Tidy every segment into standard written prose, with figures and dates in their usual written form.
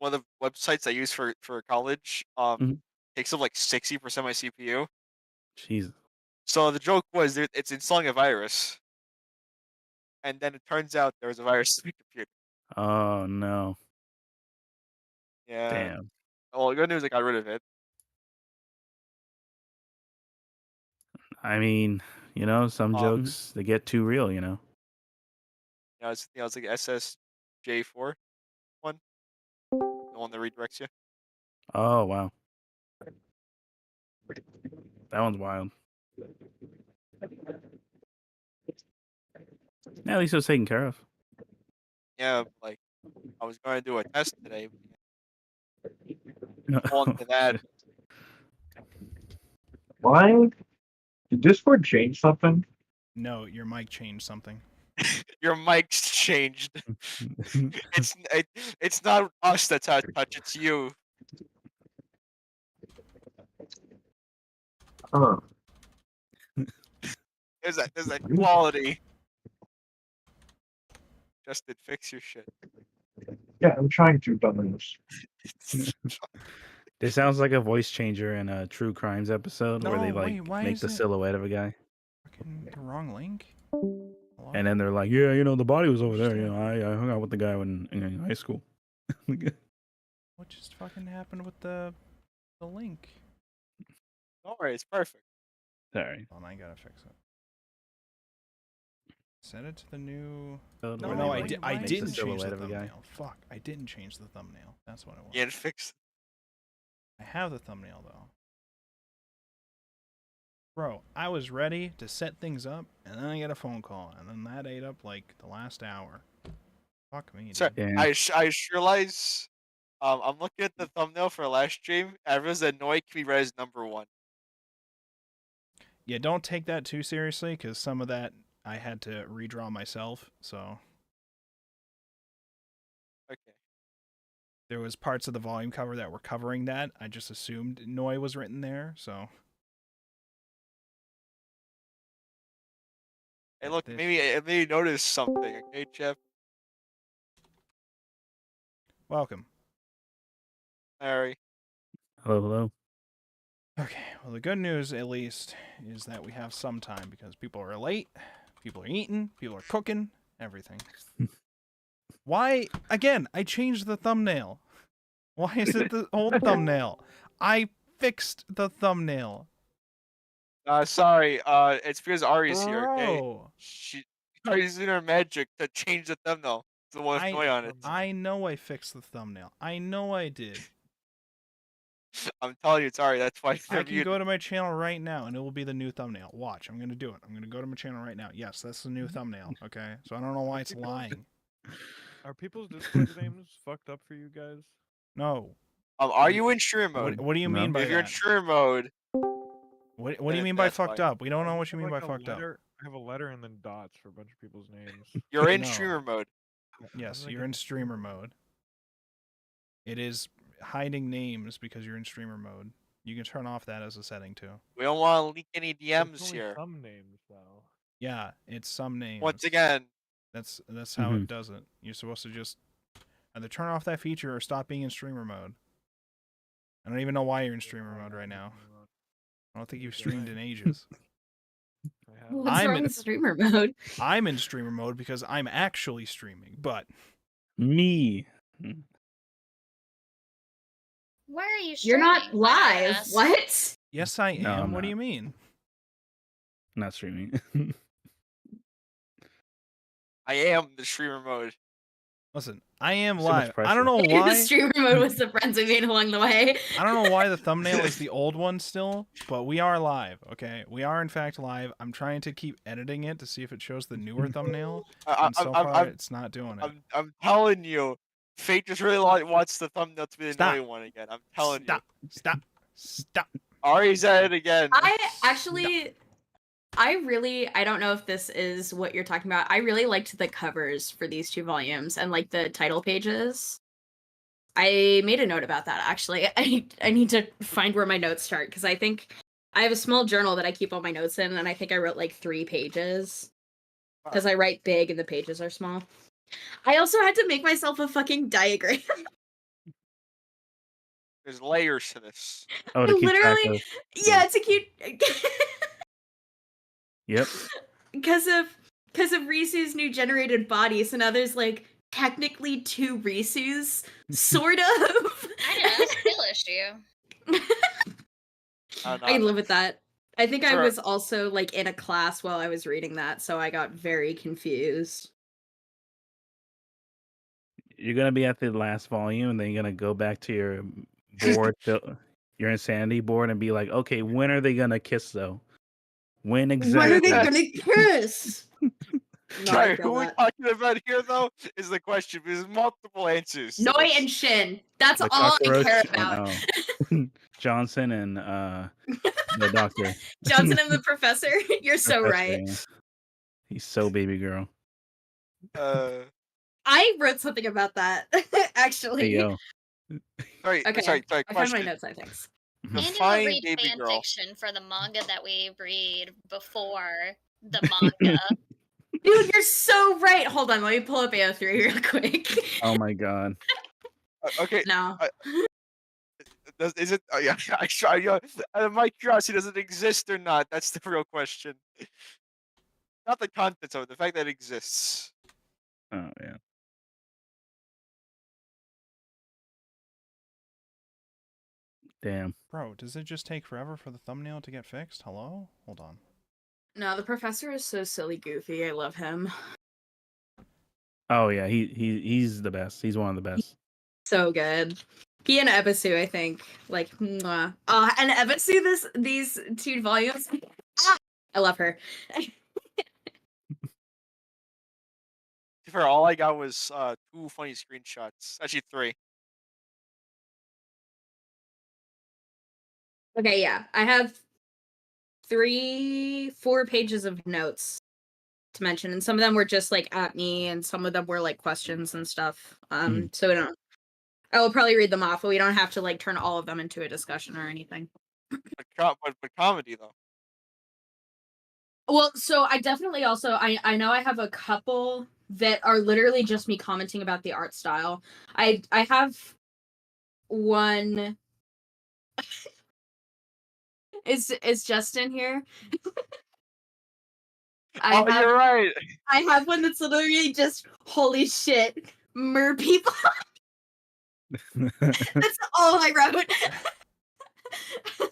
one of the websites I use for college Mhm. takes up like 60% of my CPU. Jesus. So the joke was it's installing a virus, and then it turns out there was a virus in the computer. Oh, no. Yeah. Damn. Well, the good news I got rid of it. I mean, some Mhm. jokes, they get too real. It's like SSJ4 one, the one that redirects you. Oh, wow. That one's wild. Yeah, at least it was taken care of. Yeah, like I was going to do a test today. Fall into that. Shit. Why? Did Discord change something? No, your mic changed something. Your mic's changed. It's not us that's out of touch. It's you. Huh. There's that quality. Justin, fix your shit. Yeah, I'm trying to, dumbass. This sounds like a voice changer in a True Crimes episode where they No, wait, why make is the it- silhouette of a guy. Fucking the wrong link. Hello? And then they're like, yeah, the body was over there. I hung out with the guy in high school. What just fucking happened with the link? Don't worry, it's perfect. Sorry. Hold on, I gotta fix it. Set it to the new. Where No, they, I, like, I make the didn't change silhouette the of a guy. thumbnail. Fuck, I didn't change the thumbnail. That's what it was. You had to fix. I have the thumbnail though. Bro, I was ready to set things up, and then I get a phone call, and then that ate up like the last hour. Fuck me, dude. Sorry, Yeah. I just realized. I'm looking at the thumbnail for last stream. Everyone's annoyed can be read as number 1. Yeah, don't take that too seriously, because some of that I had to redraw myself, so Okay. there was parts of the volume cover that were covering that. I just assumed Noi was written there, so. Hey, look, maybe you noticed something. Okay, Jeff. Welcome. Harry. Hello. Okay, well, the good news, at least, is that we have some time, because people are late, people are eating, people are cooking, everything. Why? Again, I changed the thumbnail. Why is it the old thumbnail? I fixed the thumbnail. Sorry. It's because Ari's here. Okay. Bro. Ari's doing her magic to change the thumbnail. It's the one with Noi on it. I know I fixed the thumbnail. I know I did. I'm telling you, it's Ari. That's why I can go to my channel right now, and it will be the new thumbnail. Watch, I'm gonna do it. I'm gonna go to my channel right now. Yes, that's the new thumbnail. Okay, so I don't know why it's lying. Are people's Discord names fucked up for you guys? No. Are you in stream mode? What do you mean by If you're in that? stream mode. What do you mean by fucked up? We don't know what you mean by fucked up. I have a letter and then dots for a bunch of people's names. You're in No. streamer mode. Yes, you're in streamer mode. It is hiding names because you're in streamer mode. You can turn off that as a setting too. We don't want to leak any It's DMs only here. some names though. Yeah, it's some names. Once again. That's how it does it. You're supposed to just either turn off that feature or stop being in streamer mode. I don't even know why you're in streamer mode right now. I don't think you've streamed in ages. What's wrong with streamer mode? I'm in streamer mode because I'm actually streaming, but me. Why are you streaming? You're not live. What? Yes, I am. No, I'm what do not. you mean? I'm not streaming. I am the streamer mode. Listen, I am So much live. pressure. I don't know The why. streamer mode was the friends we made along the way. I don't know why the thumbnail is the old one still, but we are live, okay? We are in fact live. I'm trying to keep editing it to see if it shows the newer thumbnail, and so far it's not doing it. I'm telling you, Fate just really wants the thumbnail to be the Stop. annoying one again. I'm telling you. Stop. Ari's at it again. I don't know if this is what you're talking about. I really liked the covers for these 2 volumes and like the title pages. I made a note about that actually. I need to find where my notes start because I think I have a small journal that I keep all my notes in, and I think I wrote like 3 pages because I write big and the pages are small. I also had to make myself a fucking diagram. There's layers to this. Oh, to keep track Literally, of. yeah, it's a cute. Yep. because of Risu's new generated body, so now there's like technically 2 Risus, sort of. I know, that's a real issue. I don't I can know. live with that. I think I Sure. was also like in a class while I was reading that, so I got very confused. You're gonna be at the last volume, and then you're gonna go back to your board, your insanity board, and be like, okay, when are they gonna kiss though? When exactly? When are they gonna kiss? No, I Sorry, feel who we're that. talking about here, though, is the question. There's multiple answers. to Noi this. and Shin. That's The all I care cockroach and, about. Johnson and the doctor. Johnson and the professor. You're so Professor, right. yeah. He's so baby girl. I wrote something about that, actually. Hey yo. Sorry, Okay, sorry. I found my Question. notes, I think. Andy Define will read baby fan girl. fiction for the manga that we read before the manga. Dude, you're so right. Hold on, let me pull up AO3 real quick. Oh my god. Okay. No. Is it? Oh, yeah. I try. My curiosity, does it exist or not? That's the real question. Not the contents of it, the fact that it exists. Oh yeah. Damn. Bro, does it just take forever for the thumbnail to get fixed? Hello? Hold on. No, the professor is so silly goofy. I love him. Oh yeah, he's the best. He's one of the best. So good. He and Ebisu, I think. Like, mwah. And Ebisu, these 2 volumes. I love her. For all I got was 2 funny screenshots. Actually, 3. Okay, yeah. I have 4 pages of notes to mention, and some of them were just like at me, and some of them were like questions and stuff. So we don't. I will probably read them off, but we don't have to like turn all of them into a discussion or anything. But comedy though. Well, so I definitely also I know I have a couple that are literally just me commenting about the art style. I have one. Is Justin here? You're right. I have one that's literally just holy shit, mer people. That's all I wrote.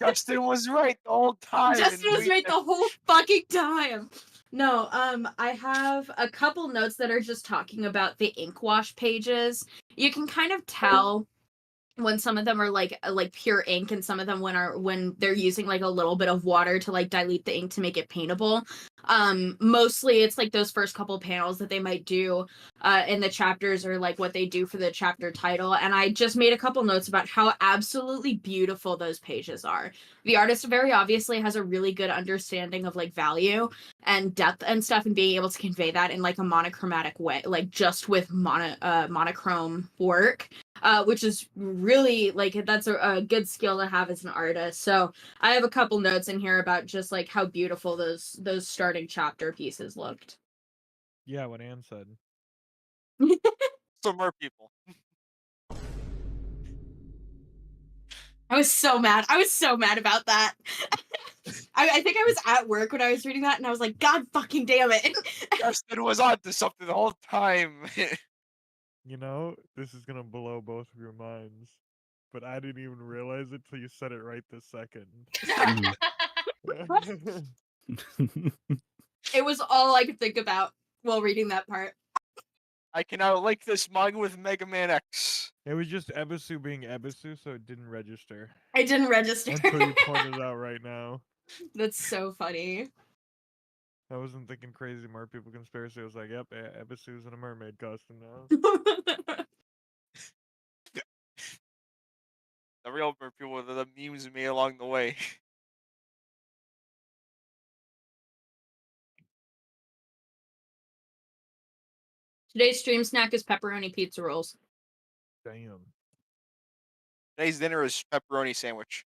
Justin was right the whole time. Justin was right the whole fucking time. No, I have a couple notes that are just talking about the ink wash pages. You can kind of tell when some of them are like pure ink, and some of them when they're using like a little bit of water to like dilute the ink to make it paintable. Mostly it's like those first couple panels that they might do in the chapters, or like what they do for the chapter title. And I just made a couple notes about how absolutely beautiful those pages are. The artist very obviously has a really good understanding of like value and depth and stuff, and being able to convey that in like a monochromatic way, like just with monochrome work. Which is really like that's a good skill to have as an artist. So I have a couple notes in here about just like how beautiful those starting chapter pieces looked. Yeah, what Anne said. Some more people. I was so mad. I was so mad about that. I think I was at work when I was reading that, and I was like, God fucking damn it. Justin was on to something the whole time. You know, this is gonna blow both of your minds, but I didn't even realize it till you said it right this second. It was all I could think about while reading that part. I can now link this manga with Mega Man X. It was just Ebisu being Ebisu, so it didn't register. I didn't register. Until you pointed it out right now. That's so funny. I wasn't thinking crazy mer people conspiracy. I was like, yep, Ebisu's in a mermaid costume now. The real people with the memes made along the way. Today's stream snack is pepperoni pizza rolls. Damn. Today's dinner is pepperoni sandwich.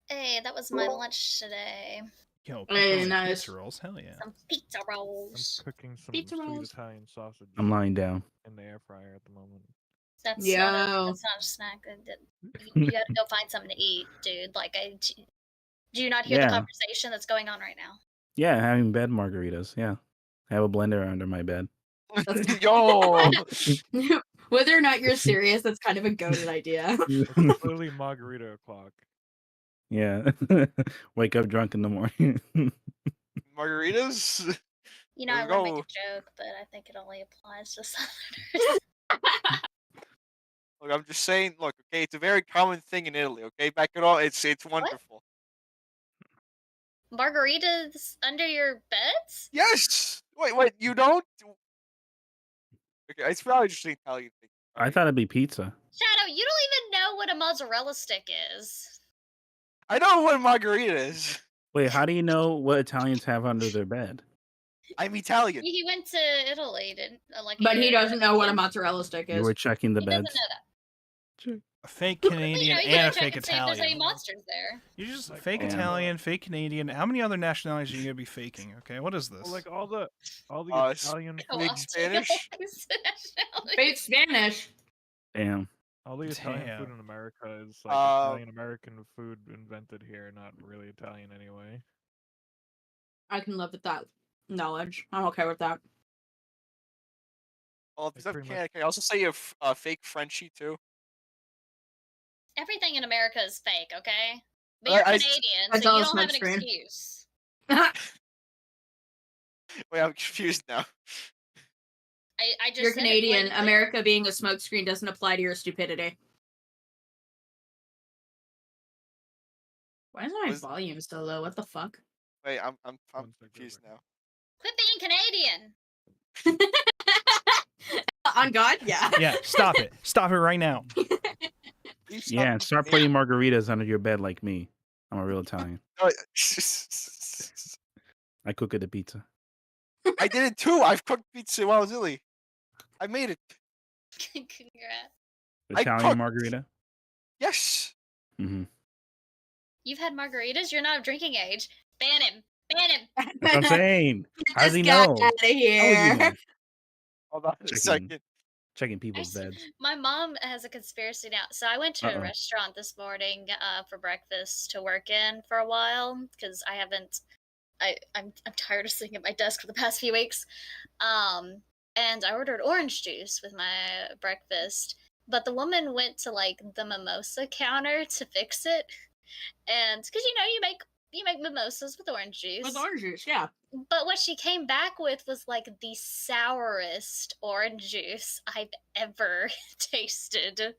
Hey, that was my lunch today. Yo, Hey, pepperoni nice. pizza rolls, hell yeah. Some pizza I'm rolls. cooking some Pizza sweet rolls. Italian sausage I'm lying down. in the air fryer at the moment. That's Yo. that's not a snack. You gotta go find something to eat, dude. Like, do you not hear the Yeah. conversation that's going on right now? Yeah, having bed margaritas. Yeah. I have a blender under my bed. Yo. Whether or not you're serious, that's kind of a goated idea. It's literally margarita o'clock. Yeah. Wake up drunk in the morning. Margaritas? You know, I There we would make a go. joke, but I think it only applies to Southerners. Look, I'm just saying, look, okay, it's a very common thing in Italy, okay? Back it all, it's wonderful. Margaritas under your beds? Yes! Wait, you don't? Okay, it's probably just an Italian thing. I thought it'd be pizza. Shadow, you don't even know what a mozzarella stick is. I know what a margarita is. Wait, how do you know what Italians have under their bed? I'm Italian. He went to Italy, didn't like. But he doesn't know what a he mozzarella stick You is. were checking the doesn't beds. know that. A fake Well, Canadian you and a gotta check fake and see if there's any Italian. monsters there. You just Like, fake Yeah. Italian, fake Canadian. How many other nationalities are you gonna be faking? Okay, what is this? Well, like all the Italian Go Big on to Spanish? nationality. Fake Spanish. Damn. all the Italian Damn. food in America is like Italian American food invented here, not really Italian anyway. I can live with that knowledge. I'm okay with that. Well, if Like, it's pretty can much. I also say a fake Frenchie too? Everything in America is fake, okay? But I- you're I- Canadian, I so saw you a don't have an smoke screen. excuse. Wait, I'm confused now. I just You're said it Canadian. blatantly. America being a smokescreen doesn't apply to your stupidity. Why is my Was- volume so low? What the fuck? Wait, I'm One sec, confused real now. Quit being Canadian. On God, yeah. Yeah, stop it. Stop it right now. Please stop Yeah, being and start Canadian. putting margaritas under your bed like me. I'm a real Italian. No, I cook it a pizza. I did it too. I've cooked pizza while I was Italy. I made it. Congrats. I Italian cooked. margarita? Yes. Hmm. You've had margaritas? You're not of drinking age. Ban him. Ban him. That's what I'm saying. How does he This guy know? out of How would he here. know? Hold on a Checking, second. checking people's I s- beds. My mom has a conspiracy now. So I went to a Uh-oh. restaurant this morning for breakfast to work in for a while because I haven't. I'm tired of sitting at my desk for the past few weeks. And I ordered orange juice with my breakfast, but the woman went to like the mimosa counter to fix it, and because you make mimosas with orange juice. With orange juice, yeah. But what she came back with was like the sourest orange juice I've ever tasted.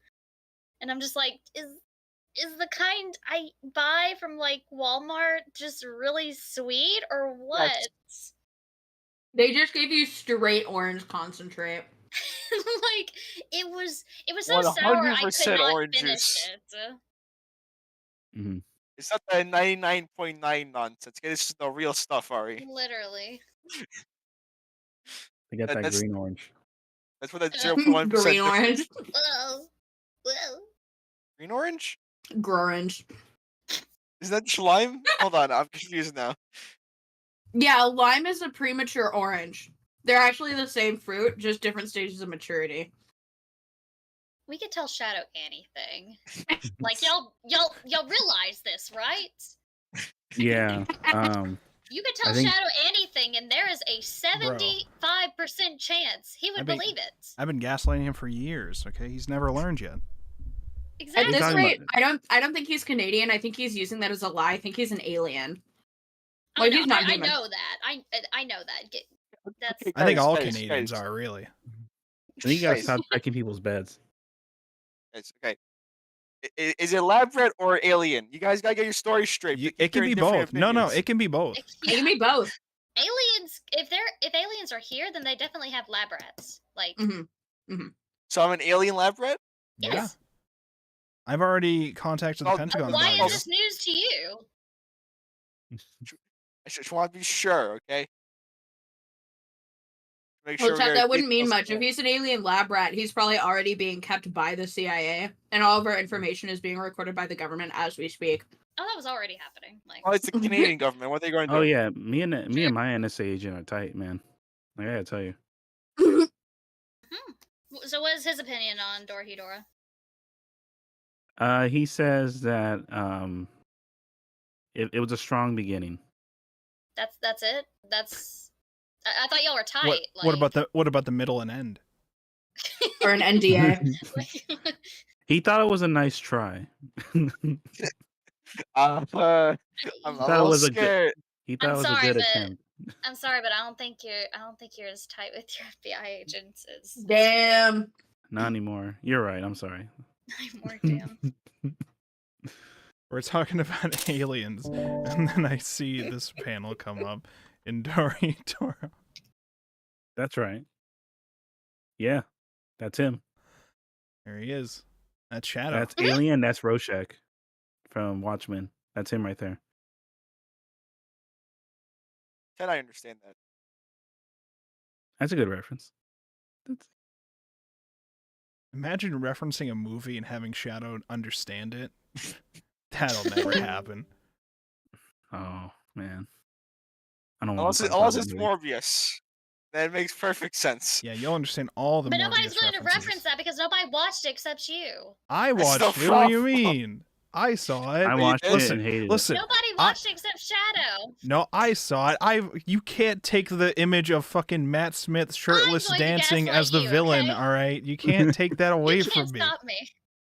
And I'm just like, is the kind I buy from like Walmart just really sweet or what? They just gave you straight orange concentrate. Like it was so sour I could 100% not orange finish juice. it. Hmm. It's not the 99.9 nonsense. Okay, this is the real stuff, Ari. Literally. They got That- that that's- green orange. That's what that 0.1% Green orange. Whoa. Whoa. Green orange? Grorange. Is that slime? Hold on, I'm confused now. Yeah, lime is a premature orange. They're actually the same fruit, just different stages of maturity. We could tell Shadow anything. Like y'all realize this, right? Yeah. You could I tell think- Shadow anything, and there is a 75% chance he would I mean- believe it. I've been gaslighting him for years. Okay, he's never learned yet. At Exactly. this talking rate, about- I don't think he's Canadian. I think he's using that as a lie. I think he's an alien. I Like, know, he's not I human. know that. I know that. That's Okay, I think guys, all guys, Canadians guys, are really. I think you gotta Guys. stop checking people's beds. guys, okay. Is it lab rat or alien? You guys gotta get your story straight. You- You keep it can hearing be different both. No, opinions. it can be both. It can be both. aliens. If aliens are here, then they definitely have lab rats. Like So I'm an alien lab rat? Yeah. yes. I've already contacted the Oh, Pentagon Why about is you. this news to you? I just want to be sure, okay? Make Well, sure Chet, we're that wouldn't mean details much. If clear. he's an alien lab rat, he's probably already being kept by the CIA, and all of our information is being recorded by the government as we speak. Oh, that was already happening. Like Oh, it's the Canadian government. What are they going to do? Oh yeah, me and my NSA agent are tight, man. I gotta tell you. So what is his opinion on Dorohedoro? He says that it was a strong beginning. That's it. I thought y'all were tight. What about the middle and end? Or an NDA. He thought it was a nice try. I'm a little scared. He thought I'm it was sorry, a good but attempt. I'm sorry, but I don't think you're as tight with your FBI agents as Damn. Not anymore. You're right. I'm sorry. I'm more damn. We're talking about aliens, and then I see this panel come up in Dorohedoro. That's right. Yeah, that's him. There he is. That's Shadow. That's Alien. That's Rorschach from Watchmen. That's him right there. Can I understand that? That's a good reference. Imagine referencing a movie and having Shadow understand it. That'll never happen. Oh man, I don't want Unless it's Morbius. That makes perfect sense. Yeah, you'll understand all the But Morbius nobody's going to references. reference that because nobody watched it except you. I That's watched the it. What do you problem. mean? I saw it. I watched it Listen, and hated listen. Nobody watched it except Shadow. No, I saw it. You can't take the image of fucking Matt Smith shirtless going to dancing gaslight as the you, villain, okay? all right? You can't take that away You from can't me. stop me.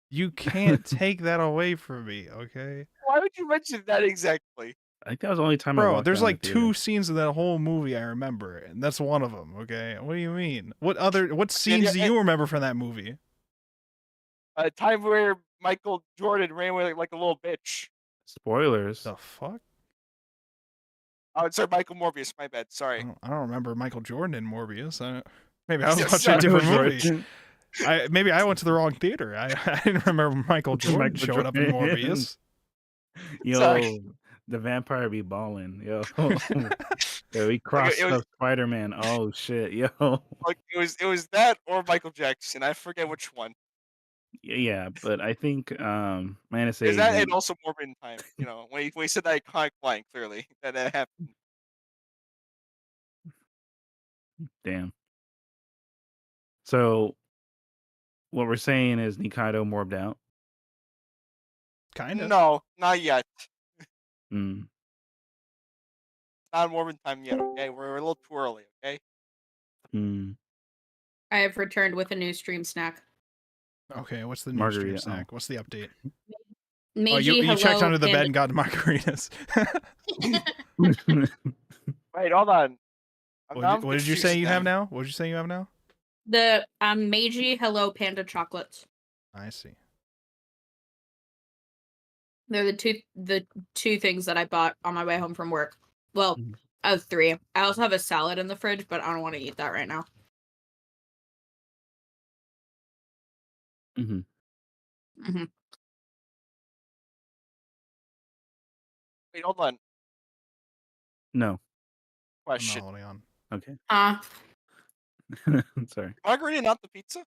You can't take that away from me, okay? Why would you mention that exactly? I think that was the only time I Bro, walked there's out of like the theater. 2 scenes of that whole movie I remember, and that's one of them, okay? What do you mean? What scenes do you remember from that movie? A time where Michael Jordan ran away like a little bitch. Spoilers. The fuck? Oh, sorry, Michael Morbius. My bad. Sorry. I don't remember Michael Jordan in Morbius. Maybe I was Yes, watching a sorry. different movie. Maybe I went to the wrong theater. I didn't remember Michael Jordan Michael showing up in Jordan. Morbius. Yo, Sorry. the vampire be balling. Yo, yo, he crossed it was- up Spider-Man. Oh shit, yo. Like it was that or Michael Jackson. I forget which one. Yeah, but I think man, it's Is that Agent. and also Morbid in Time? You know, when he said that iconic line clearly that happened. Damn. So, what we're saying is Nikaido morbed out. Kind of. No, not yet. Mm. Not Morbid Time yet. Okay, we're a little too early. Okay. Mm. I have returned with a new stream snack. Okay, what's the new Margarita, stream snack? What's the update? Meiji, you checked hello, under the Panda- bed and got margaritas. Wait, hold on. What did you say you have now? What did you say you have now? The Meiji Hello Panda chocolates. I see. They're the two things that I bought on my way home from work. Well, of 3. I also have a salad in the fridge, but I don't want to eat that right now. Mm-hmm. Mm-hmm. Wait, hold on. No. I'm not Question. holding on. Okay. Sorry. Margarita, not the pizza.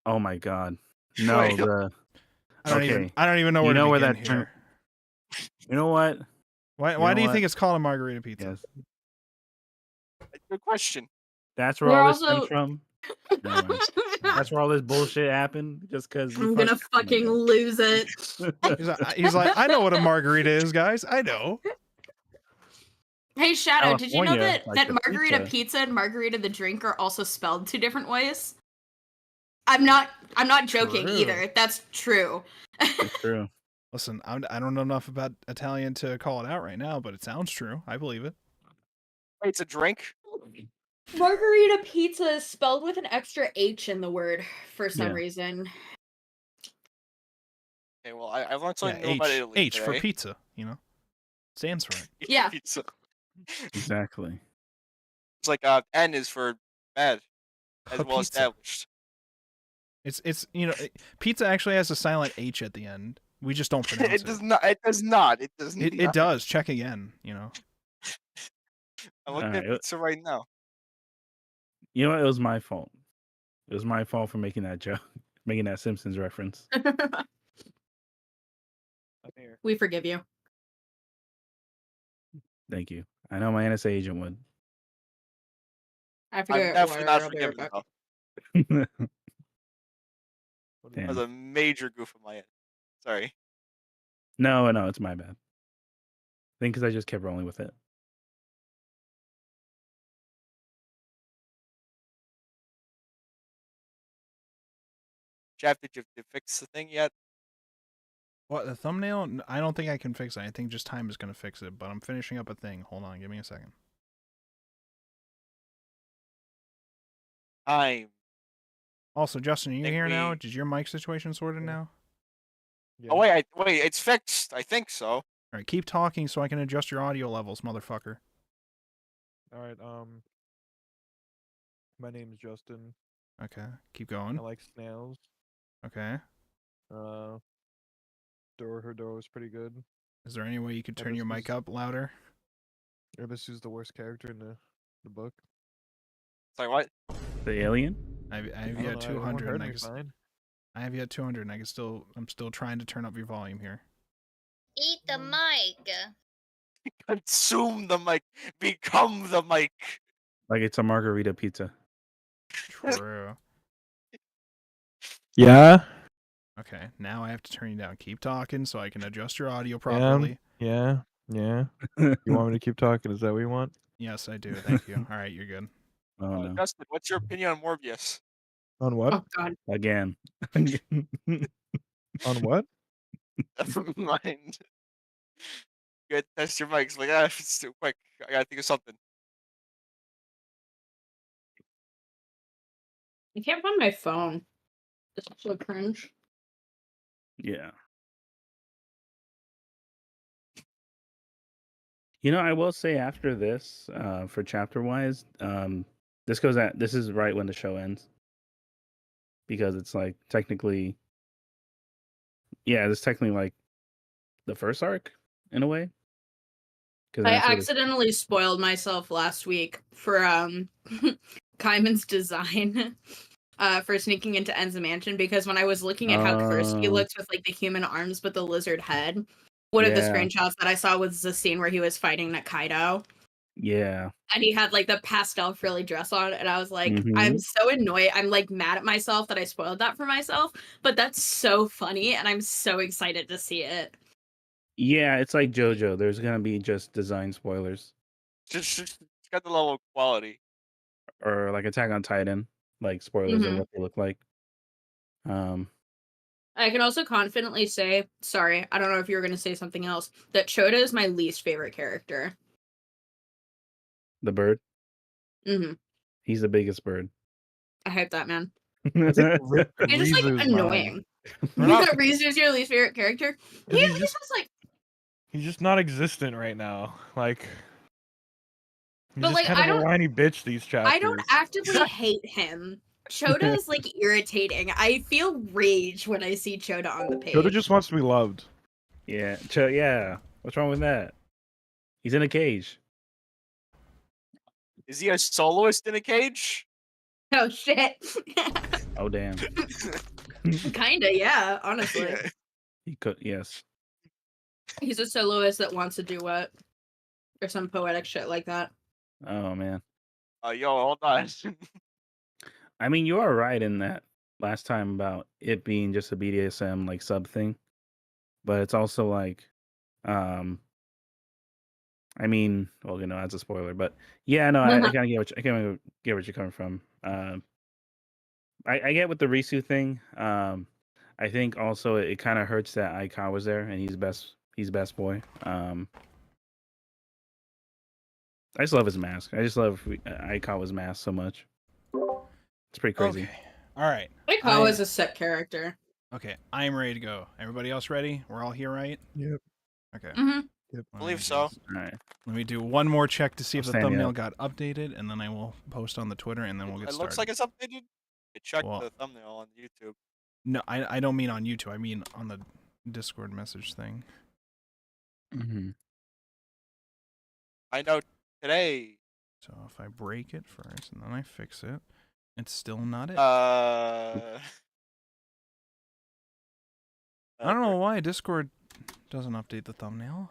Oh my god. No, Wait. I don't even know where You know to where begin that term- here. You know what? Why do you what? think it's called a margarita pizza? Yes. Good question. That's where We're all this also- stems from. Never mind. That's where all this bullshit happened. Just because I'm gonna fucking lose it. He's like, I know what a margarita is, guys. I know. Hey Shadow, did you know California, that, like that the margarita pizza. pizza and margarita the drink are also spelled 2 different ways? I'm not joking True. either. That's true. That's true. Listen, I don't know enough about Italian to call it out right now, but it sounds true. I believe it. Wait, it's a drink. Margarita pizza is spelled with an extra H in the word for some Yeah. reason. Okay, well, I learned something new Yeah, about Italy H for today. pizza, you know. Stands for it. Yeah. Pizza. Exactly. It's like N is for bad, as well Pizza. established. It's pizza actually has a silent H at the end. We just don't pronounce it. It does not. It does not. It does not. It does. Check again, you know. I'm looking at Alright, pizza right now. You know what? It was my fault. It was my fault for making that joke, making that Simpsons reference. We forgive you. Thank you. I know my NSA agent would. I I'm forget definitely not I'll be right forgiving back. though. What do you That was Damn. a major goof on my end. Sorry. No, it's my bad. I think because I just kept rolling with it. Jeff, did you fix the thing yet? What, the thumbnail? I don't think I can fix it. I think just time is going to fix it, but I'm finishing up a thing. Hold on, give me a second. Time. Also, Justin, are you Think here now? we- Is your mic situation sorted Yeah. now? Yeah. Oh wait, it's fixed. I think so. All right, keep talking so I can adjust your audio levels, motherfucker. All right. My name is Justin. Okay, keep I going. like snails. Okay. Dorohedoro is pretty good. Is there any way you could turn your mic up louder? This is the worst character in the book. Sorry, what? The alien? I have I you don't at know, 200 heard and me fine. I have you at 200 and I'm still trying to turn up your volume here. Eat the mic. Consume the mic. Become the mic. Like it's a margarita pizza. True. Yeah. Okay, now I have to turn you down. Keep talking so I can adjust your audio properly. Yeah. You want me to keep talking? Is that what you want? Yes, I do. Thank you. All right, you're good. Oh no. Justin, what's your opinion on Morbius? On what? Oh God. Again. On what? Never mind. You gotta test your mics. Like, it's too quick. I gotta think of something. I can't find my phone. It's so cringe. Yeah. I will say after this, for chapter wise, this is right when the show ends. Because it's like technically it's technically like the first arc in a way. I accidentally spoiled myself last week for Kaiman's design for sneaking into Enza Mansion, because when I was looking at how cursed he looks with like the human arms but the lizard head, one of the screenshots that I saw was the scene where he was fighting Nakaido. Yeah. And he had like the pastel frilly dress on, and I was like, Mhm. I'm so annoyed. I'm like mad at myself that I spoiled that for myself, but that's so funny, and I'm so excited to see it. Yeah, it's like JoJo. There's gonna be just design spoilers. Just it's got the level of quality. Or like Attack on Titan, like spoilers of Mhm. what they look like. I can also confidently say, sorry, I don't know if you were going to say something else, that Choda is my least favorite character. The bird. Mm-hmm. He's the biggest bird. I hate that, man. I think He's just like Rizu's annoying. We're not- Rizu's your least favorite character? Is He he just just- has like, He's just not existent right now. Like, he's But, just like, kind I of a don't- whiny bitch these chapters. I don't actively hate him. Choda is like irritating. I feel rage when I see Choda on the page. Yoda just wants to be loved. Yeah. Yeah. What's wrong with that? He's in a cage. Is he a soloist in a cage? Oh shit. Oh damn. Kinda, yeah, honestly. Yeah. He could. Yes. He's a soloist that wants a duet. Or some poetic shit like that. Oh man. Yo, hold on. I mean, you are right in that last time about it being just a BDSM like sub thing, but it's also like, I mean, well, that's a spoiler, but yeah, no, I kind of get I kind of get what you're coming from. I get with the Risu thing. I think also it kind of hurts that Aikawa was there and he's best boy. I just love his mask. I just love Aikawa's mask so much. It's pretty crazy. Okay. All right. Aikawa is a sick character. Okay, I'm ready to go. Everybody else ready? We're all here, right? Yep. Okay. Mm-hmm. Yep. I believe so. All right. Let me do one more check to see if I'll the stand you thumbnail up. got updated, and then I will post on the Twitter, and then we'll get It started. looks like it's updated. I checked Well- the thumbnail on YouTube. No, I don't mean on YouTube. I mean on the Discord message thing. Mm-hmm. I know today. So if I break it first and then I fix it, it's still not it. I I don't know why Discord doesn't update the thumbnail.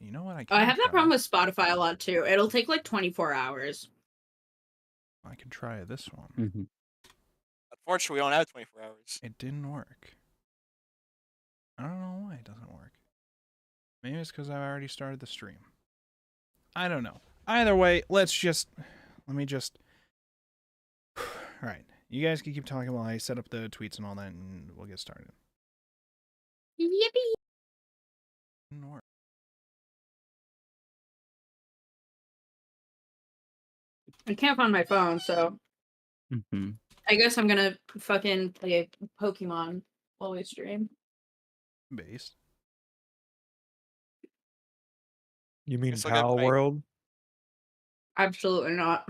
You know what? I have that problem with Spotify a lot too. It'll take like 24 hours. I can try this one. Mm-hmm. Unfortunately, we don't have 24 hours. It didn't work. I don't know why it doesn't work. Maybe it's because I already started the stream. I don't know. Either way, let me just. All right, you guys can keep talking while I set up the tweets and all that, and we'll get started. Yippee! Didn't work. I can't find my phone, so Mm-hmm. I guess I'm gonna fucking play Pokemon while we stream. Based. You mean Guess I'll get Pal my- World? Absolutely not.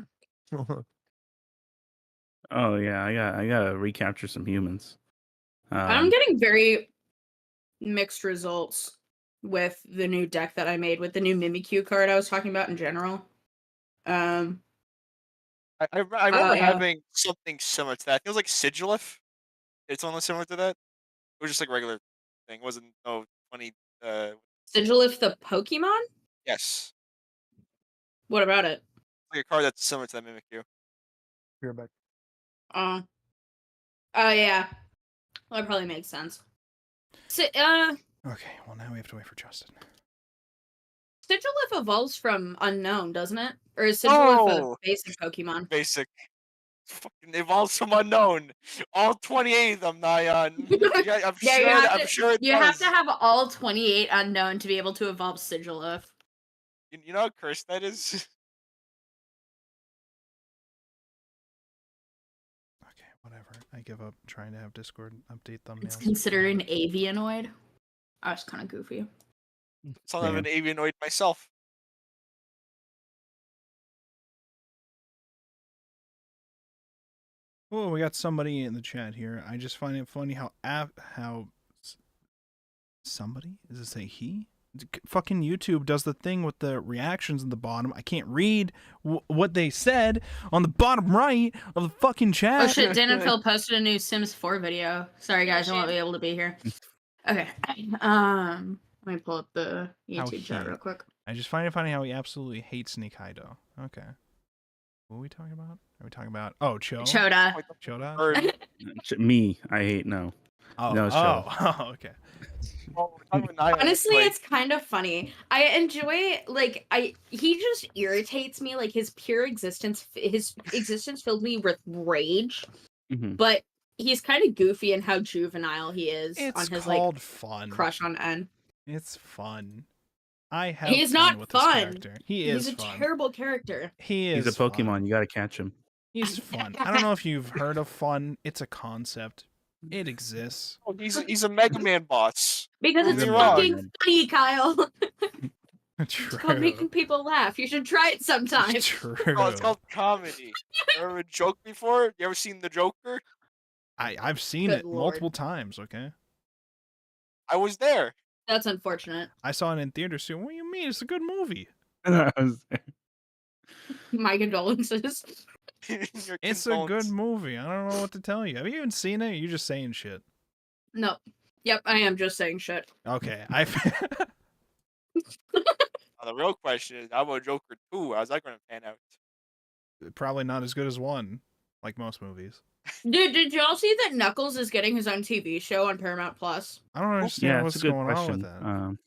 Oh yeah, I gotta recapture some humans. I'm getting very mixed results with the new deck that I made with the new Mimikyu card I was talking about in general. I remember yeah. having something similar to that. It was like Sigilif. It's almost similar to that. It was just like a regular thing. It wasn't no 20. Sigilif the Pokemon? Yes, What about it? like a card that's similar to that Mimikyu. You're back. Oh yeah. That probably makes sense. Okay, well now we have to wait for Justin. Sigilif evolves from unknown, doesn't it? Or is Sigilif a Oh! basic Pokemon? Basic. Fucking evolves from unknown. All 28 of them, Nyan. Yeah, I'm Yeah, sure. I'm sure it you does. have to have all 28 unknown to be able to evolve Sigilif. You know how cursed that is. Okay, whatever. I give up trying to have Discord update thumbnails. It's considered an avianoid. I was kind of goofy. So I'm an avianoid myself. Oh, we got somebody in the chat here. I just find it funny how somebody, does it say he? Fucking YouTube does the thing with the reactions in the bottom. I can't read what they said on the bottom right of the fucking chat. Oh shit, Dan and Phil posted a new Sims 4 video. Sorry guys, I won't be able to be here. Okay. Let me pull up the YouTube chat real quick. I just find it funny how he absolutely hates Nikaido. Okay. What are we talking about? Are we talking about Choda. Choda? Me, I hate no. Oh, No, it's Choda. Okay. Honestly, it's kind of funny. I enjoy he just irritates me. Like his existence filled me with rage. Mm-hmm. But he's kind of goofy in how juvenile he is It's on his called fun. crush on N. It's fun. I have He's fun not with fun. this character. He's a terrible character. He is. He's a Pokemon. Fun. You gotta catch him. He's fun. I don't know if you've heard of fun. It's a concept. It exists. Oh, he's a Mega Man boss. Because Don't it's get me wrong. fucking funny, Kyle. It's True. called making people laugh. You should try it sometime. True. Oh, it's called comedy. Ever a joke before? You ever seen The Joker? I've seen Good it Lord. multiple times. Okay. I was there. That's unfortunate. I saw it in theaters too. What do you mean? It's a good movie. My condolences. It's a good movie. I don't know what to tell you. Have you even seen it? Or are you just saying shit? No. Yep, I am just saying shit. Okay. The real question is, how about Joker 2? How's that going to pan out? Probably not as good as one, like most movies. Dude, did y'all see that Knuckles is getting his own TV show on Paramount Plus? I don't understand Yeah, what's it's a good going question. on with that.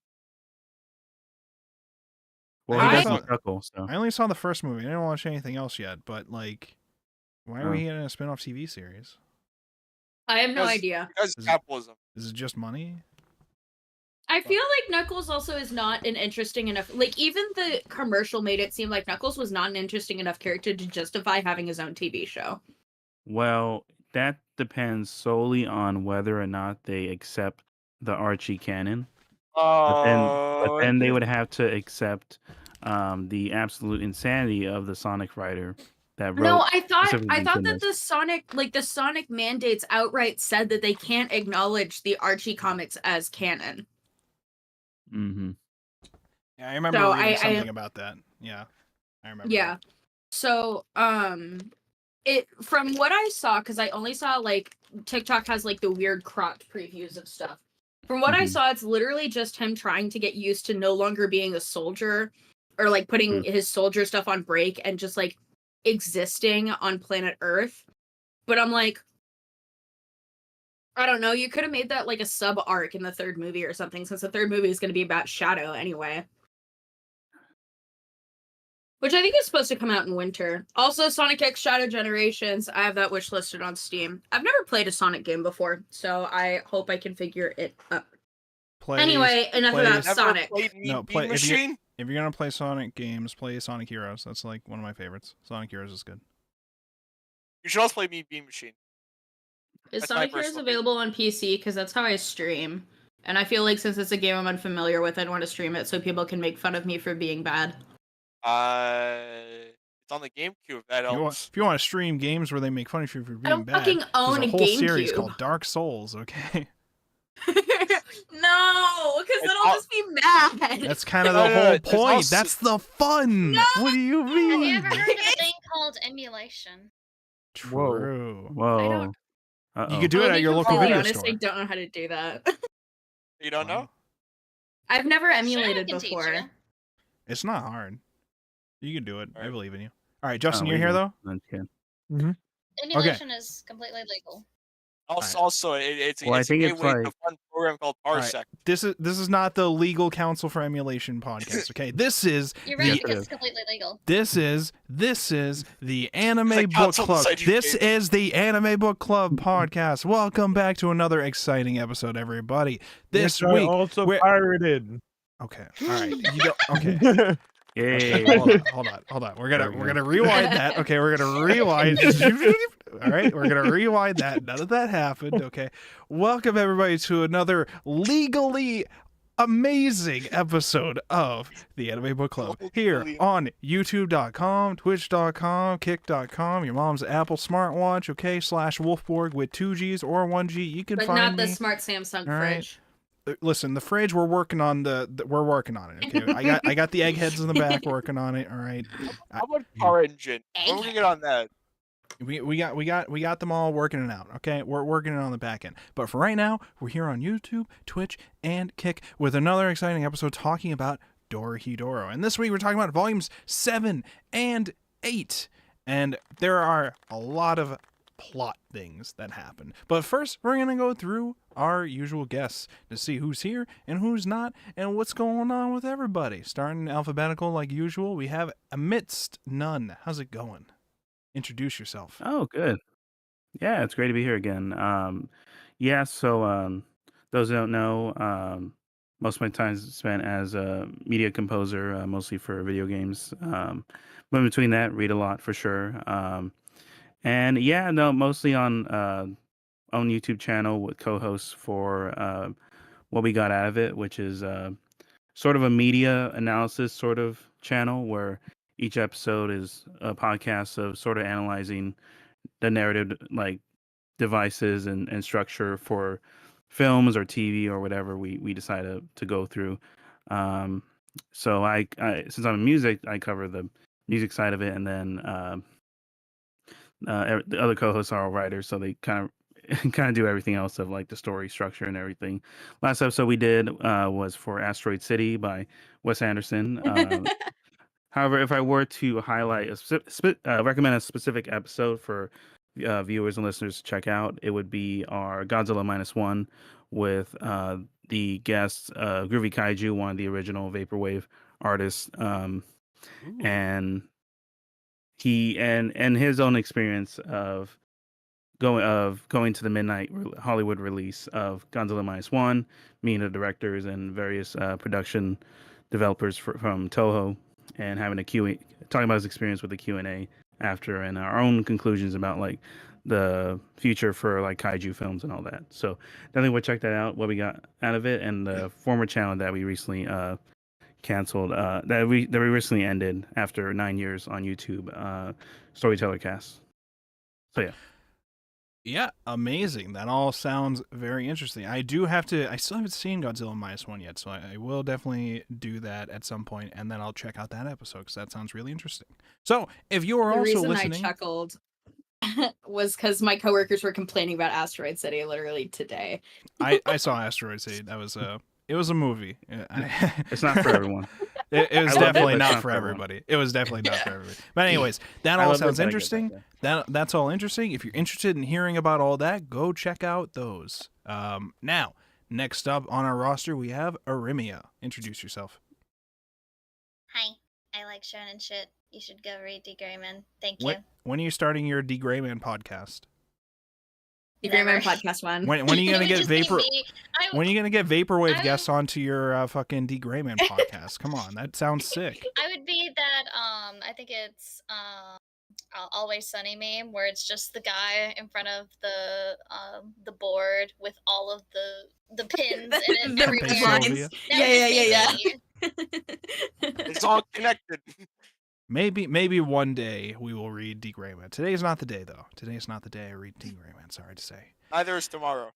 Well, I he only doesn't saw- chuckle, so. I only saw the first movie. I didn't watch anything else yet. But like, why are we Oh. getting a spin-off TV series? I have no Because- idea. Because Is it- capitalism. Is it just money? I feel like Knuckles also is not an interesting enough. Like, even the commercial made it seem like Knuckles was not an interesting enough character to justify having his own TV show. Well, that depends solely on whether or not they accept the Archie canon. But then they would have to accept the absolute insanity of the Sonic writer that wrote. No, I thought specifically that to the Sonic mandates outright said that they can't acknowledge the Archie comics as canon. Mm-hmm. Yeah, I remember So reading I- something about that. Yeah, I remember. Yeah. So, it from what I saw, because I only saw like TikTok has like the weird cropped previews of stuff. From what I Mhm. saw, it's literally just him trying to get used to no longer being a soldier, or like putting his soldier stuff on break and just like existing on planet Earth. But I'm like, I don't know, you could have made that like a sub arc in the third movie or something, since the third movie is going to be about Shadow anyway. Which I think is supposed to come out in winter. Also, Sonic X Shadow Generations, I have that wish listed on Steam. I've never played a Sonic game before, so I hope I can figure it out. Anyway, enough about Never Sonic. played Mean No, Bean play if you Machine? if you're gonna play Sonic games, play Sonic Heroes. That's like one of my favorites. Sonic Heroes is good. You should also play Mean Bean Machine. Is That's my Sonic Heroes personal available on PC? Because that's how I stream. And I feel like since it's a game I'm unfamiliar with, I don't want to stream it so people can make fun of me for being bad. It's on the GameCube. That helps. If you want to stream games where they make fun of you for being I don't bad, fucking own there's a a whole series GameCube. called Dark Souls. Okay, No, because then It's I'll all- just be mad. that's kind of No, the no, whole it's point. also- That's the fun. No! What do you Have you mean? ever heard of a thing called emulation? True. Whoa. You could do I'll it at be your local completely video honest, store. I don't know how to do that. You don't know? I've never Sure, I emulated can teach before. you. It's not hard. You can do it. I Alright. believe in you. All right, Justin, Oh, you're we here don't- though. I'm kidding. Emulation is completely legal. Also, it's Well, I a think it's gateway to like- a fun program called Alright. Parsec. This is not the Legal Counsel for Emulation podcast. Okay, this is You're right, Yes, because it it's completely legal. This is the Anime The Book council Club. decided you This did. is the Anime Book Club podcast. Welcome back to another exciting episode, everybody. This Which I week, also we're- pirated. okay, all right, you don't, okay. Yay. Hold on. We're gonna rewind that. Okay, we're gonna rewind. All right, we're gonna rewind that. None of that happened. Okay. Welcome everybody to another legally amazing episode of the Anime Book Club here on YouTube.com, Twitch.com, Kick.com, your mom's Apple smartwatch. Okay, /Wolfborg with 2 G's or 1 G. You can But find not me. the smart Samsung All right. fridge. Listen, the fridge, we're working on we're working on it. Okay, I got the eggheads in the back working on it. All right, How about car engine? When we get on that? we got them all working it out. Okay, we're working it on the back end. But for right now, we're here on YouTube, Twitch, and Kick with another exciting episode talking about Dorohedoro. And this week we're talking about volumes 7 and 8, and there are a lot of plot things that happen. But first, we're gonna go through our usual guests to see who's here and who's not and what's going on with everybody. Starting alphabetical like usual, we have Amidst None. How's it going? Introduce yourself. Oh, good. Yeah, it's great to be here again. So those who don't know, most of my time is spent as a media composer, mostly for video games. But in between that, read a lot for sure. And yeah, no, mostly on own YouTube channel with co-hosts for What We Got Out of It, which is sort of a media analysis sort of channel where each episode is a podcast of sort of analyzing the narrative like devices and structure for films or TV or whatever we decide to go through. So I since I'm in music, I cover the music side of it, and then the other co-hosts are all writers, so they kind of do everything else of like the story structure and everything. Last episode we did was for Asteroid City by Wes Anderson. However, if I were to highlight recommend a specific episode for viewers and listeners to check out, it would be our Godzilla -1 with the guest Groovy Kaiju, one of the original vaporwave artists, and he and his own experience of going to the midnight Hollywood release of Godzilla -1, meeting the directors and various production developers from Toho, and having talking about his experience with the Q&A after, and our own conclusions about like the future for like kaiju films and all that. So definitely we'll check that out, what we got out of it, and the former channel that we recently canceled, that we recently ended after 9 years on YouTube, Storyteller Cast. So yeah. Yeah, amazing. That all sounds very interesting. I still haven't seen Godzilla -1 yet, so I will definitely do that at some point, and then I'll check out that episode because that sounds really interesting. So, if you are The also reason listening, I chuckled was because my coworkers were complaining about Asteroid City literally today. I saw Asteroid City. That was it was a movie. It's not for everyone. It was I love it, definitely but not not for for everyone. everybody. It was definitely not for everybody. But anyways, that I all love it, sounds but I get interesting. That's all interesting. If you're interested in hearing about all that, go check out those. Now, next up on our roster, we have Arimia. Introduce yourself. Hi, I like shonen shit. You should go read D. Grayman. Thank you. When are you starting your D. Grayman podcast? The Grayman Never. podcast one. When are you It gonna would get just be vapor? me. When are you gonna get vaporwave I'm- guests onto your fucking D. Grayman podcast? Come on, that sounds sick. I would be that. I think it's Always Sunny meme where it's just the guy in front of the board with all of the pins in it The everywhere. Pins lines. Sylvia. That Yeah, would just be me. It's all connected. Maybe one day we will read D. Grayman. Today's not the day, though. Today's not the day I read D. Grayman. Sorry to say. Neither is tomorrow.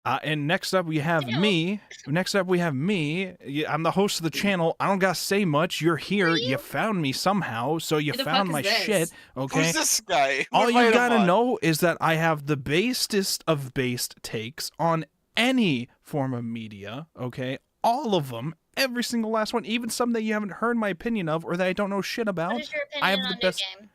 And next up we have Ew. me. Next up we have me. I'm the host of the channel. I don't gotta say much. You're here. Are You you? found me somehow, so you Who the found fuck my is this? shit. Okay. Who's this guy? Who All you invited him gotta on? know is that I have the basest of based takes on any form of media. Okay, all of them, every single last one, even some that you haven't heard my opinion of or that I don't know shit about. What is your I opinion have on the best. New Game?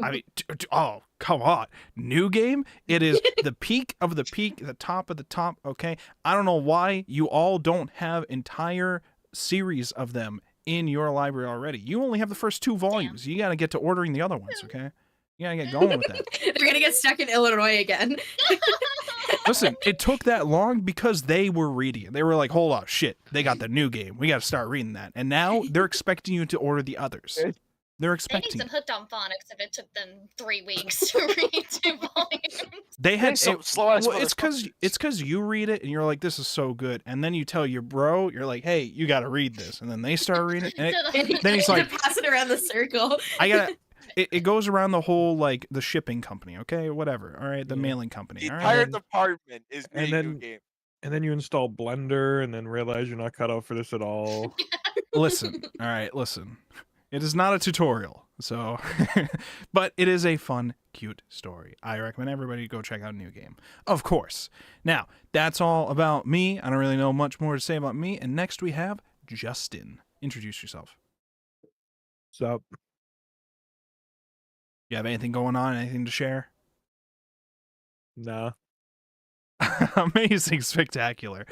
I mean, oh, come on. New game? It is the peak of the peak, the top of the top, okay? I don't know why you all don't have entire series of them in your library already. You only have the first 2 volumes. You got to get to ordering the other ones, okay? You got to get going with that. They're gonna get stuck in Illinois again. Listen, it took that long because they were reading it. They were like, hold on, shit, they got the new game. We got to start reading that. And now they're expecting you to order the others. They're They need expecting some hooked on phonics if it took them 3 weeks to read 2 volumes. They had some slow-ass well, it's because you read it and you're like, this is so good, and then you tell your bro, you're like, hey, you got to read this, and then they start reading it, and then he's like, pass it around the circle. I gotta. It goes around the whole like the shipping company, okay, whatever. All right, the Yeah. mailing company. The All entire right. department is and being then- new game. And then you install Blender and then realize you're not cut out for this at all. Listen, all right, listen. It is not a tutorial, so, but it is a fun, cute story. I recommend everybody go check out New Game, of course. Now, that's all about me. I don't really know much more to say about me. And next we have Justin. Introduce yourself. So You have anything going on? Anything to share? nah. Amazing, spectacular.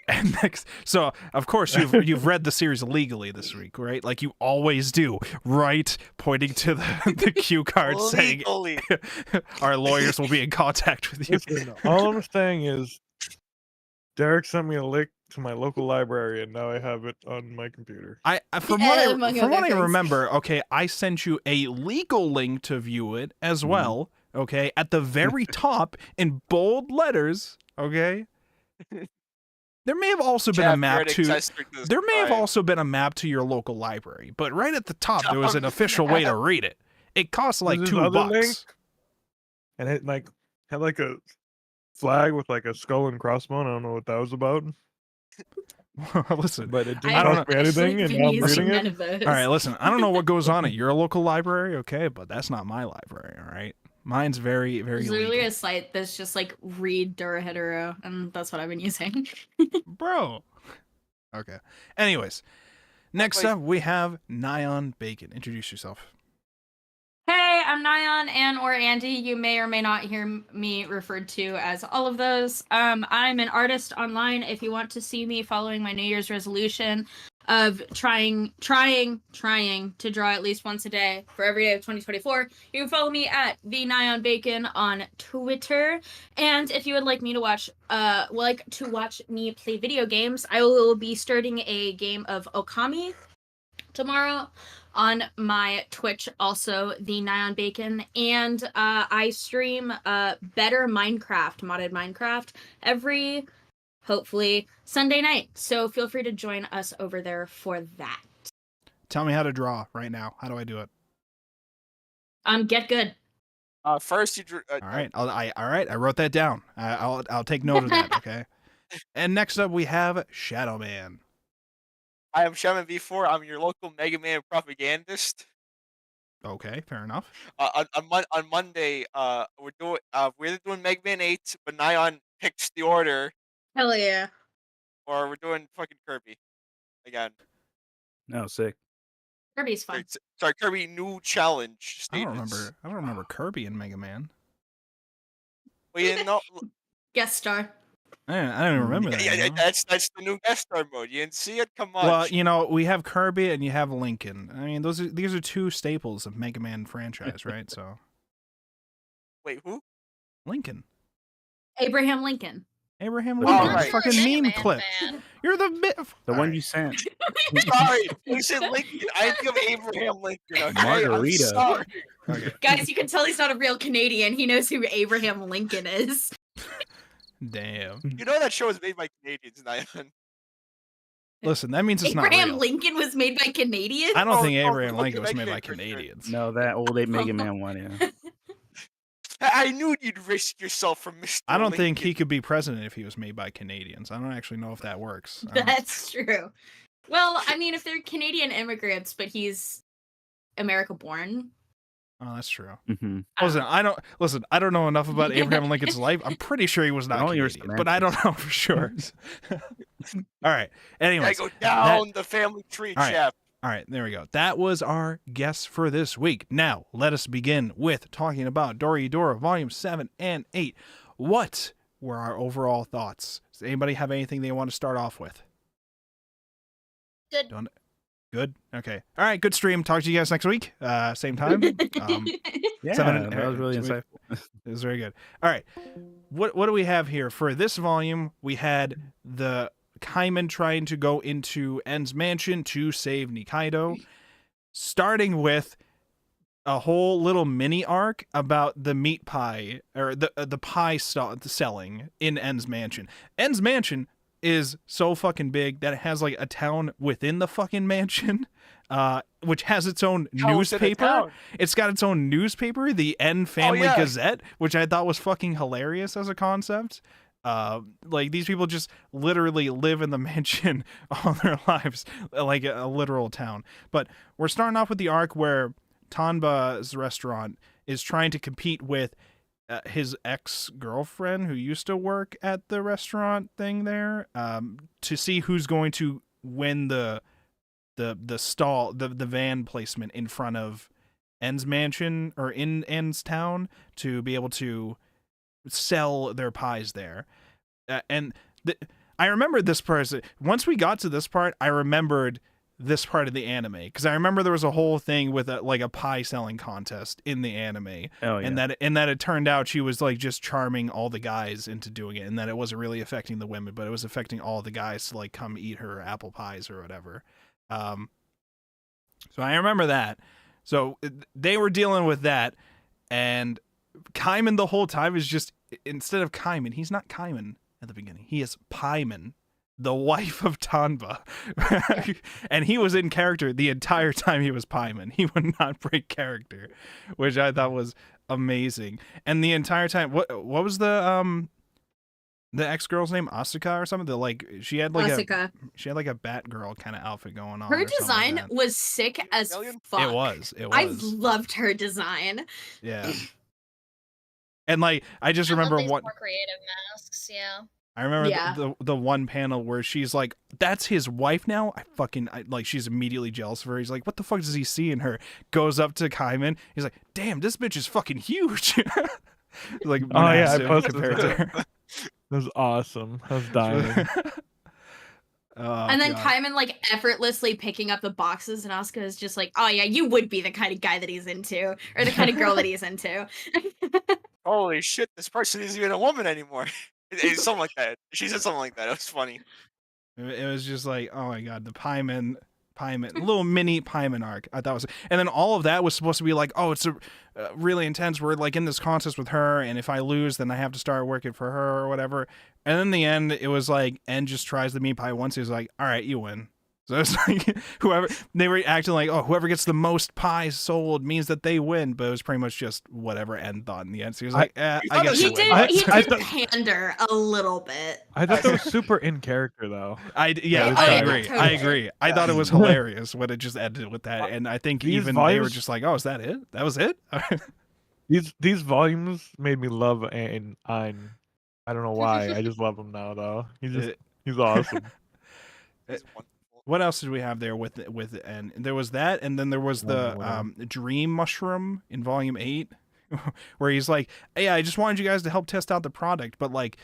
And next, so of course you've read the series legally this week, right? Like you always do, right? Pointing to the cue card saying Legally. our lawyers will be in contact with you. Listen, all I'm saying is Derek sent me a link to my local library and now I have it on my computer. From Yeah, what among from what other I things. remember, okay, I sent you a legal link to view it as Mhm. well. Okay, at the very top in bold letters. Okay. There may have also been a Jeff, map you're an to. accessory to this There may have crime. also been a map to your local library, but right at the top there was an official way to read it. It costs like There's this $2. other link, and it like had like a flag with like a skull and crossbone. I don't know what that was about, Listen, but it didn't I don't cost me actually anything, and been now I'm using reading none it. of those. all right, listen. I don't know what goes on at your local library, okay, but that's not my library. All right, mine's very, very There's literally legal. a site that's just like read Dorohedoro, and that's what I've been using. Bro. Okay. Anyways, next Wait. up we have Nyan Bacon. Introduce yourself. Hey, I'm Nyan and or Andy. You may or may not hear me referred to as all of those. I'm an artist online. If you want to see me following my New Year's resolution of trying to draw at least once a day for every day of 2024, you can follow me at the Nyan Bacon on Twitter. And if you would like me to watch me play video games, I will be starting a game of Okami tomorrow on my Twitch, also the Nyan Bacon, and I stream better Minecraft, modded Minecraft, every hopefully Sunday night. So feel free to join us over there for that. Tell me how to draw right now. How do I do it? Get good. First, you drew. All right. All right. I wrote that down. I'll take note of that. Okay. And next up we have Shadow Man. I am Shaman V4. I'm your local Mega Man propagandist. Okay, fair enough. On Monday, we're either doing Mega Man 8, but Nyan picks the order, Hell yeah. or we're doing fucking Kirby again. No, sick. Kirby's fun. Sorry, Kirby, new challenge I don't statements. remember Kirby in Mega Man. Well, you know, Guest star. I don't even remember that. yeah, you know? that's the new guest star mode. You didn't see it? Come on. Well, you know, we have Kirby and you have Lincoln. I mean, these are two staples of Mega Man franchise, right? So Wait, who? Lincoln, Abraham Lincoln. Abraham Oh, Lincoln, right. fucking Mega meme Man clip. fan. You're the The one Alright. you sent. Sorry, you said Lincoln. I think of Abraham Lincoln. Okay? Margarita. I'm sorry. Okay. Guys, you can tell he's not a real Canadian. He knows who Abraham Lincoln is. Damn. You know that show was made by Canadians, Nyan. Listen, that means it's not Abraham real. Lincoln was made by Canadians? I don't Oh, think oh, Abraham okay, Lincoln was make made it by Christian. Canadians. No, that old 8 Mega Man one, yeah. I knew you'd risk yourself from Mr. I don't think Lincoln. he could be president if he was made by Canadians. I don't actually know if that works. I don't- That's true. Well, I mean, if they're Canadian immigrants, but he's America born. Oh, that's true. Mm-hmm. Listen, I don't know enough about Abraham Lincoln's life. I'm pretty sure he was not All your Canadian, but I don't know for sure. All right. I Anyways, go down the family tree, All right. chap. all right, there we go. That was our guess for this week. Now, let us begin with talking about Dorohedoro Volume 7 and 8. What were our overall thoughts? Does anybody have anything they want to start off with? Good. Good? Okay. All right, good stream. Talk to you guys next week. Same time. Yeah, Seven- that was really so we- insightful. It was very good. All right. What do we have here? For this volume, we had the Kaiman trying to go into En's mansion to save Nikaido, starting with a whole little mini arc about the meat pie or the pie selling in En's mansion. En's mansion is so fucking big that it has like a town within the fucking mansion, which has its own How is it a newspaper. town? It's got its own newspaper, the N Family yeah. Gazette, which I thought was fucking hilarious as a concept. Like these people just literally live in the mansion all their lives, like a literal town. But we're starting off with the arc where Tanba's restaurant is trying to compete with his ex-girlfriend who used to work at the restaurant thing there, to see who's going to win the stall, the van placement in front of En's mansion or in En's town to be able to sell their pies there. I remembered this person. Once we got to this part, I remembered this part of the anime because I remember there was a whole thing with a pie selling contest in the anime. Oh, yeah. and that it turned out she was like just charming all the guys into doing it, and that it wasn't really affecting the women, but it was affecting all the guys to like come eat her apple pies or whatever. So I remember that. So they were dealing with that, and Kaiman the whole time is just, instead of Kaiman, he's not Kaiman at the beginning. He is Paiman, the wife of Tanba. And he was in character the entire time he was Paiman. He would not break character, which I thought was amazing. And the entire time, what was the ex-girl's name? Asuka or something? She had like Asuka. she had like a Batgirl kind of outfit going on. Her or something design like that. was sick as Alien? fuck. It was. I loved her design. Yeah. And like I just I love remember these what more creative masks. Yeah. I remember Yeah. the one panel where she's like, "That's his wife now." She's immediately jealous of her. He's like, "What the fuck does he see in her?" Goes up to Kaiman. He's like, "Damn, this bitch is fucking huge." Like, Oh, yeah, I massive posted compared to her. That was awesome. I was dying. Oh, And then God. Kaiman like effortlessly picking up the boxes, and Asuka is just like, "Oh yeah, you would be the kind of guy that he's into, or the kind of girl that he's into." Holy shit, this person isn't even a woman anymore. It's something like that. She said something like that. It was funny. It was just like, oh my god, the Paiman, little mini Paiman arc. I thought was, and then all of that was supposed to be like, oh, it's a really intense. We're like in this contest with her, and if I lose, then I have to start working for her or whatever. And in the end, it was like, En just tries the meat pie once. He's like, all right, you win. So it's like they were acting like, oh, whoever gets the most pies sold means that they win, but it was pretty much just whatever En thought in the end. So he was like, I guess he you win. I did thought- pander a little bit. I thought that was super in character though. I Yeah, agree. totally. I agree. I thought it was hilarious when it just ended with that, and I think These even they were volumes- just like, "Oh, is that it? That was it?" These volumes made me love Ein. I don't know why. I just love him now though. He's awesome. It's wonderful. What else did we have there with and there was that, and then there was the dream mushroom in volume 8, where he's like, "Yeah, I just wanted you guys to help test out the product," but like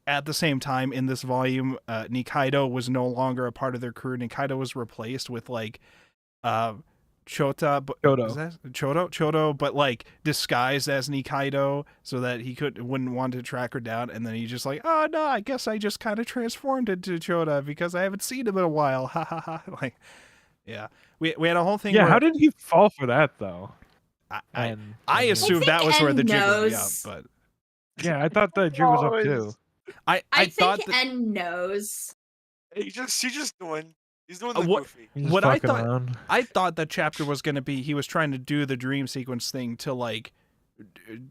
at the same time in this volume, Nikaido was no longer a part of their crew. Nikaido was replaced with like Choto, but like disguised as Nikaido so that he wouldn't want to track her down, and then he just like, oh no, I guess I just kind of transformed into Chota because I haven't seen him in a while. Ha ha ha. Like, yeah, we had a whole thing. Yeah, where how did he fall for that though? I assumed that was where the jig would be up, but yeah, I thought the jig was up too. I think thought N knows. He's just doing. He's doing the what goofy. what I thought that chapter was going to be, he was trying to do the dream sequence thing to like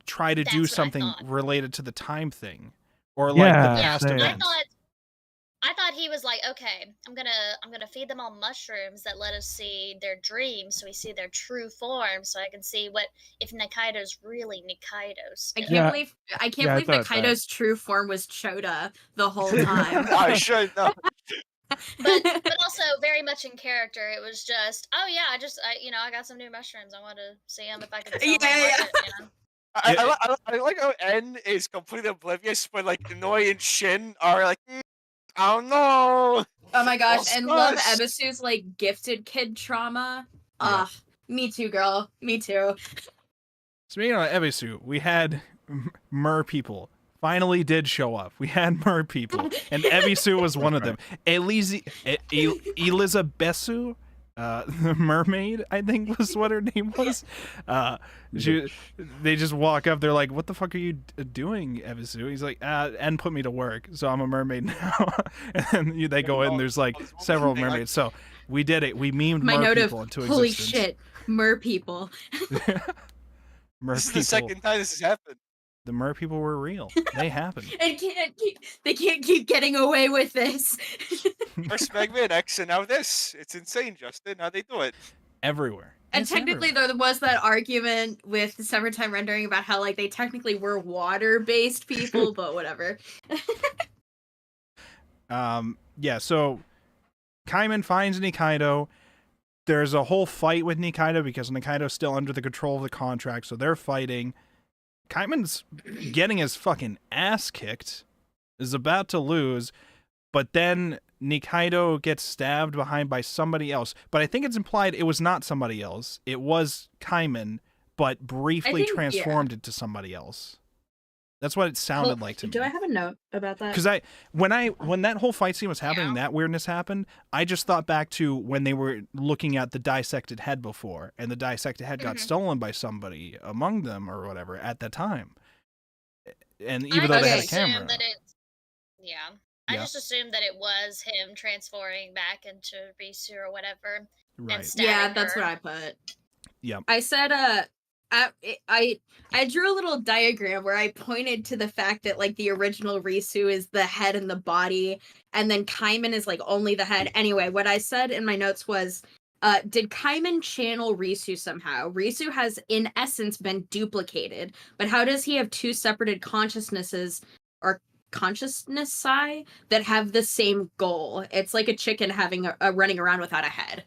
try to do That's what I something thought. related to the time thing, or like Yeah, the Yeah, past same. events. I thought he was like, okay, I'm gonna feed them all mushrooms that let us see their dreams, so we see their true form, so I can see what if Nikaido's really Nikaido. I Still. can't Yeah. believe I can't Yeah, I believe thought that. Nikaido's true form was Chota the whole time. I should know. But also very much in character. It was just, oh yeah, I got some new mushrooms. I want to see them if I can sell them. Yeah. I like how N is completely oblivious, but like Noi and Shin are like, I don't know. Oh my gosh, and love Sus. Ebisu's like gifted kid trauma. Me too, girl. Me too. Speaking of Ebisu, we had mer people finally did show up. We had mer people, and Ebisu was one of them. Elizabesu, the mermaid, I think was what her name was. They just walk up. They're like, "What the fuck are you doing, Ebisu?" He's like, "N put me to work, so I'm a mermaid now." And then they go in. There's like several mermaids. So we did it. We memed My mer note of people into holy existence. shit, mer people. Mer This is people. the second time this has happened. The mer people were real. They happened. And they can't keep getting away with this. First Mega Man X and now this. It's insane, Justin. How they do it? Everywhere. And It's technically, everywhere. there was that argument with the Summertime Rendering about how like they technically were water-based people, but whatever. Yeah, so Kaiman finds Nikaido. There's a whole fight with Nikaido because Nikaido's still under the control of the contract, so they're fighting. Kaiman's getting his fucking ass kicked, is about to lose, but then Nikaido gets stabbed behind by somebody else. But I think it's implied it was not somebody else. It was Kaiman, but briefly transformed into somebody else. That's what it sounded like to me. Do I have a note about that? Because when that whole fight scene was happening, that weirdness happened, I just thought back to when they were looking at the dissected head before, and the dissected head got stolen by somebody among them or whatever at that time. And even though they had a camera. I just assumed that it was him transforming back into Risu or whatever. Right. Yeah, that's what I put. Yeah. I said, I drew a little diagram where I pointed to the fact that like the original Risu is the head and the body, and then Kaiman is like only the head. Anyway, what I said in my notes was, did Kaiman channel Risu somehow? Risu has in essence been duplicated, but how does he have two separated consciousnesses or consciousness-i that have the same goal? It's like a chicken having a running around without a head.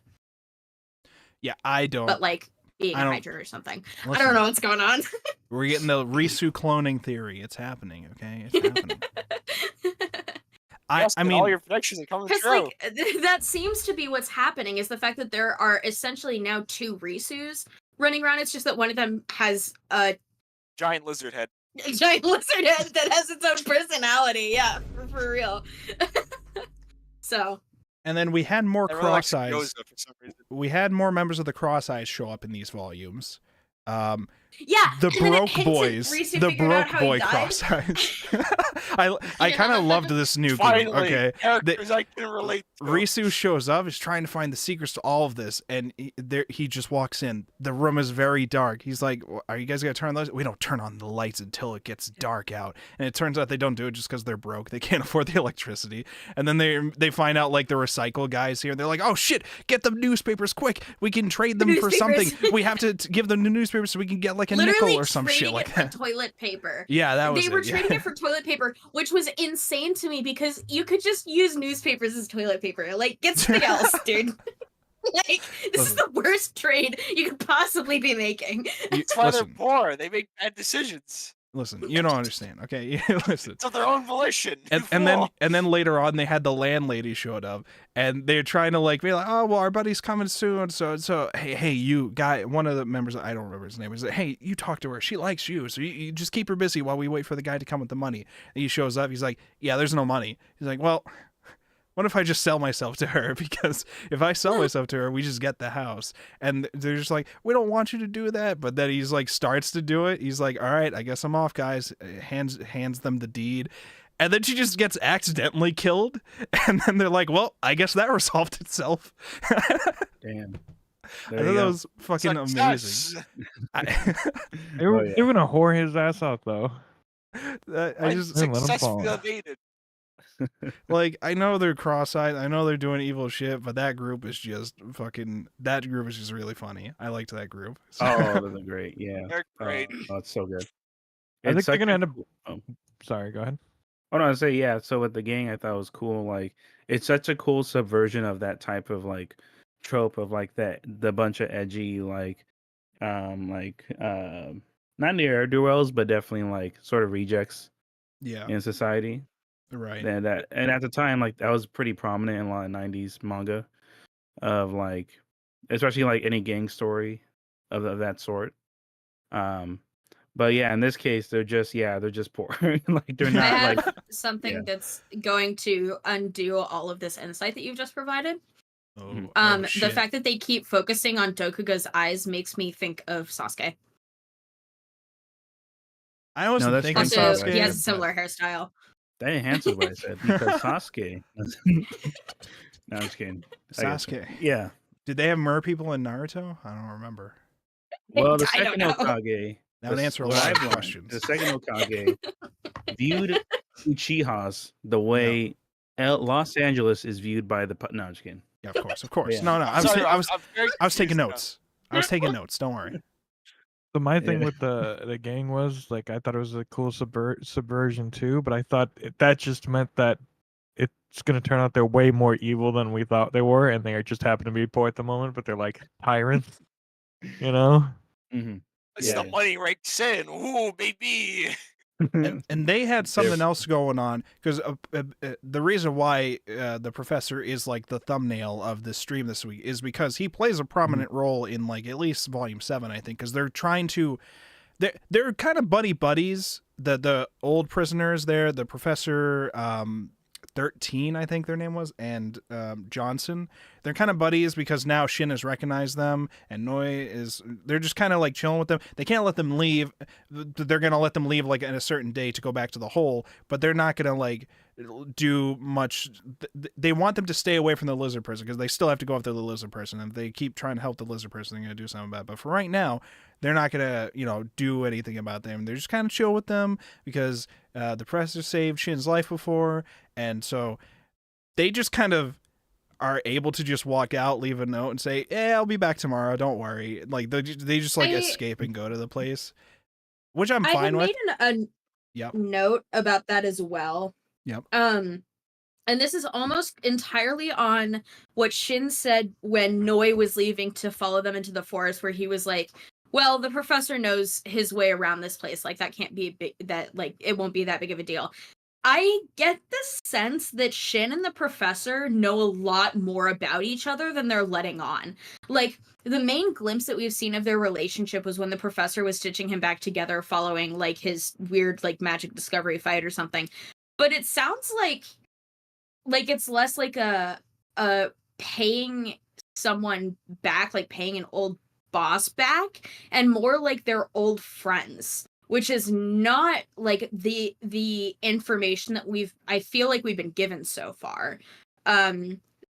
Yeah, I don't. But like being a I don't- Hydra or something. I Listen, don't know what's going on. We're getting the Risu cloning theory. It's happening, okay? It's happening. I Justin, mean, all your predictions are coming Because true. like that seems to be what's happening is the fact that there are essentially now two Risus running around. It's just that one of them has a Giant lizard head. giant lizard head that has its own personality. Yeah, for real. So and then we had more I really like cross-eyes. Gyoza for some reason. We had more members of the cross-eyes show up in these volumes. yeah, The and then it Broke hinted Boys, Risu the figured out Broke how he Boy died. cross-eyes. I kind of loved this new group. Finally, Okay, characters I can relate to. Risu shows up, is trying to find the secrets to all of this, and he just walks in. The room is very dark. He's like, "Are you guys gonna turn on the lights?" We don't turn on the lights until it gets dark out. And it turns out they don't do it just because they're broke. They can't afford the electricity. And then they find out like the recycle guys here. They're like, "Oh shit, get the newspapers quick! We can trade them for something. We have to give them the newspapers so we can get like a literally nickel or some shit trading like it for that." toilet paper. Yeah, that was They were trading it for toilet paper, which was insane to me because you could just use newspapers as toilet paper. paper. Like, get something else, dude. Like, this is the worst trade you could possibly be making. That's why they're Listen, poor. They make bad decisions. listen, you don't understand, okay? Listen. It's of their own volition. And then later on, they had the landlady showed up, and they're trying to like be like, oh well, our buddy's coming soon, so hey you guy, one of the members, I don't remember his name, is like, hey, you talk to her, she likes you, so you just keep her busy while we wait for the guy to come with the money. And he shows up, he's like, yeah, there's no money. He's like, well, what if I just sell myself to her? Because if I sell myself to her, we just get the house. And they're just like, we don't want you to do that. But then he's like, starts to do it. He's like, all right, I guess I'm off, guys. Hands them the deed. And then she just gets accidentally killed. And then they're like, well, I guess that resolved itself. Damn. I thought that was fucking amazing. They were, yeah. they were gonna whore his ass out though. I just let him fall. Successfully evaded. like, I know they're cross-eyed, I know they're doing evil shit, but that group is just really funny. I liked that group. So- Oh, those are great. Yeah. They're great. Oh, it's so good. I think It's they're such gonna a end up. cool- oh. Sorry, go ahead. Oh no, I say yeah. So with the gang, I thought it was cool. Like it's such a cool subversion of that type of like trope of like the bunch of edgy not near duels, but definitely like sort of rejects yeah, in society. right. And at the time, like that was pretty prominent in a lot of '90s manga, of like especially like any gang story of that sort. But yeah, in this case, they're just poor. Like they're I not have like something yeah. that's going to undo all of this insight that you've just provided. Oh, The shit. fact that they keep focusing on Dokuga's eyes makes me think of Sasuke. I wasn't that's thinking pretty Also, Sasuke, he has a but- similar hairstyle. that enhances what I said because Sasuke. No, I'm just kidding. I guess- Sasuke. Yeah. Did they have mer people in Naruto? I don't remember. Well, the I don't second know. Hokage. That would answer a what lot of I've learned, questions. The second Hokage viewed Uchihas the way Los Angeles is viewed by the. No, I'm just kidding. Yeah, of course. Yeah. No, I Sorry, was very taking confused now. notes. I was taking notes. Don't worry. So my thing Yeah. with the gang was like I thought it was a cool subversion too, but I thought that just meant that it's gonna turn out they're way more evil than we thought they were, and they just happen to be poor at the moment, but they're like tyrants, you know? Mm-hmm. It's Yeah. the money rakes in. Ooh, baby. And they had something else going on because the reason why the professor is like the thumbnail of this stream this week is because he plays a prominent role in like at least volume 7, I think, because they're trying to they're kind of buddies, the old prisoners there, the professor 13, I think their name was, and Johnson. They're kind of buddies because now Shin has recognized them, and Noi they're just kind of like chilling with them. They can't let them leave. They're going to let them leave like at a certain day to go back to the hole, but they're not going to like do much. They want them to stay away from the lizard person because they still have to go after the lizard person, and if they keep trying to help the lizard person, they're going to do something about it. But for right now, they're not going to, do anything about them. They're just kind of chill with them because the professor saved Shin's life before, and so they just kind of are able to just walk out, leave a note, and say, "Yeah, I'll be back tomorrow. Don't worry." Like they just like escape and go to the place, which I'm I had fine with. made Yep. note about that as well. Yep. And this is almost entirely on what Shin said when Noi was leaving to follow them into the forest, where he was like, well, the professor knows his way around this place. Like, that can't be it won't be that big of a deal. I get the sense that Shin and the professor know a lot more about each other than they're letting on. Like, the main glimpse that we've seen of their relationship was when the professor was stitching him back together following, like, his weird, like, magic discovery fight or something. But it sounds like it's less like a paying someone back, like paying an old boss back, and more like they're old friends, which is not like the information that I feel like we've been given so far.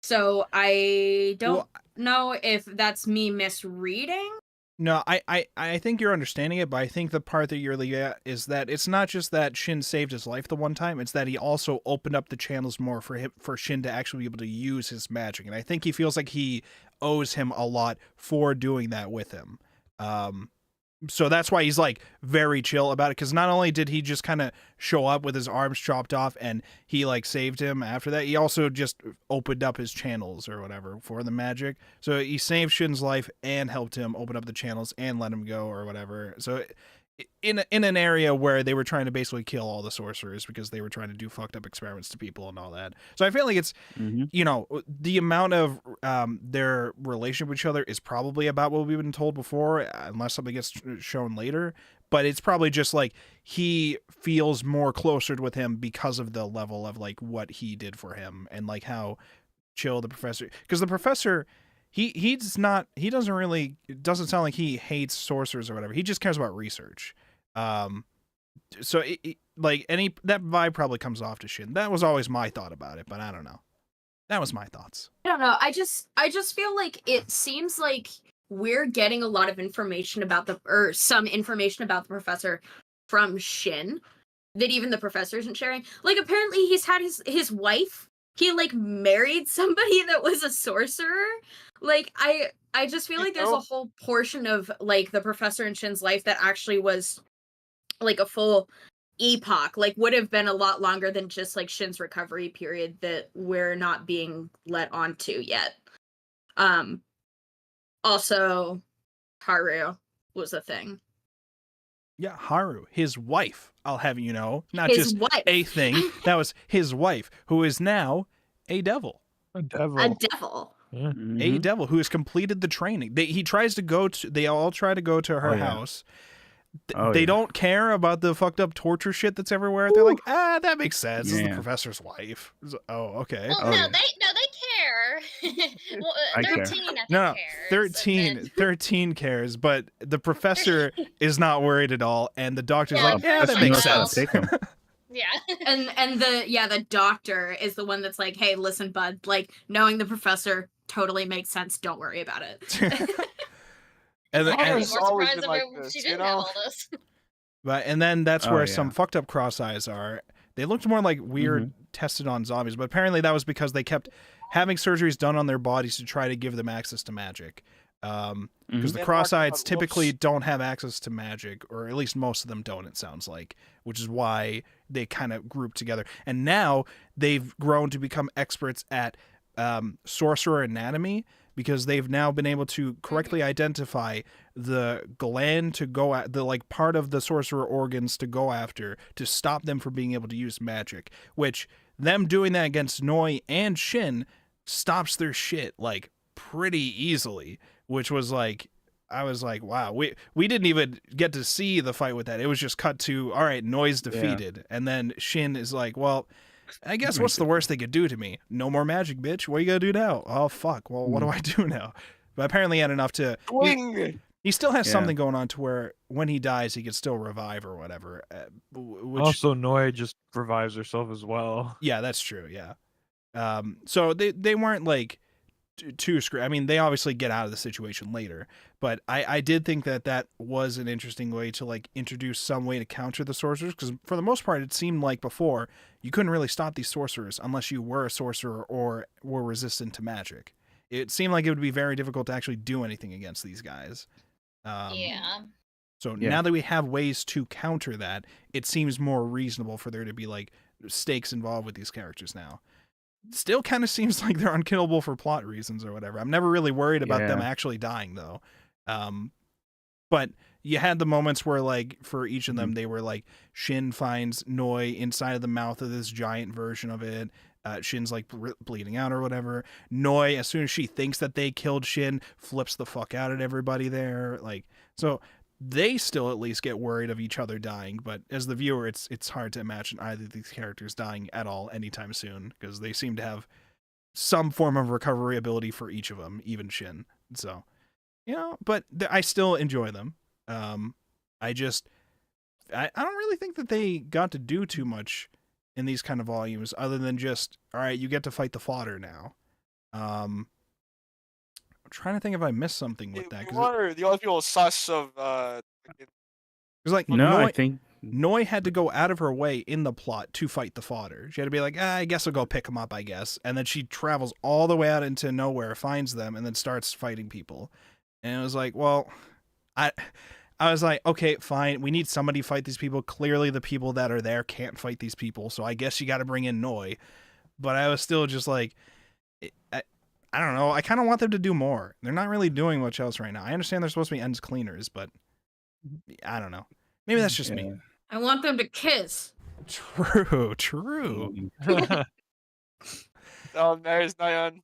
So I don't know if that's me misreading. No, I think you're understanding it, but I think the part that you're leaving at is that it's not just that Shin saved his life the one time, it's that he also opened up the channels more for Shin to actually be able to use his magic. And I think he feels like he owes him a lot for doing that with him. so that's why he's like very chill about it, because not only did he just kind of show up with his arms chopped off and he like saved him after that, he also just opened up his channels or whatever for the magic. So he saved Shin's life and helped him open up the channels and let him go or whatever. So in an area where they were trying to basically kill all the sorcerers because they were trying to do fucked up experiments to people and all that. So I feel like it's, you know, the amount of their relationship with each other is probably about what we've been told before, unless something gets shown later. But it's probably just like he feels more closer with him because of the level of like what he did for him and like how chill the professor, because the professor, He doesn't really, it doesn't sound like he hates sorcerers or whatever. He just cares about research. So like that vibe probably comes off to Shin. That was always my thought about it, but I don't know. That was my thoughts. I don't know. I just feel like it seems like we're getting a lot of information about some information about the professor from Shin that even the professor isn't sharing. Like apparently he's had his wife. He like married somebody that was a sorcerer. Like I just feel like there's a whole portion of like the professor and Shin's life that actually was like a full epoch, like would have been a lot longer than just like Shin's recovery period that we're not being let onto yet. Also Haru was a thing. Yeah, Haru, his wife, I'll have you know, not His just wife. a thing. That was his wife, who is now a devil. A devil. A devil. Yeah. A devil who has completed the training. They all try to go to her house. They don't care about the fucked up torture shit that's everywhere. They're like, that makes sense. This is the professor's wife. Oh, okay. Well, they care. Well, I care. 13, I think, No, cares. 13 cares, but the professor is not worried at all, and the doctor's Yeah. like, that Professor makes knows how to sense. take 'em. Yeah. And the doctor is the one that's like, hey, listen, bud, like knowing the professor totally makes sense. Don't worry about it. And I'd be more It's always surprised been like if she this, didn't you have know? all this. But and then that's Oh, where yeah. some fucked up cross eyes are. They looked more like weird tested on zombies, but apparently that was because they kept having surgeries done on their bodies to try to give them access to magic. Because the Yeah, cross-eyeds Mark, typically whoops. don't have access to magic, or at least most of them don't, it sounds like, which is why they kind of group together. And now they've grown to become experts at sorcerer anatomy, because they've now been able to correctly identify the gland to go at, the like part of the sorcerer organs to go after to stop them from being able to use magic, which them doing that against Noi and Shin stops their shit like pretty easily, which was like, I was like, wow, we didn't even get to see the fight with that. It was just cut to, all right, Noi's defeated. And then Shin is like, well, I guess what's the worst they could do to me? No more magic, bitch. What are you gonna do now? Oh, fuck. Well, what do I do now? But apparently he had enough to... Swing! He still has Yeah. something going on to where when he dies, he can still revive or whatever. Which, Also, Noi just revives herself as well. yeah, that's true, yeah. So they weren't like too screwed. I mean, they obviously get out of the situation later, but I did think that was an interesting way to like introduce some way to counter the sorcerers, because for the most part it seemed like before you couldn't really stop these sorcerers unless you were a sorcerer or were resistant to magic. It seemed like it would be very difficult to actually do anything against these guys. Yeah. So Yeah. now that we have ways to counter that, it seems more reasonable for there to be like stakes involved with these characters now. Still kind of seems like they're unkillable for plot reasons or whatever. I'm never really worried about them Yeah. actually dying though. But you had the moments where like for each of them they were like Shin finds Noi inside of the mouth of this giant version of it. Shin's like bleeding out or whatever. Noi, as soon as she thinks that they killed Shin, flips the fuck out at everybody there. Like, so they still at least get worried of each other dying, but as the viewer, it's hard to imagine either of these characters dying at all anytime soon, because they seem to have some form of recovery ability for each of them, even Shin. So, you know, but I still enjoy them. I don't really think that they got to do too much in these kind of volumes, other than just, all right, you get to fight the fodder now. I'm trying to think if I missed something with that. You were the only people sus of Because like No, Noi, I think Noi had to go out of her way in the plot to fight the fodder. She had to be like, I guess I'll go pick them up, I guess. And then she travels all the way out into nowhere, finds them, and then starts fighting people. And it was like, well, I was like, okay, fine. We need somebody to fight these people. Clearly, the people that are there can't fight these people, so I guess you got to bring in Noi. But I was still just like, I don't know. I kind of want them to do more. They're not really doing much else right now. I understand they're supposed to be ends cleaners, but I don't know. Maybe that's just me. I want them to kiss. True. Oh, there's Nayan.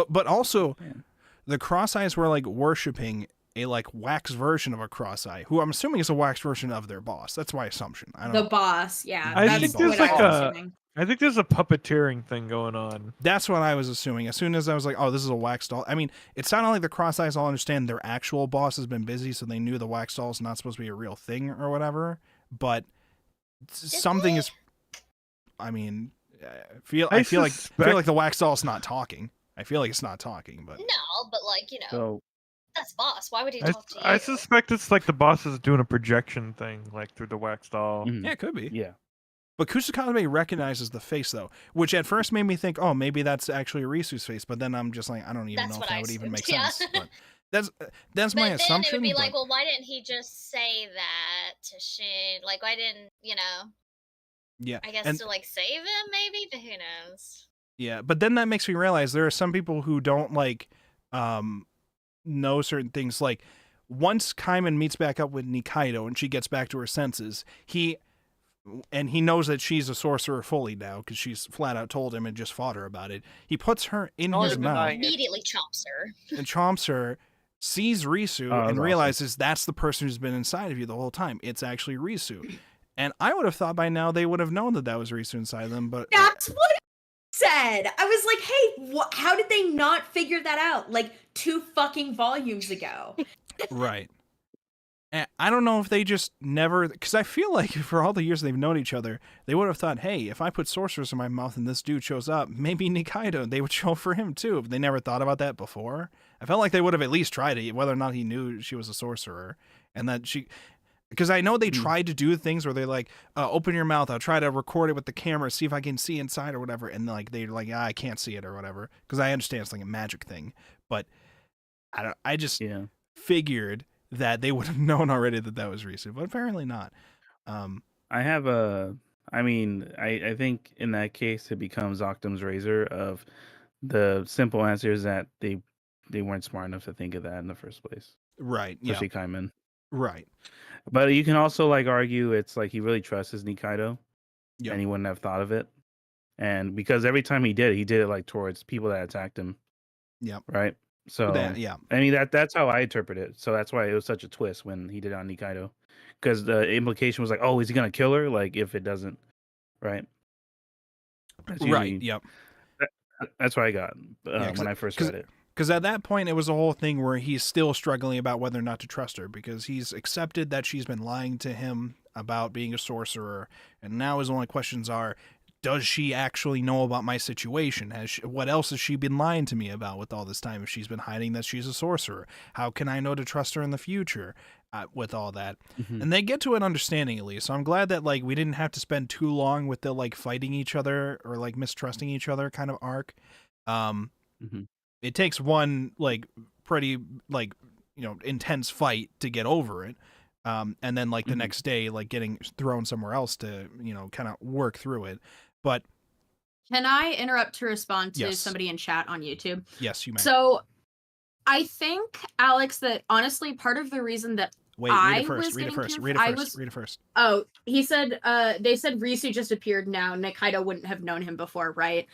But also, Man. the Cross-Eyes were like worshipping a like wax version of a Cross-Eye, who I'm assuming is a wax version of their boss. That's my assumption. I don't The know. boss, yeah. I That's think what there's I like was a- assuming. I think there's a puppeteering thing going on. That's what I was assuming. As soon as I was like, oh, this is a wax doll. I mean, it sounded like the Cross-Eyes all understand their actual boss has been busy, so they knew the wax doll is not supposed to be a real thing or whatever. But something is. I mean, I feel like the wax doll's not talking. I feel like it's not talking, but No, but like, you know, So that's boss. Why would he I, talk to you? I suspect it's like the boss is doing a projection thing, like through the wax doll. mhm, yeah, it could be. yeah. But Kusakabe recognizes the face though, which at first made me think, oh, maybe that's actually Risu's face. But then I'm just like, I don't even That's know what if that I would even make assumed, yeah. sense. But that's But my then assumption. it would be but- like, well, why didn't he just say that to Shin? Like, why didn't, you know, yeah, I guess and to like save him maybe, but who knows? yeah, but then that makes me realize there are some people who don't like know certain things. Like once Kaiman meets back up with Nikaido and she gets back to her senses, he knows that she's a sorcerer fully now because she's flat out told him and just fought her about it. He puts her in No his one's mouth denying it. Immediately chomps her. and chomps her, sees Risu, Oh, that's and awesome. realizes that's the person who's been inside of you the whole time. It's actually Risu. And I would have thought by now they would have known that that was Risu inside them, but That's what I said. I was like, hey, how did they not figure that out? Like 2 fucking volumes ago. right. And I don't know if they just never, because I feel like for all the years they've known each other, they would have thought, hey, if I put sorcerers in my mouth and this dude shows up, maybe Nikaido, they would show for him too. If they never thought about that before, I felt like they would have at least tried it, whether or not he knew she was a sorcerer, and that she. Because I know they tried to do things where they're like, open your mouth, I'll try to record it with the camera, see if I can see inside or whatever. And like they're like, I can't see it or whatever. Because I understand it's like a magic thing. But I just Yeah. figured that they would have known already that that was Risu, but apparently not. I have a. I mean, I think in that case it becomes Octum's razor. Of the simple answer is that they weren't smart enough to think of that in the first place, Right. Yeah. especially Kaiman. Right. But you can also like argue it's like he really trusts his Nikaido, Yep. and he wouldn't have thought of it. And because every time he did it like towards people that attacked him. Yep. Right. So Yeah. I mean that's how I interpret it. So that's why it was such a twist when he did it on Nikaido, because the implication was like, oh, is he gonna kill her? Like if it doesn't, right? That's Right. usually- Yep. That's what I got 'cause when I first 'cause- read it. Because at that point, it was a whole thing where he's still struggling about whether or not to trust her because he's accepted that she's been lying to him about being a sorcerer. And now his only questions are, does she actually know about my situation? What else has she been lying to me about with all this time? If she's been hiding that she's a sorcerer, how can I know to trust her in the future with all that? Mhm. And they get to an understanding at least. So I'm glad that like we didn't have to spend too long with the like fighting each other or like mistrusting each other kind of arc. Mhm. It takes one like pretty like intense fight to get over it, and then like the Mhm. next day like getting thrown somewhere else to kind of work through it. But Can I interrupt to respond to Yes. somebody in chat on YouTube? yes, you may. So I think, Alex, that honestly part of the reason that Wait, read I it first. was Read it getting first. conf- Read it I first. was- Read it first. Oh, he said they said Risu just appeared now. Nikaido wouldn't have known him before, right?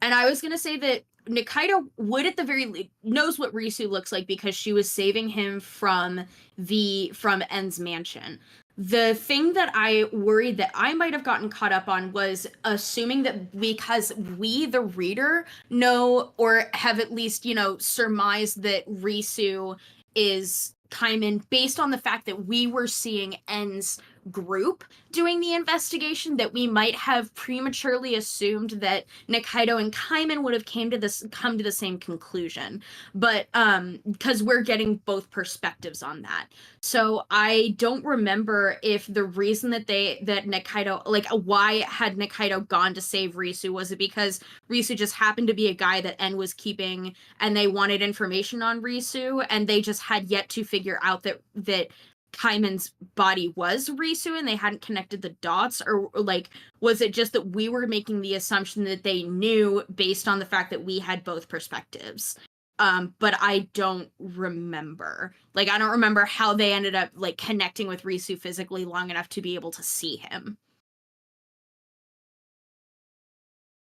And I was gonna say that Nikaido would at the very least knows what Risu looks like because she was saving him from En's mansion. The thing that I worried that I might have gotten caught up on was assuming that because we, the reader, know or have at least, surmised that Risu is Kaiman based on the fact that we were seeing En's group doing the investigation that we might have prematurely assumed that Nikaido and Kaiman would have come to the same conclusion. But because we're getting both perspectives on that. So I don't remember if the reason that Nikaido, like, why had Nikaido gone to save Risu? Was it because Risu just happened to be a guy that En was keeping and they wanted information on Risu and they just had yet to figure out that Kaiman's body was Risu and they hadn't connected the dots? Or like, was it just that we were making the assumption that they knew based on the fact that we had both perspectives? But I don't remember. Like, I don't remember how they ended up like connecting with Risu physically long enough to be able to see him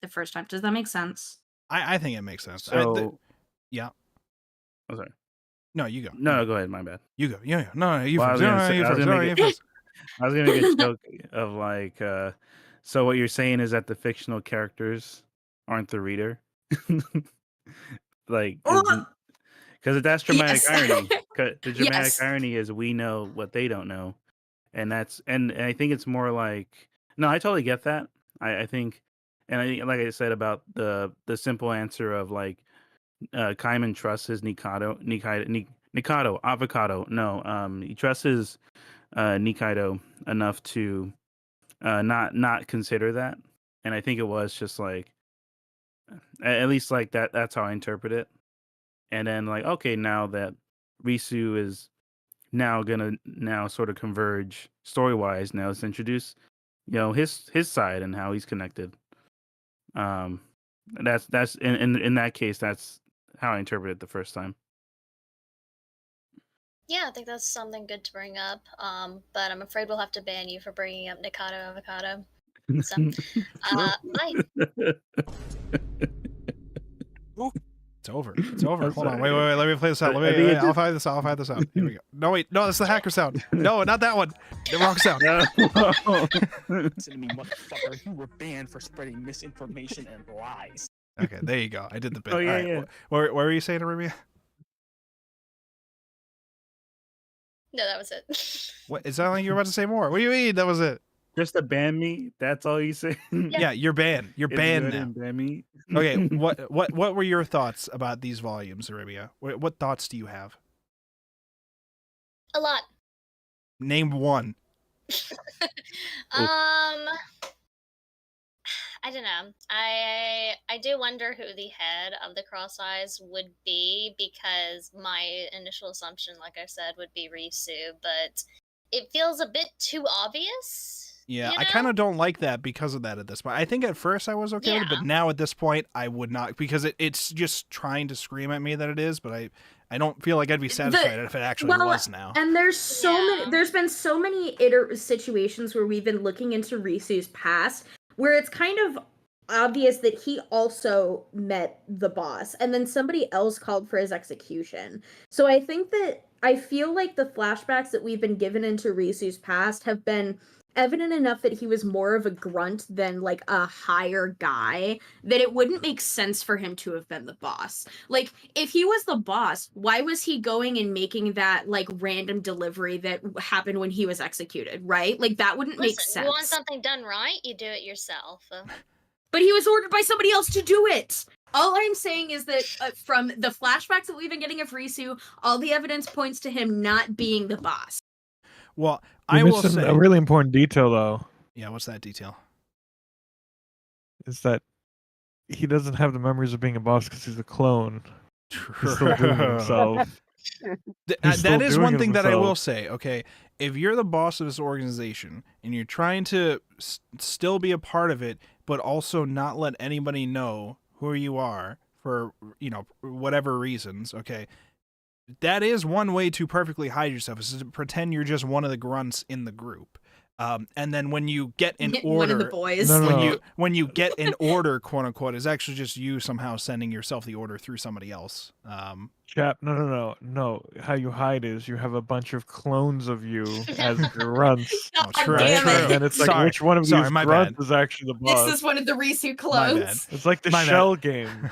the first time. Does that make sense? I think it makes sense. So, yeah. Oh, sorry. No, you go. No, go ahead. My bad. You go. Yeah. No, you Well, first. You first. I was gonna make a joke of like, so what you're saying is that the fictional characters aren't the reader, like, because that's dramatic irony. 'Cause the dramatic irony is we know what they don't know, and I think it's more like, no, I totally get that. I think, and I think, like I said about the simple answer of like, Kaiman trusts his Nikaido, avocado. No, he trusts his Nikaido enough to not consider that, and I think it was just like, at least like that. That's how I interpret it. And then like, okay, now that Risu is now gonna sort of converge story wise, now let's introduce his side and how he's connected. That's in that case, that's how I interpreted it the first time. Yeah, I think that's something good to bring up. But I'm afraid we'll have to ban you for bringing up Nikaido Avocado. So, bye. It's over. It's over. Hold on. Wait. Let me play this out. Wait. I'll find this out. Here we go. No, wait. No, that's the hacker sound. No, not that one. The wrong sound. Listen to me, motherfucker. You were banned for spreading misinformation and lies. Okay, there you go. I did the bit. Oh, yeah, All right. yeah. What were you saying, Arabia? No, that was it. What? It sounded like you were about to say more. What do you mean? That was it. Just to ban me? That's all you say? Yeah, you're banned. You're banned now. Ban me? Okay, what were your thoughts about these volumes, Arabia? What thoughts do you have? A lot. Name one. I don't know. I do wonder who the head of the Cross Eyes would be, because my initial assumption, like I said, would be Risu, but it feels a bit too obvious. Yeah, you I know? kind of don't like that because of that at this point. I think at first I was okay with it, but now at this point I would not, because it's just trying to scream at me that it is, but I don't feel like I'd be satisfied if it actually was now. And there's there's been so many situations where we've been looking into Risu's past where it's kind of obvious that he also met the boss and then somebody else called for his execution. So I feel like the flashbacks that we've been given into Risu's past have been evident enough that he was more of a grunt than like a higher guy, that it wouldn't make sense for him to have been the boss. Like, if he was the boss, why was he going and making that like random delivery that happened when he was executed, right? Like, that wouldn't make sense. You want something done right, you do it yourself. But he was ordered by somebody else to do it. All I'm saying is that from the flashbacks that we've been getting of Risu, all the evidence points to him not being the boss. Well, You're I will missing say a really important detail, though. Yeah, what's that detail? Is that he doesn't have the memories of being a boss because he's a clone. He's still doing it himself. That is one thing that I will say. Okay, if you're the boss of this organization and you're trying to still be a part of it, but also not let anybody know who you are for whatever reasons, okay, that is one way to perfectly hide yourself, is to pretend you're just one of the grunts in the group. And then when you get an order, one of the boys. When you get an order, quote unquote, is actually just you somehow sending yourself the order through somebody else. Chap, no. How you hide is you have a bunch of clones of you as grunts. Oh, true. And then it's like, which one of these grunts is actually the boss? This is one of the Risu clones. It's like the shell game.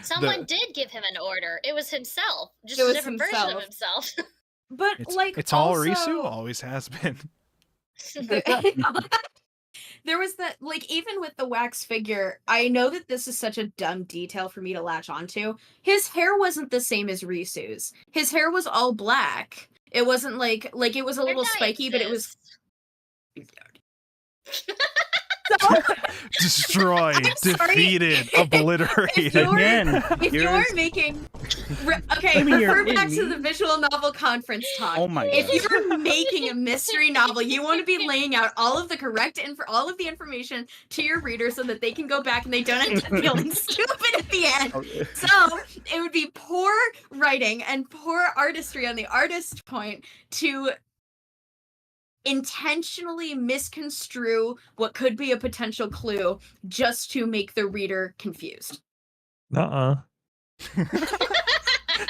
Someone did give him an order. It was himself. Just a different version of himself. But it's all Risu, always has been. There was that, like, even with the wax figure, I know that this is such a dumb detail for me to latch onto. His hair wasn't the same as Risu's. His hair was all black. It wasn't like it was a little spiky, but it was Destroyed, defeated, obliterated. If you're making okay, refer back to the visual novel conference talk. Oh my If god. you're making a mystery novel, you want to be laying out all of the correct all of the information to your reader so that they can go back and they don't end up feeling stupid at the end. So it would be poor writing and poor artistry on the artist point to intentionally misconstrue what could be a potential clue just to make the reader confused.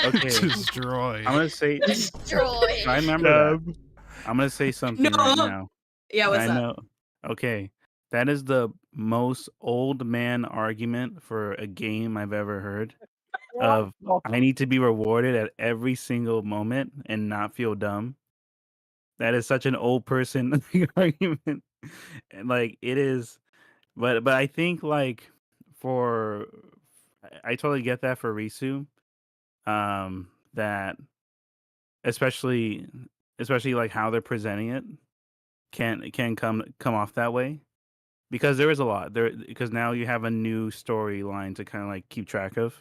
Okay. Destroyed. I'm gonna say. Destroyed. I remember that. I'm gonna say something right now. Yeah, what's I up? know. Okay, that is the most old man argument for a game I've ever heard. Of I need to be rewarded at every single moment and not feel dumb. That is such an old person argument. And like it is, but I think like for I totally get that for Risu. That especially like how they're presenting it can come off that way because there is a lot there because now you have a new storyline to kind of like keep track of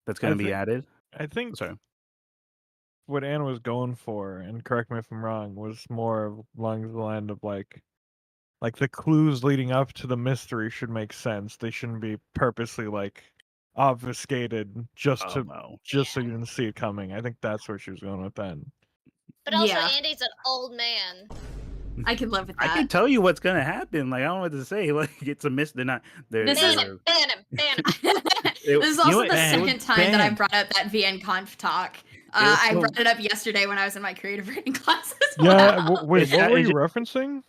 that's going to be added. I think Sorry. what Anna was going for, and correct me if I'm wrong, was more along the line of like the clues leading up to the mystery should make sense. They shouldn't be purposely like obfuscated just so you didn't see it coming. I think that's where she was going with that. But also, Yeah. Andy's an old man. I can live with I that. can tell you what's gonna happen. Like I don't know what to say. Like it's a miss. They're not. They're. This Ban is- him, ban him, ban him. This is also the ban. second time that I brought up that VN Conf talk. I brought it up yesterday when I was in my creative writing class as well. Yeah. Wait, Is what that- were is you it- referencing?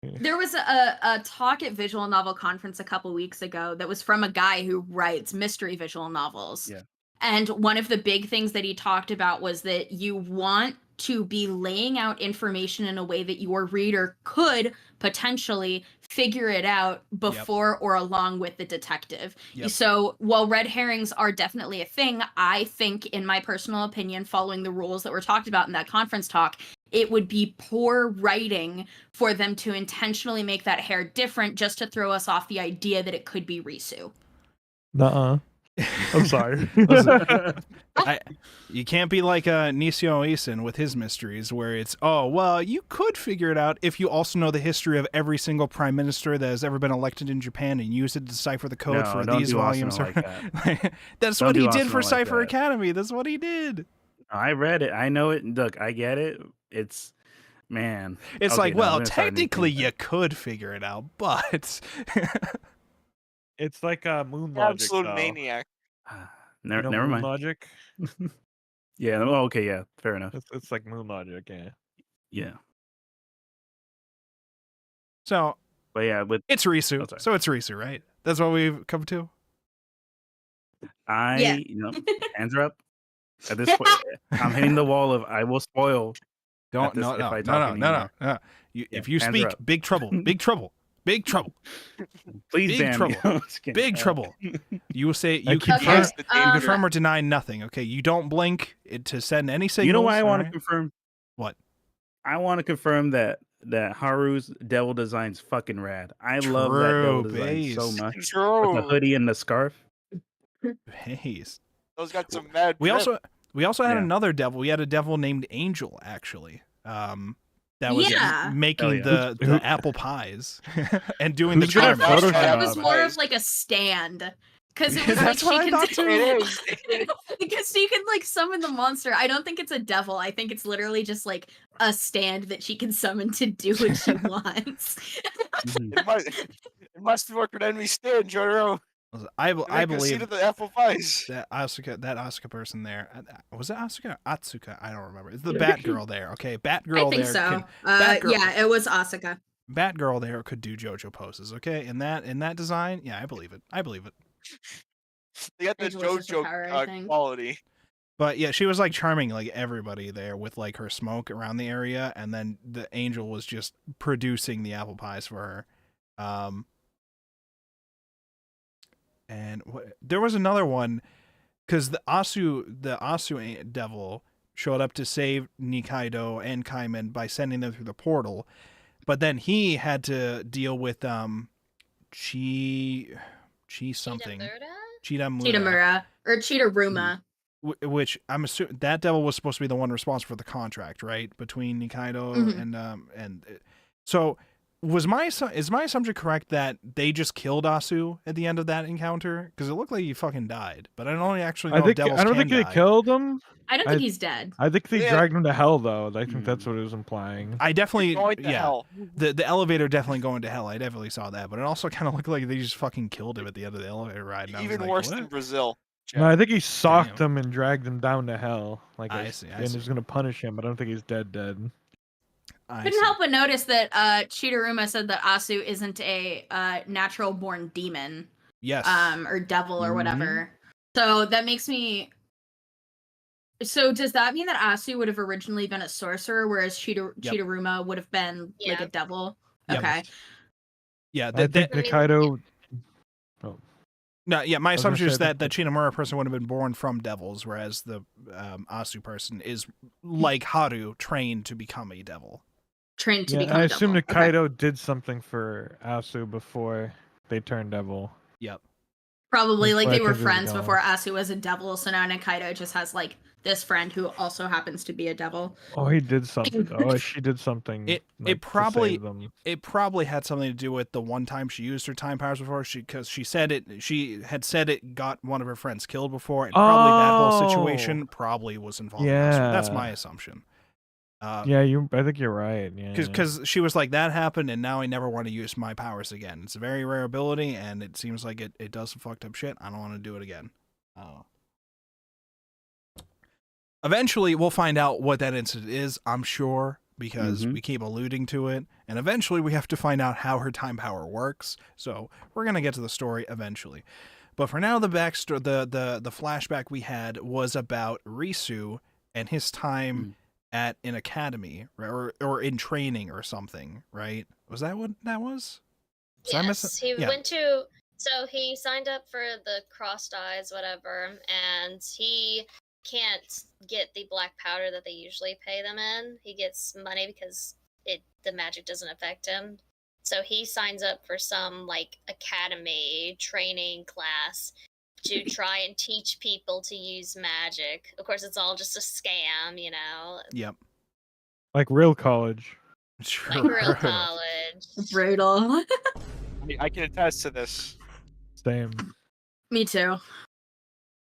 There was a talk at Visual Novel Conference a couple weeks ago that was from a guy who writes mystery visual novels. Yeah. And one of the big things that he talked about was that you want to be laying out information in a way that your reader could potentially figure it out before or along with the detective. Yep. So while red herrings are definitely a thing, I think, in my personal opinion, following the rules that were talked about in that conference talk, it would be poor writing for them to intentionally make that hair different just to throw us off the idea that it could be Risu. I'm sorry. You can't be like Nisio Isin with his mysteries, where it's, oh, well, you could figure it out if you also know the history of every single prime minister that has ever been elected in Japan and use it to decipher the code No, for don't these do volumes. Asuna like that. That's Don't what do he did Asuna for like Cypher that. Academy. That's what he did. I read it. I know it. Look, I get it. It's man. It's Okay, like, no, well, we're gonna start a new technically thing. you could figure it out, but It's like Moon Logic. Absolute though. maniac. You know Never Moon mind. Logic? Yeah. Oh, okay. Yeah. Fair enough. It's like Moon Logic, yeah. Yeah. so But yeah, with it's Risu. Oh, sorry. So it's Risu, right? That's what we've come to. Yeah. Hands are up. At this point, I'm hitting the wall of I will spoil. Don't this- no if no I no talk no no anymore. no. You, Yeah, if you hands are speak, up. big trouble, big trouble, big trouble, Please big ban trouble. me. I'm just kidding. big trouble. You will say I you keep confirm, Yes, the you danger. confirm or deny nothing. Okay, you don't blink to send any signals. You know why I want alright? to confirm? What? I want to confirm that Haru's devil design's fucking rad. I love that devil True, design so base. much. With the True. hoodie and the scarf. Hey, Those got some mad. we drip. also had Yeah. another devil. We had a devil named Angel, actually. That was Yeah. making Hell the apple pies and doing the Who's gonna charm. Photoshop? It was more Nice. of like a stand. Because it was That's like what I she thought can too. It is. because she can like summon the monster. I don't think it's a devil. I think it's literally just like a stand that she can summon to do what she wants. Mhm. It must work with enemy stand, Jotaro. I I believe the apple pies. that Asuka person there. Was it Asuka or Atsuka? I don't remember. It's the Batgirl there. Okay, Batgirl I think there. so. Batgirl. Yeah, it was Asuka. Batgirl there could do JoJo poses. Okay, in that design, yeah, I believe it. I believe it. They got the Angela's just a JoJo power, I think. quality. But yeah, she was like charming like everybody there with like her smoke around the area, and then the angel was just producing the apple pies for her. And there was another one because the Asu devil showed up to save Nikaido and Kaiman by sending them through the portal, but then he had to deal with Chi something. Chitamura or Chitaruma. Which I'm assuming that devil was supposed to be the one responsible for the contract, right, between Nikaido and so is my assumption correct that they just killed Asu at the end of that encounter? Because it looked like he fucking died, but I don't actually know if devils I don't can think die. they killed him. I don't think he's dead. I think they Yeah. dragged him to hell, though. I think that's what it was implying. I definitely Going to hell. The elevator definitely going to hell. I definitely saw that, but it also kind of looked like they just fucking killed him at the end of the elevator ride. And I was Even like, worse what? than Brazil. No, I think he socked Damn. him and dragged him down to hell. Like, I see. and was gonna punish him, but I don't think he's dead. Couldn't help but notice that Chitaruma said that Asu isn't a natural born demon. Yes. Or devil or whatever. So that makes me. So does that mean that Asu would have originally been a sorcerer, whereas Chitaruma would have been like a devil? Yep. Okay. Yeah. I think Nikaido. No, yeah, my was gonna assumption is say, I that the Chinomura person would have been born from devils, whereas the Asu person is like Haru, trained to become a devil. Trained to Yeah, become I a assume devil. Nikaido did something for Asu before they turned devil. Yep. Probably That's like why they were I could friends go. before Asu was a devil, so now Nikaido just has like this friend who also happens to be a devil. Oh, he did something. Oh, she did something. It like, probably to save them. it probably had something to do with the one time she used her time powers before, because she had said it got one of her friends killed before, and probably that whole situation probably was involved. Yeah. So that's my assumption. Yeah, I think you're right. Yeah, Because she was like, that happened, and now I never want to use my powers again. It's a very rare ability, and it seems like it does some fucked up shit. I don't want to do it again. Eventually, we'll find out what that incident is, I'm sure, because we keep alluding to it, and eventually we have to find out how her time power works. So we're gonna get to the story eventually. But for now, the backstory, the flashback we had was about Risu and his time at an academy, right? or in training or something, right? Was that what that was? Yes, he went to. So he signed up for the crossed eyes, whatever, and he can't get the black powder that they usually pay them in. He gets money because the magic doesn't affect him. So he signs up for some like academy training class to try and teach people to use magic. Of course, it's all just a scam, you know. Yep. like real college. Like real college. Brutal. I can attest to this. Same. Me too.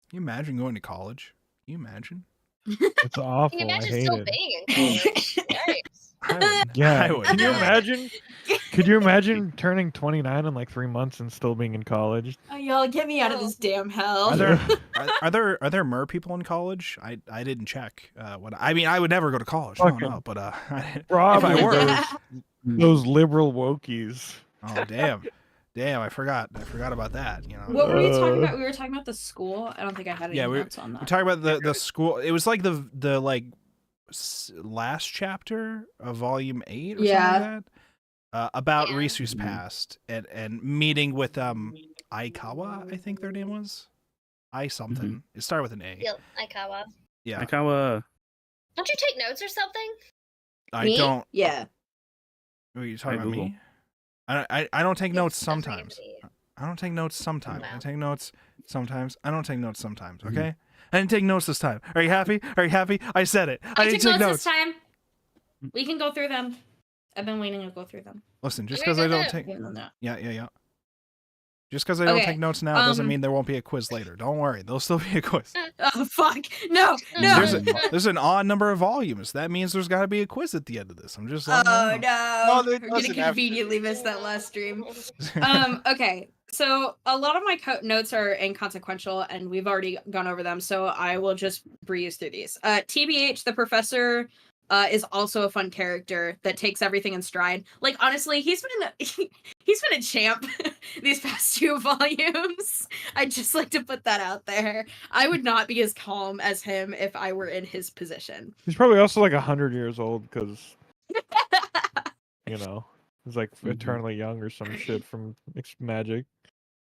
Can you imagine going to college? Can you imagine? It's awful. Can you I imagine hate still it. being in college? Yikes. Yeah. I would. Can you imagine? Could you imagine turning 29 in like 3 months and still being in college? Oh, y'all, get me out of this damn hell. Are there mer people in college? I didn't check. I mean, I would never go to college. Fucking No, but Probably if I were, those liberal wokies. oh damn, I forgot about that. You know. What were you talking about? We were talking about the school. I don't think I had any notes on that. We're talking about the school. It was like the like last chapter of volume 8 or something like that. About Risu's past and meeting with Aikawa, I think their name was. Something. It started with an A. Yep, Aikawa. Yeah. Aikawa. Don't you take notes or something? I Me? don't. Yeah. What are you talking I about Google. me? I don't take notes Yes, that's what sometimes. you do. I don't take notes sometimes. I Wow. take notes sometimes. I don't take notes sometimes. Okay. I didn't take notes this time. Are you happy? Are you happy? I said it. I didn't took take notes notes. this time. We can go through them. I've been waiting to go through them. Listen, just Okay, because I go don't through. take yeah. Just because I don't Okay, take notes now doesn't mean there won't be a quiz later. Don't worry, there'll still be a quiz. Oh fuck! No, no. There's an odd number of volumes. That means there's got to be a quiz at the end of this. I'm just. Oh letting you know. no! No, there We're gonna doesn't have to conveniently miss that last stream. Okay, so a lot of my notes are inconsequential, and we've already gone over them, so I will just breeze through these. TBH, the professor is also a fun character that takes everything in stride. Like honestly, he's been a champ these past 2 volumes. I'd just like to put that out there. I would not be as calm as him if I were in his position. He's probably also like 100 years old because you know he's like eternally young or some shit from magic.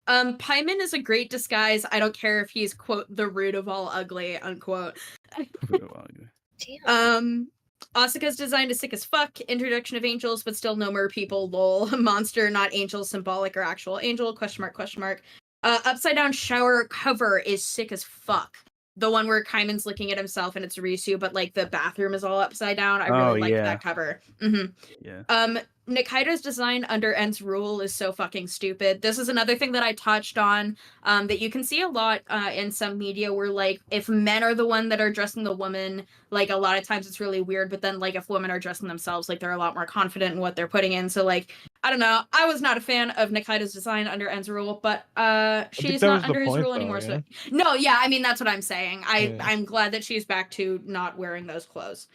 Paimon is a great disguise. I don't care if he's quote the root of all ugly unquote. Asuka's design is sick as fuck. Introduction of angels, but still no mer people. Lol. Monster, not angel, symbolic or actual angel? Question mark. Upside down shower cover is sick as fuck. The one where Kaiman's looking at himself and it's Risu, but like the bathroom is all upside down. I really like that cover. Yeah. Nikaido's design under En's rule is so fucking stupid. This is another thing that I touched on, that you can see a lot in some media where like if men are the one that are dressing the woman, like a lot of times it's really weird, but then like if women are dressing themselves, like they're a lot more confident in what they're putting in. So like I don't know. I was not a fan of Nikaido's design under En's rule, but she's not under his rule anymore. So no, yeah, I mean that's what I'm saying. I'm glad that she's back to not wearing those clothes.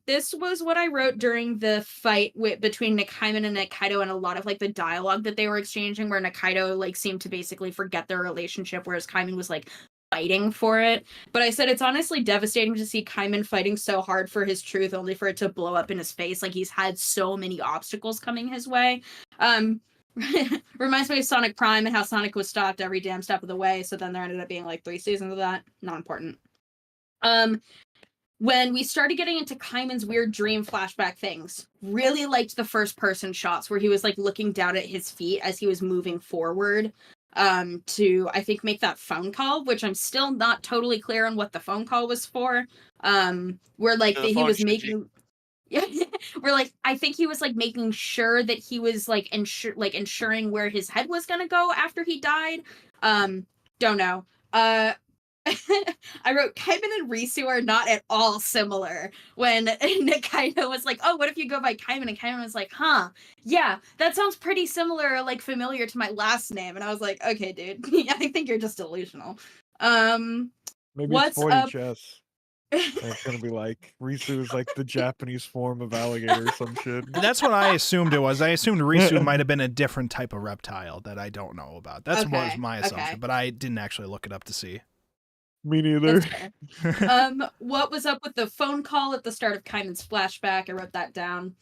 This was what I wrote during the fight between Nikaiman and Nikaido, and a lot of like the dialogue that they were exchanging, where Nikaido like seemed to basically forget their relationship, whereas Kaiman was like fighting for it. But I said it's honestly devastating to see Kaiman fighting so hard for his truth, only for it to blow up in his face. Like he's had so many obstacles coming his way. Reminds me of Sonic Prime and how Sonic was stopped every damn step of the way. So then there ended up being like 3 seasons of that. Not important. When we started getting into Kaiman's weird dream flashback things, really liked the first person shots where he was like looking down at his feet as he was moving forward to, I think, make that phone call, which I'm still not totally clear on what the phone call was for. Where like he was making... Yeah, where like I think he was like making sure that he was like ensuring where his head was gonna go after he died. Don't know. I wrote Kaiman and Risu are not at all similar. When Nikaido was like, "Oh, what if you go by Kaiman?" and Kaiman was like, "Huh, yeah, that sounds pretty similar, like familiar to my last name." And I was like, "Okay, dude, I think you're just delusional." Maybe what's it's 40 up? chess. And it's gonna be like Risu is like the Japanese form of alligator or some shit. That's what I assumed it was. I assumed Risu might have been a different type of reptile that I don't know about. That's what was my assumption, but I didn't actually look it up to see. Me neither. What was up with the phone call at the start of Kaiman's flashback? I wrote that down.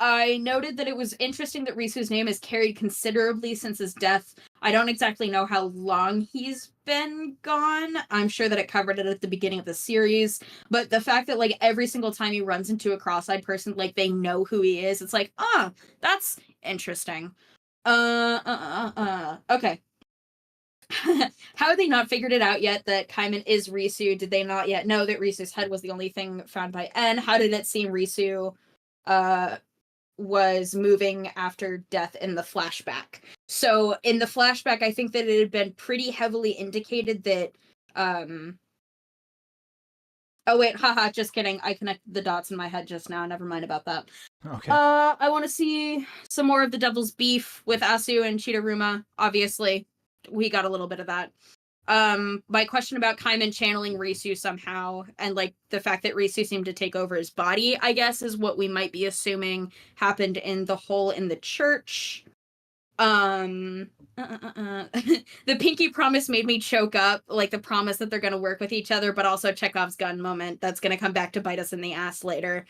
I noted that it was interesting that Risu's name is carried considerably since his death. I don't exactly know how long he's been gone. I'm sure that it covered it at the beginning of the series, but the fact that like every single time he runs into a cross-eyed person, like they know who he is, it's like, that's interesting. Okay. How have they not figured it out yet that Kaiman is Risu? Did they not yet know that Risu's head was the only thing found by En? How did it seem Risu was moving after death in the flashback? So in the flashback, I think that it had been pretty heavily indicated that oh wait, haha, just kidding. I connected the dots in my head just now. Never mind about that. Okay. I want to see some more of the Devil's beef with Asu and Chidoruma, obviously. We got a little bit of that. My question about Kaiman channeling Risu somehow, and like the fact that Risu seemed to take over his body, I guess, is what we might be assuming happened in the hole in the church. The pinky promise made me choke up, like the promise that they're going to work with each other, but also Chekhov's gun moment that's going to come back to bite us in the ass later.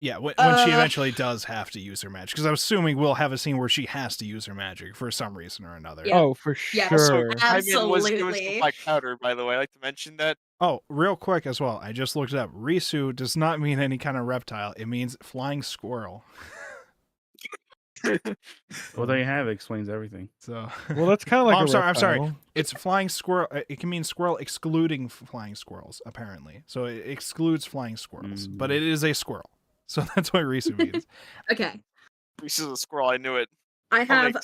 Yeah, when she eventually does have to use her magic, because I'm assuming we'll have a scene where she has to use her magic for some reason or another. Yeah. Oh, for Yeah, sure. absolutely. It was the black powder, by the way. I like to mention that. Oh, real quick as well, I just looked it up. Risu does not mean any kind of reptile. It means flying squirrel. Well, there you have it. Explains everything. So, Well, that's kind of like I'm sorry. It's flying squirrel. It can mean squirrel excluding flying squirrels, apparently. So it excludes flying squirrels, but it is a squirrel. So that's what Risu means. Okay. Risu's a squirrel. I knew it. I have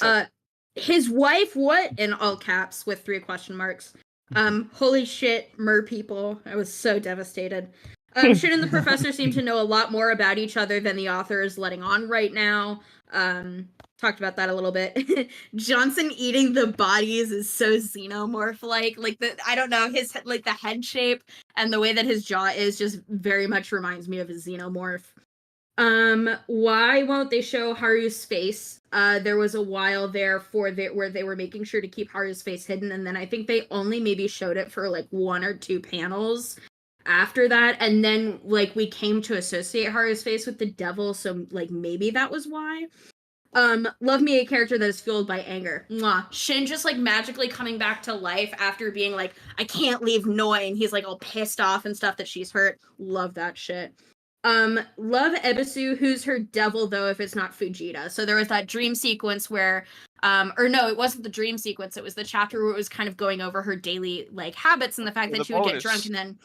his wife, what, in all caps with 3 question marks. Holy shit, mer people. I was so devastated. Shin and the professor seem to know a lot more about each other than the author is letting on right now. Talked about that a little bit. Johnson eating the bodies is so xenomorph-like. Like I don't know, his like the head shape and the way that his jaw is just very much reminds me of a xenomorph. Why won't they show Haru's face? There was a while there where they were making sure to keep Haru's face hidden, and then I think they only maybe showed it for like 1 or 2 panels after that, and then like we came to associate Haru's face with the devil, so like maybe that was why. Love me a character that is fueled by anger. Mwah. Shin just like magically coming back to life after being like, I can't leave Noi, and he's like all pissed off and stuff that she's hurt. Love that shit. Love Ebisu, who's her devil though if it's not Fujita. So there was that dream sequence where or no, it wasn't the dream sequence, it was the chapter where it was kind of going over her daily like habits and the fact that she would get drunk and then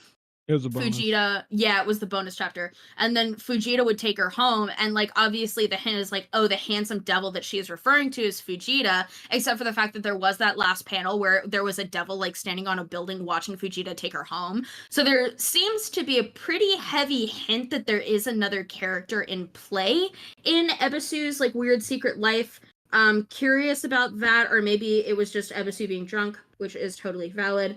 It was a bonus. Fujita, yeah, it was the bonus chapter. And then Fujita would take her home, and like obviously the hint is like, oh, the handsome devil that she is referring to is Fujita, except for the fact that there was that last panel where there was a devil like standing on a building watching Fujita take her home. So there seems to be a pretty heavy hint that there is another character in play in Ebisu's like weird secret life. Curious about that, or maybe it was just Ebisu being drunk, which is totally valid.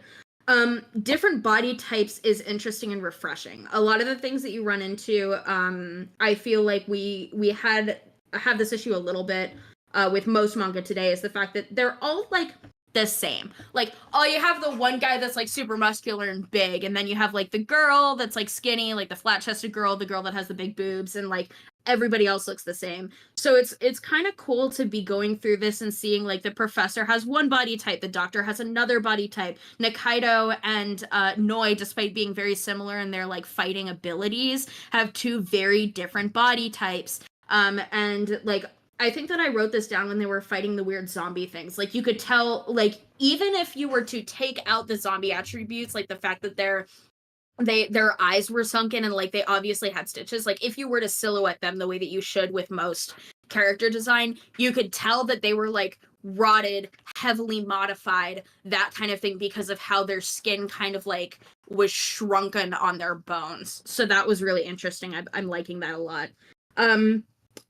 Different body types is interesting and refreshing. A lot of the things that you run into, I feel like we have this issue a little bit with most manga today, is the fact that they're all like the same. Like, oh, you have the one guy that's like super muscular and big, and then you have like the girl that's like skinny, like the flat-chested girl, the girl that has the big boobs, and like everybody else looks the same. So it's kind of cool to be going through this and seeing like the professor has one body type, the doctor has another body type. Nikaido and Noi, despite being very similar in their like fighting abilities, have 2 very different body types. And like I think that I wrote this down when they were fighting the weird zombie things. Like you could tell, like even if you were to take out the zombie attributes, like the fact that their eyes were sunken and like they obviously had stitches, like if you were to silhouette them the way that you should with most character design, you could tell that they were like rotted, heavily modified, that kind of thing, because of how their skin kind of like was shrunken on their bones. So that was really interesting. I'm liking that a lot.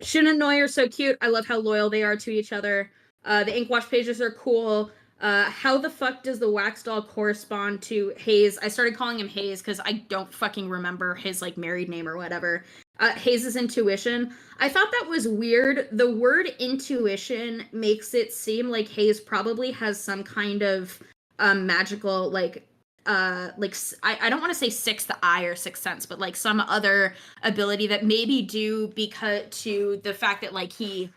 Shin and Noi are so cute. I love how loyal they are to each other. The ink wash pages are cool. How the fuck does the wax doll correspond to Hayes? I started calling him Hayes because I don't fucking remember his like married name or whatever. Hayes' intuition. I thought that was weird. The word intuition makes it seem like Hayes probably has some kind of magical like I don't want to say sixth eye or sixth sense, but like some other ability that maybe due because to the fact that like he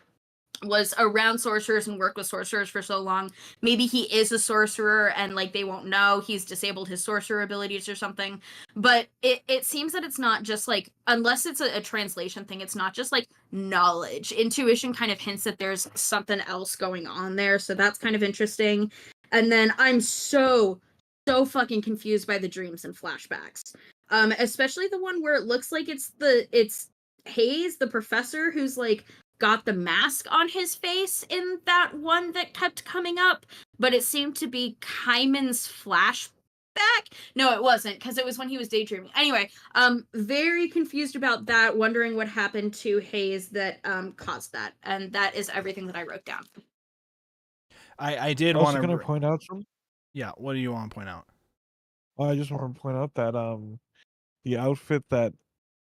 was around sorcerers and worked with sorcerers for so long. Maybe he is a sorcerer and like they won't know he's disabled his sorcerer abilities or something. But it seems that it's not just like, unless it's a translation thing, it's not just like knowledge. Intuition kind of hints that there's something else going on there. So that's kind of interesting. And then I'm so fucking confused by the dreams and flashbacks. Especially the one where it looks like it's Hayes, the professor, who's like got the mask on his face in that one that kept coming up, but it seemed to be Kaiman's flashback. No, it wasn't, because it was when he was daydreaming. Anyway, very confused about that, wondering what happened to Hayes that caused that, and that is everything that I wrote down. I did Also want going to to point out something. Yeah, what do you want to point out? I just want to point out that the outfit that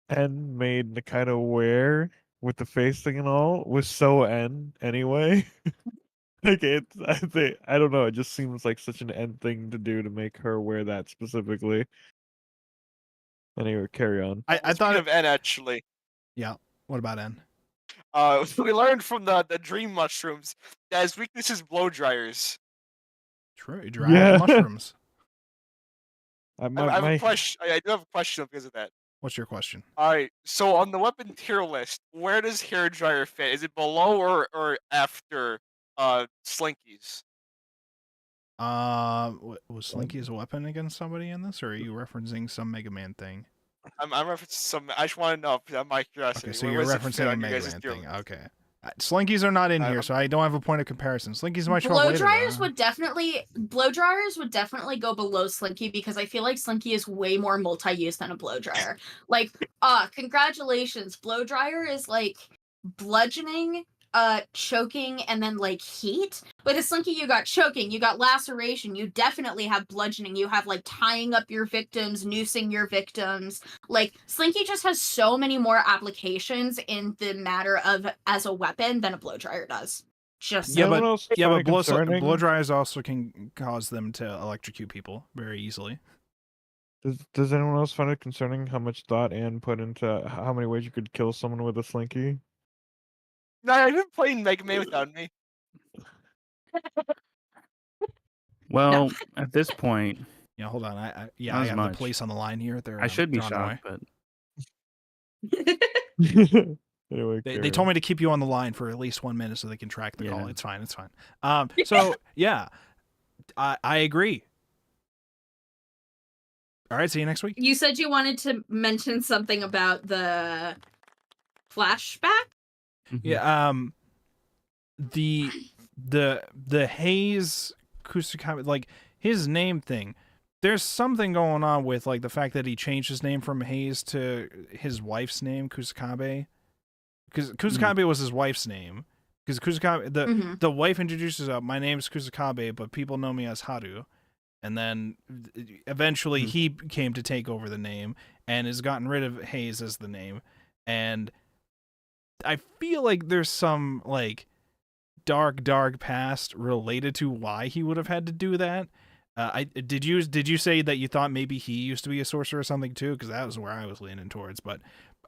N made Nikaido wear with the face thing and all was so N anyway. Like I don't know, it just seems like such an N thing to do to make her wear that specifically. Anyway, carry on. I thought of N actually. Yeah. What about N? We learned from the dream mushrooms that his weakness is blow dryers. True, dry mushrooms. I have a question. I do have a question because of that. What's your question? All right. So on the weapon tier list, where does hair dryer fit? Is it below or after slinkies? Was Slinky as a weapon against somebody in this, or are you referencing some Mega Man thing? I'm referencing some. I just want to know. I'm my curiosity. Okay, so you're referencing a Mega Man thing. Okay. Slinkies are not in I- here, I'm- so I don't have a point of comparison. Slinkies might show up Blow later, dryers though. would definitely go below Slinky because I feel like Slinky is way more multi-use than a blow dryer. Like, congratulations, blow dryer is like bludgeoning, choking, and then like heat. With a Slinky, you got choking, you got laceration, you definitely have bludgeoning, you have like tying up your victims, noosing your victims. Like, Slinky just has so many more applications in the matter of as a weapon than a blow dryer does. Just Yeah, You know but what else yeah, find but concerning? blow dryers also can cause them to electrocute people very easily. Does anyone else find it concerning how much thought Anne put into how many ways you could kill someone with a slinky? No, I've been playing Mega Man without me. Well, at this point, Yeah, hold on. I Not as have the much. police on the line here. They're I should be they're on the shocked, way. but Anyway, They told me to keep you on the line for at least 1 minute so they can track the call. Yeah. It's fine. It's fine. So yeah, I agree. All right. See you next week. You said you wanted to mention something about the flashback? Yeah. The Hayes Kusakabe, like his name thing. There's something going on with like the fact that he changed his name from Hayes to his wife's name, Kusakabe. Because Kusakabe was his wife's name. Because Kusakabe, the wife introduces my name's Kusakabe, but people know me as Haru. And then eventually he came to take over the name and has gotten rid of Hayes as the name. And I feel like there's some like dark past related to why he would have had to do that. Did you say that you thought maybe he used to be a sorcerer or something too? Because that was where I was leaning towards, but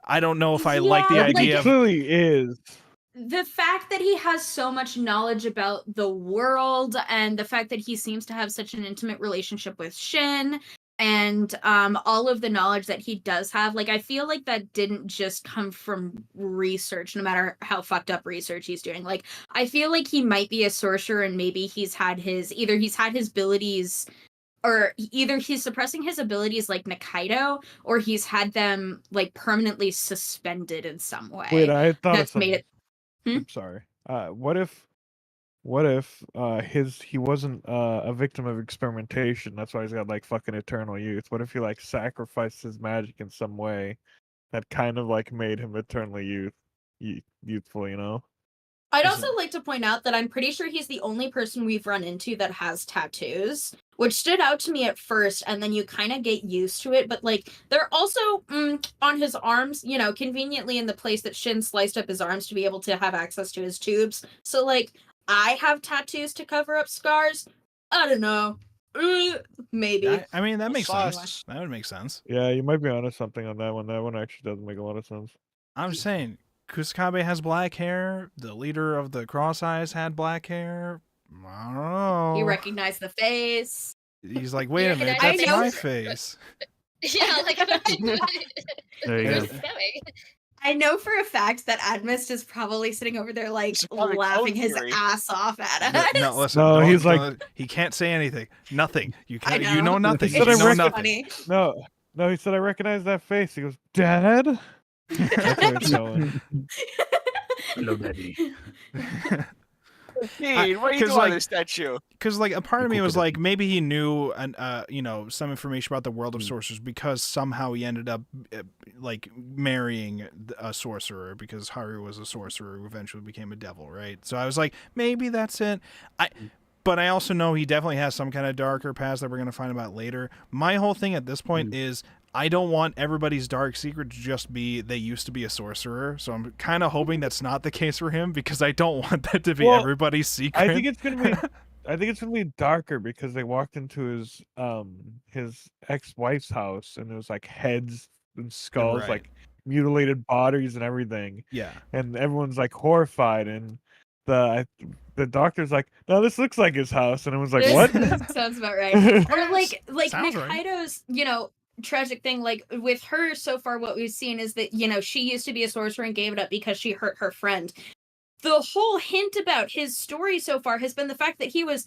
I don't know if I like the Yeah, idea like- of clearly is. The fact that he has so much knowledge about the world and the fact that he seems to have such an intimate relationship with Shin and all of the knowledge that he does have, like, I feel like that didn't just come from research, no matter how fucked up research he's doing. Like, I feel like he might be a sorcerer and maybe he's had his abilities, or either he's suppressing his abilities like Nikaido, or he's had them like permanently suspended in some way. Wait, I thought of that's made something. it. Hmm? I'm sorry. What if he wasn't a victim of experimentation? That's why he's got like fucking eternal youth. What if he like sacrificed his magic in some way that kind of like made him eternally youthful? You know? I'd also like to point out that I'm pretty sure he's the only person we've run into that has tattoos, which stood out to me at first, and then you kind of get used to it. But like, they're also on his arms, you know, conveniently in the place that Shin sliced up his arms to be able to have access to his tubes. So like, I have tattoos to cover up scars. I don't know. Maybe. I mean, that makes Sauce. sense. That would make sense. Yeah, you might be onto something on that one. That one actually doesn't make a lot of sense. I'm just saying, Kusakabe has black hair. The leader of the Cross Eyes had black hair. I don't know. You recognize the face. He's like, wait a Yeah, minute, I that's know. my face. Yeah, like there you where's go. this going? I know for a fact that Admist is probably sitting over there like It's probably laughing code his theory. ass off at No, us. no, listen. No, don't- he's like- don't- he can't say anything. Nothing. You I can't. You know know. nothing. He You said I It's know reckon- nothing. funny. No, he said I recognize that face. He goes, Dad. That's what he's going. Hello, Daddy. Dean, what are you 'cause, doing like- to this statue? Because like a part of me Cool was for like, maybe he knew some information about the world of Mm. sorcerers because somehow he ended up like marrying a sorcerer because Haru was a sorcerer who eventually became a devil, right? So I was like, maybe that's it. But I also know he definitely has some kind of darker past that we're gonna find about later. My whole thing at this point is I don't want everybody's dark secret to just be they used to be a sorcerer. So I'm kind of hoping that's not the case for him because I don't want that to be Well, everybody's secret. I think it's gonna be darker because they walked into his ex-wife's house and there was like heads and skulls, Right. like mutilated bodies and everything, yeah. and everyone's like horrified. And the doctor's like, "No, this looks like his house," and everyone's like, "What?" This sounds about right. Or like Sounds right. Nikaido's, tragic thing, like with her so far, what we've seen is that, she used to be a sorcerer and gave it up because she hurt her friend. The whole hint about his story so far has been the fact that he was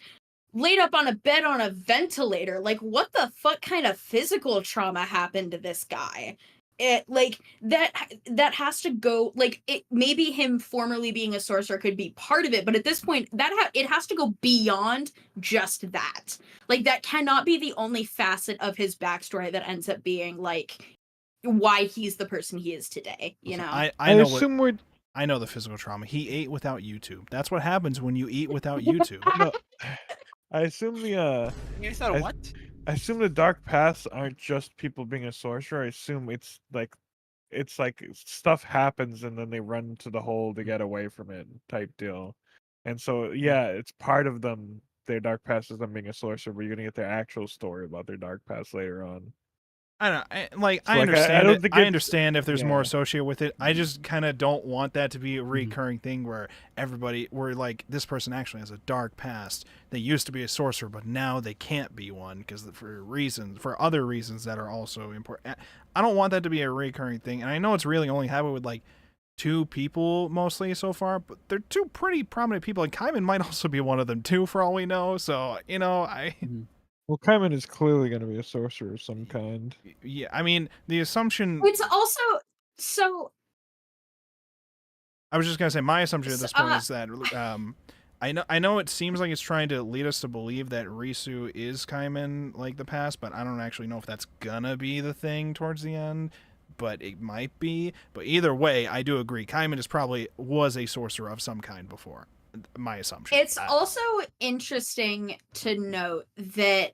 laid up on a bed on a ventilator. Like, what the fuck kind of physical trauma happened to this guy? it like that has to go like it maybe him formerly being a sorcerer could be part of it, but at this point it has to go beyond just that. Like that cannot be the only facet of his backstory that ends up being like why he's the person he is today, you know. I I know assume we're I know the physical trauma. He ate without YouTube. That's what happens when you eat without YouTube. no. I assume the You thought I- what? I assume the dark paths aren't just people being a sorcerer. I assume it's like stuff happens and then they run to the hole to get away from it type deal. And so yeah, it's part of them. Their dark past is them being a sorcerer, but you're gonna get their actual story about their dark past later on. I don't know. I So, like, I understand don't it. think I it's- understand if there's more yeah. associated with it. I just kind of don't want that to be a recurring thing where where like this person actually has a dark past. They used to be a sorcerer, but now they can't be one because for other reasons that are also important. I don't want that to be a recurring thing. And I know it's really only happened with like 2 people mostly so far, but they're 2 pretty prominent people. And Kaiman might also be one of them too, for all we know. So, Well, Kaiman is clearly gonna be a sorcerer of some kind. yeah, I mean, the assumption. It's also so I was just gonna say my assumption at this point Uh, is that I know it seems like it's trying to lead us to believe that Risu is Kaiman like the past, but I don't actually know if that's gonna be the thing towards the end. But it might be. But either way, I do agree. Kaiman was a sorcerer of some kind before. My assumption. it's also interesting to note that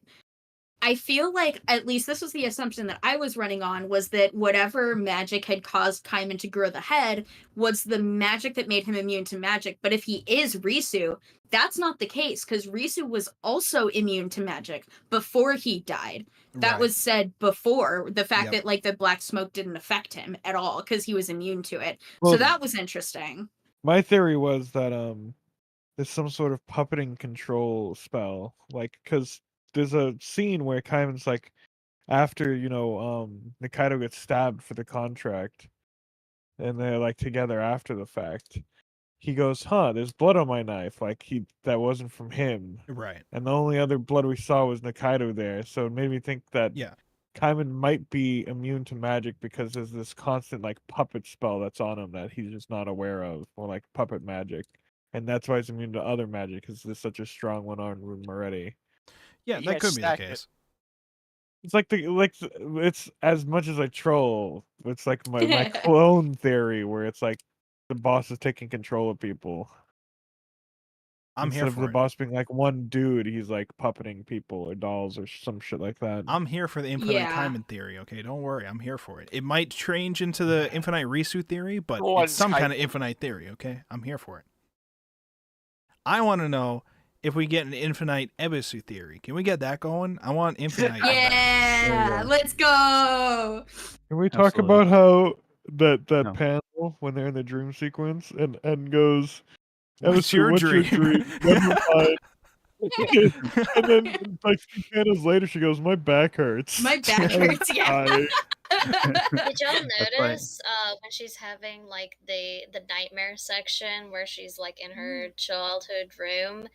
I feel like, at least this was the assumption that I was running on, was that whatever magic had caused Kaiman to grow the head was the magic that made him immune to magic. But if he is Risu, that's not the case, because Risu was also immune to magic before he died. That Right. was said before, the fact Yep. that like the black smoke didn't affect him at all, because he was immune to it. Well, So that was interesting. My theory was that there's some sort of puppeting control spell, like because there's a scene where Kaiman's like, after Nikaido gets stabbed for the contract, and they're like together after the fact. He goes, "Huh, there's blood on my knife." Like that wasn't from him, Right. and the only other blood we saw was Nikaido there. So it made me think that Yeah. Kaiman might be immune to magic because there's this constant like puppet spell that's on him that he's just not aware of, or like puppet magic. And that's why he's immune to other magic, because there's such a strong one on him already. Yeah, You that gotta could be the stack it. case. It's like it's as much as I troll. It's like my clone theory, where it's like the boss is taking control of people. I'm Instead here of for the it. boss being like one dude, he's like puppeting people or dolls or some shit like that. I'm here for the infinite Yeah. Kaiman theory, okay? Don't worry, I'm here for it. It might change into the infinite Risu theory, but Go on, it's some Sky. kind of infinite theory, okay? I'm here for it. I want to know if we get an infinite Ebisu theory. Can we get that going? I want infinite. Yeah, go. let's go. Can we talk Absolutely. about how that No. panel when they're in the dream sequence and goes, What's "Ebisu, your what's your dream?" dream? Never mind." And then like 2 panels later, she goes, "My back hurts." My back hurts. Yeah. Did y'all funny. notice when she's having like the nightmare section where she's like in her childhood room?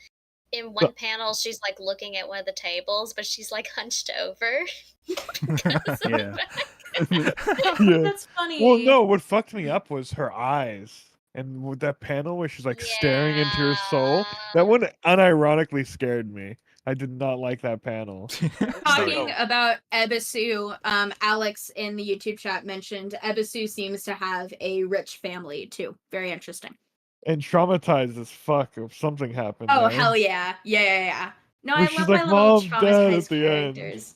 In one panel, she's like looking at one of the tables, but she's like hunched over. because of her Yeah. back. Yeah. That's funny. Well, no, what fucked me up was her eyes. And with that panel where she's like staring into her soul, that one unironically scared me. I did not like that panel. Talking about Ebisu, Alex in the YouTube chat mentioned Ebisu seems to have a rich family too. Very interesting. And traumatized as fuck if something happened. Oh, there. hell yeah. Yeah. No, Where I she's love like, my little "Mom, Dad," traumatized at the end. characters.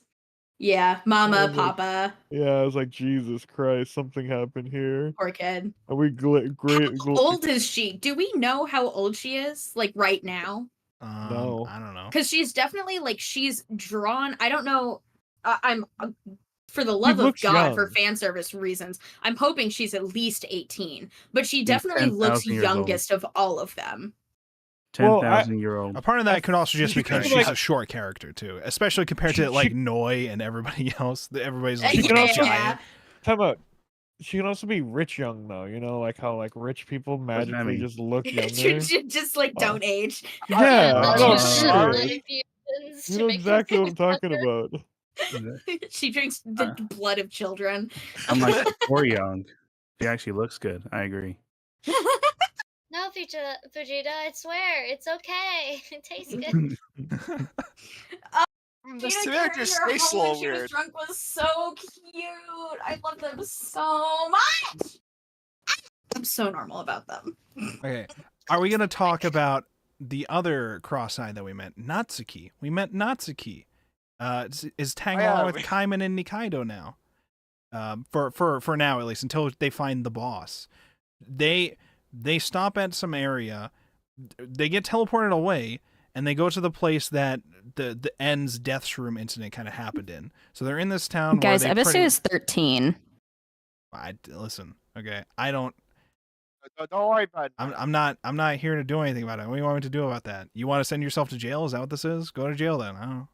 Yeah, Mama, I was like- Papa, Yeah, I was like, Jesus Christ, something happened here. poor kid. Are we great? How old is she? Do we know how old she is? Like right now? No. I don't know. Because she's definitely like she's drawn. I don't know. I'm for the love of looks God, for young. fan service reasons, I'm hoping she's at least 18. But she She's definitely looks 10,000 years old. youngest of all of them. Well, 10,000-year-old. A part of that could also just she because could, she's like- a short character too, especially compared to She- like she- Noi and everybody else. Everybody's like She can also- giant. Time out. She can also be rich young though. You know, like how like rich people magically mean? just look younger. Just like don't age. Yeah, Oh, no, yeah. serious. Infusions You to know make exactly them what I'm talking younger. about. She drinks the blood of children. I'm like, or young. She actually looks good. I agree. No, Fujita, I swear, it's okay. It tastes good. The Gina Samara carrying just her tastes a home when little she was weird. drunk was so cute. I love them so much. I'm so normal about them. Okay. Are we gonna talk about the other cross-eye that we met? Natsuki. We met Natsuki. Is tagging along with Kaiman and Nikaido now. For now at least, until they find the boss. They stop at some area, they get teleported away, and they go to the place that the N's death shroom incident kind of happened in. So they're in this town. Guys, where they Ebisu is 13. listen. Okay, I don't. Don't worry about it. I'm not here to do anything about it. What do you want me to do about that? You want to send yourself to jail? Is that what this is? Go to jail then. I don't know.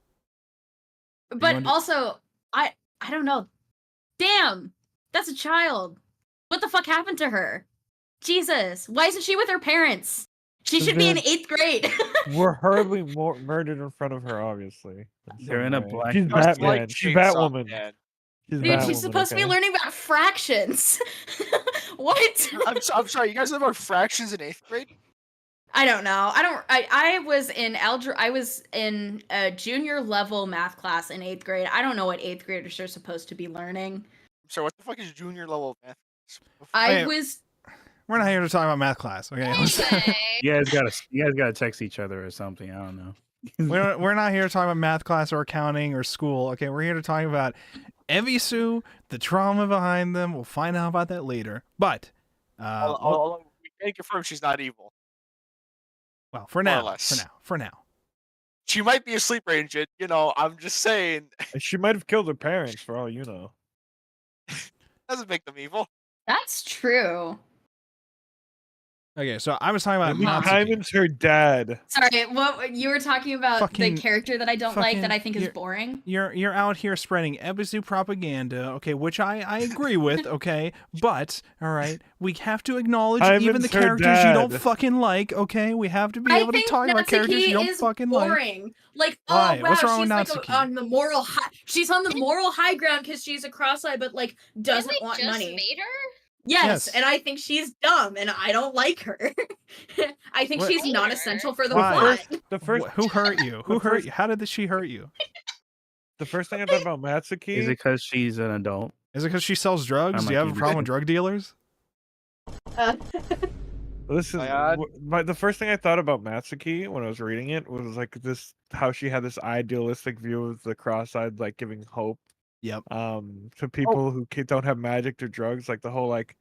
But also, I don't know. Damn, that's a child. What the fuck happened to her? Jesus, why isn't she with her parents? She should be in 8th grade. We're hurriedly murdered in front of her, obviously. They're in a black. She's Just Batman. like She's Chainsaw Batwoman. Man. Dude, she's supposed to be learning about fractions. What? I'm sorry. You guys know about fractions in 8th grade? I don't know. I was in I was in a junior level math class in 8th grade. I don't know what 8th graders are supposed to be learning. So what the fuck is junior level math? We're not here to talk about math class. Okay. Anyway, You guys gotta text each other or something. I don't know. we're not here to talk about math class or accounting or school. Okay, we're here to talk about Ebisu, the trauma behind them. We'll find out about that later. But We can confirm she's not evil. well, for More or now, less. for now. She might be a sleeper agent. You know, I'm just saying. She might have killed her parents, for all you know. Doesn't make them evil. That's true. Okay, so I was talking about Maybe Natsuki. Kaiman's her dad. Sorry, what you were talking about Fucking- the character that I don't like that I think is you're- boring. You're out here spreading Ebisu propaganda, okay, which I agree with, okay, but all right, we have to acknowledge even the Kaiman's her characters you don't dad. fucking like, okay? We have to be I able to think talk about characters Natsuki you don't is fucking like. boring. Like, Why? oh wow, What's wrong she's with like Natsuki? on the moral high. She's on the moral high ground because she's a cross-eyed, but like doesn't didn't they want just money. made her? Yes, Yes. and I think she's dumb, and I don't like her. I think What- she's not Why? essential for the Why? plot. The first, Who hurt you? Who the hurt first- you? How did she hurt you? the first thing I thought about Matsuki. Is it because she's an adult? Is it because she sells drugs? I Do might you have a be problem with missing. drug dealers? Listen, My God. the first thing I thought about Matsuki when I was reading it was like this: how she had this idealistic view of the cross-eyed, like giving hope, Yep. to people who don't have magic or drugs. Like the whole like,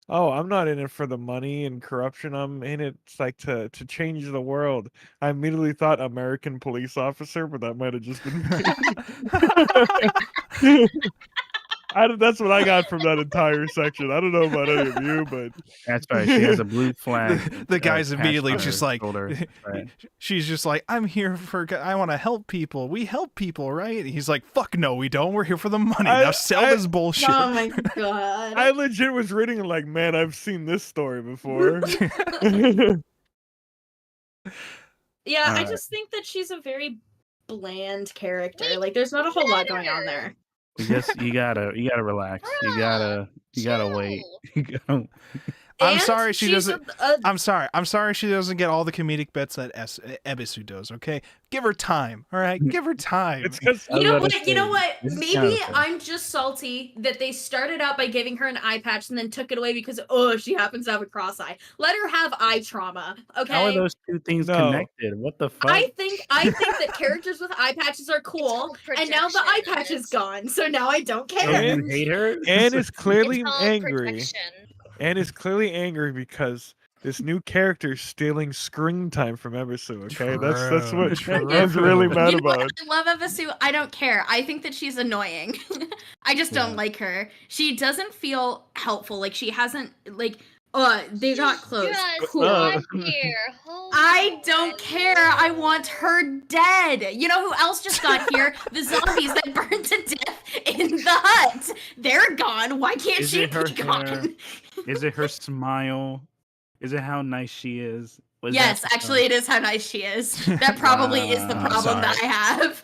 oh, I'm not in it for the money and corruption. I'm in it like to change the world. I immediately thought American police officer, but that might have just been me. That's what I got from that entire section. I don't know about any of you, but That's right. She has a blue flag. The guy's patch immediately on just her like, shoulder. Right. she's just like, I'm here I want to help people. We help people, right? He's like, fuck no, we don't. We're here for the money. Now sell this bullshit. Oh my god. I legit was reading it like, man, I've seen this story before. Yeah, I Alright. just think that she's a very bland character. Like, there's not a whole lot going on there. You gotta relax. You gotta wait. You gotta- I'm And sorry she she's doesn't. a- I'm sorry she doesn't get all the comedic bits that Ebisu does. Okay, give her time. All right, give her time. It's because You know what? You know what? This is Maybe kinda fair. I'm just salty that they started out by giving her an eye patch and then took it away because oh, she happens to have a cross eye. Let her have eye trauma, okay? How are those two things No. connected? What the fuck? I think that characters with eye patches are cool, It's and now the eye projection, patch is it's- gone, so now I don't So care. you hate her? Anne is clearly It's called angry. projection. Anne is clearly angry because this new character is stealing screen time from Ebisu. Okay, that's what True. Anne's really mad You know what? about. I love Ebisu. I don't care. I think that she's annoying. I just don't Yeah. like her. She doesn't feel helpful. Like she hasn't like. They got close. Just Cool. got here. Hold I on. don't care. I want her dead. You know who else just got here? The zombies that burned to death in the hut. They're gone. Why can't Is she it her be gone? hair? Is it her smile? Is it how nice she is? Was Yes, that- actually, it is how nice she is. That probably is the Wow. problem that I have.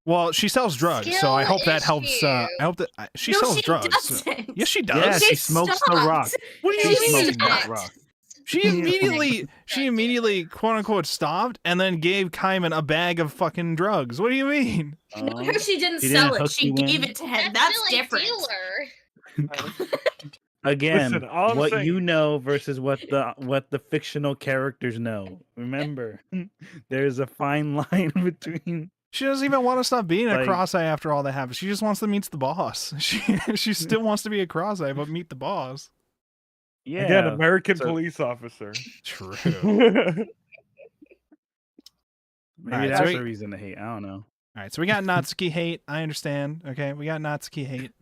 Well, she sells drugs, so I hope that helps. I hope that she No, sells she drugs. doesn't. Yes, she does. Yeah, she She smokes the stopped. rock. What do She you She mean? smokes stopped. that rock. She immediately, quote unquote, stopped and then gave Kaiman a bag of fucking drugs. What do you mean? No, because she didn't She sell didn't it. hook She you gave in? it to him. That's That's still a different. dealer. Again, Listen, all I'm what saying- you know versus what the fictional characters know. Remember, there's a fine line between. She doesn't even want to stop being a Like- cross-eye after all that happens. She just wants to meet the boss. She still wants to be a cross-eye, but meet the boss. Yeah, Again, American so- police officer. True. Maybe Alright, so that's we- a reason to hate. I don't know. All right, so we got Natsuki hate. I understand. Okay, we got Natsuki hate.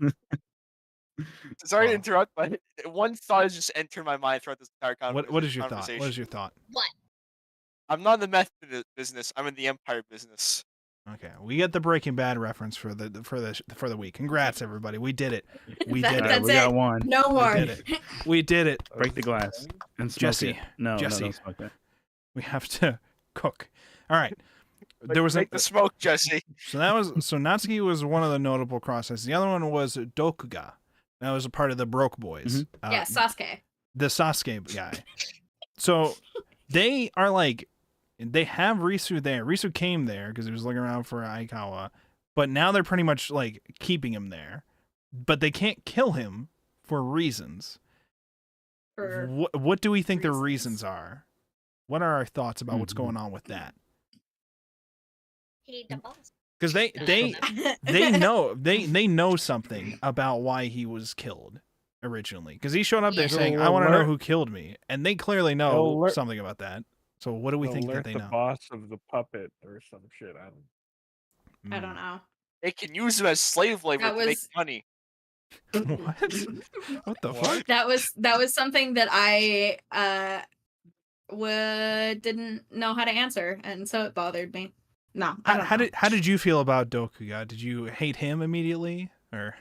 Sorry to Wow. interrupt, but one thought has just entered my mind throughout this entire What is your thought? conversation. What is your thought? What? I'm not in the meth business. I'm in the empire business. Okay, we get the Breaking Bad reference for the week. Congrats, everybody. We did it. We That- did Alright, it. that's we got it. one. No more. did it. We did it. Break the glass and smoke Jesse, it. No, Jesse. no, don't smoke that. We have to cook. All right. There was Make the smoke, Jesse. so Natsuki was one of the notable crosses. The other one was Dokuga. That was a part of the Broke Boys. Yeah, Sasuke. The Sasuke guy. So they are like, they have Risu there. Risu came there because he was looking around for Aikawa, but now they're pretty much like keeping him there. But they can't kill him for reasons. For What do we think the reasons. reasons are? What are our thoughts about what's Mhm. going on with that? He the boss. Because they know something about why he was killed originally. Because he showed up there Yeah. saying, They'll "I want to know alert- who killed me," and they clearly know They'll alert- something about that. So what do we think that Alert they the know? boss of the puppet or some shit. I don't. I don't know. They can use them as slave labor That to make was- money. What? What the fuck? That was something that I didn't know how to answer, and so it bothered me. No, I don't know. How did you feel about Dokuga? Did you hate him immediately, or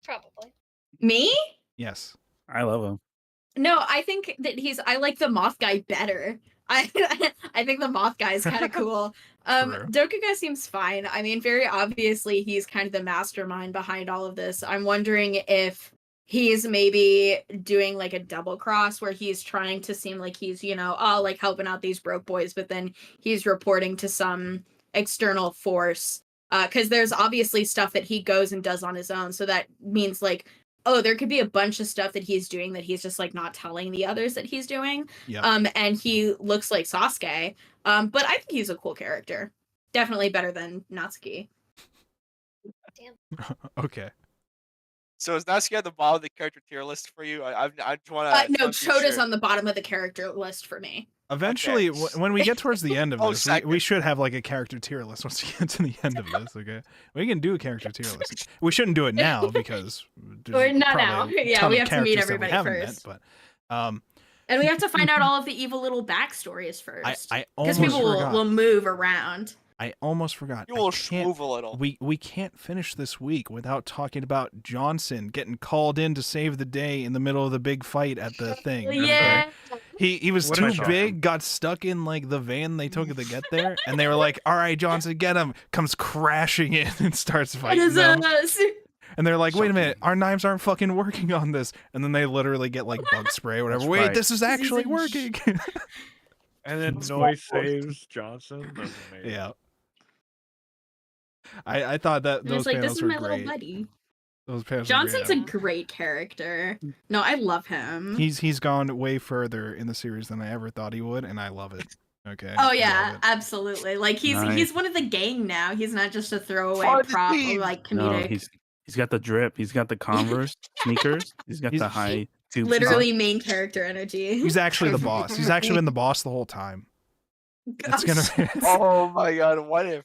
Probably. Me? yes? I love him. No, I think that I like the moth guy better. I think the moth guy is kind of cool. True. Dokuga seems fine. I mean, very obviously he's kind of the mastermind behind all of this. I'm wondering if he's maybe doing like a double cross where he's trying to seem like he's, like helping out these broke boys, but then he's reporting to some external force. Because there's obviously stuff that he goes and does on his own. So that means like, oh, there could be a bunch of stuff that he's doing that he's just like not telling the others that he's doing. Yeah. And he looks like Sasuke. But I think he's a cool character. Definitely better than Natsuki. Okay. So is Natsuki at the bottom of the character tier list for you? I just want to. No, Choda's on the bottom of the character list for me. Eventually, Okay. when we get towards the end of Oh, this, second. we should have like a character tier list once we get to the end of this. Okay, we can do a character tier list. We shouldn't do it now because Or not probably now. a Yeah, ton we of have to meet characters that we everybody haven't first. Met, but And we have to find out all of the evil little backstories first. I Because almost people forgot. will move around. I almost forgot. You I will can't- schmoove a little. We can't finish this week without talking about Johnson getting called in to save the day in the middle of the big fight at the thing. remember? Yeah. He was What am I too talking? big, got stuck in like the van they took to get there, and they were like, "All right, Johnson, get him!" Comes crashing in and starts It fighting is them. a And they're like, "Wait a Shocking. minute, our knives aren't fucking working on this." And then they literally get like bug spray or whatever. That's Wait, right. this is actually working. And then It's Noise awful. saves Johnson. That's amazing. Yeah. I thought that And those it's like, panels this is were my little great. buddy. Those panels were Johnson's great. a great character. No, I love him. He's gone way further in the series than I ever thought he would, and I love it. Okay. Oh I yeah, love it. absolutely. Like he's Nice. one of the gang now. He's not just a throwaway Part of the prop or team. like No, comedic. he's got the drip. He's got the Converse sneakers. He's got He's- the high tube. Literally main character energy. He's actually the boss. He's actually been the boss the whole time. It's Gosh. gonna. Oh my god, what if?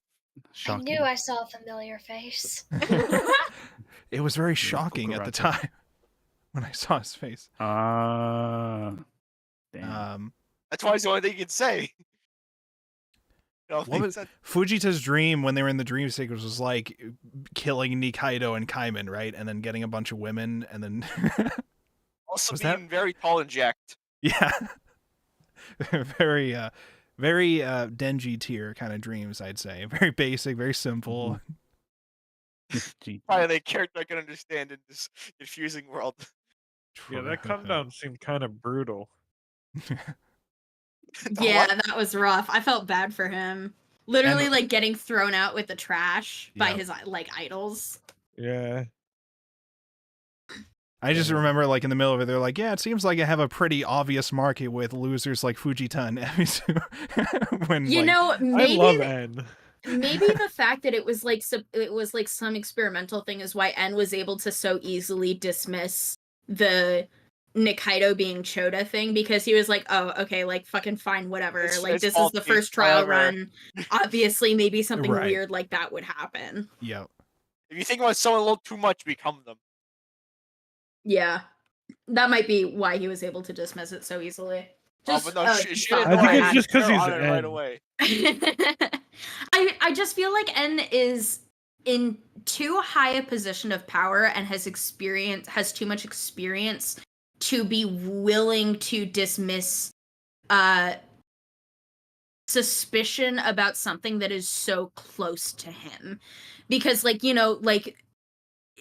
Shocking. I knew I saw a familiar face. It was very shocking at the cucaracha. time when I saw his face. Damn. That's why it's the only thing you can say. What was- Fujita's dream when they were in the dream sequence was like killing Nikaido and Kaiman, right? And then getting a bunch of women, and then Also was being that- very tall and jacked. yeah, very Very Denji tier kind of dreams, I'd say. Very basic, very simple. Gee. Probably the character I can understand in this confusing world. Yeah, that come down seemed kind of brutal. Yeah, What? that was rough. I felt bad for him. Literally, And- like getting thrown out with the trash by Yep. his like idols. Yeah. I just remember, like, in the middle of it, they're like, yeah, it seems like I have a pretty obvious market with losers like Fujita and Emisu. When, You like, know, I love maybe N. maybe the fact that it was like some experimental thing is why N was able to so easily dismiss the Nikaido being Chota thing, because he was like, oh, okay, like fucking fine, whatever. It's Like this is faulty, the first trial whatever. run. Obviously, maybe something Right. weird like that would happen. yeah. If you think about someone a little too much, become them. Yeah. That might be why he was able to dismiss it so easily. Oh, but no, she stop didn't I think know it's it. just 'cause They're he's on it right N. away. I just feel like N is in too high a position of power and has too much experience to be willing to dismiss suspicion about something that is so close to him. Because, like, you know, like,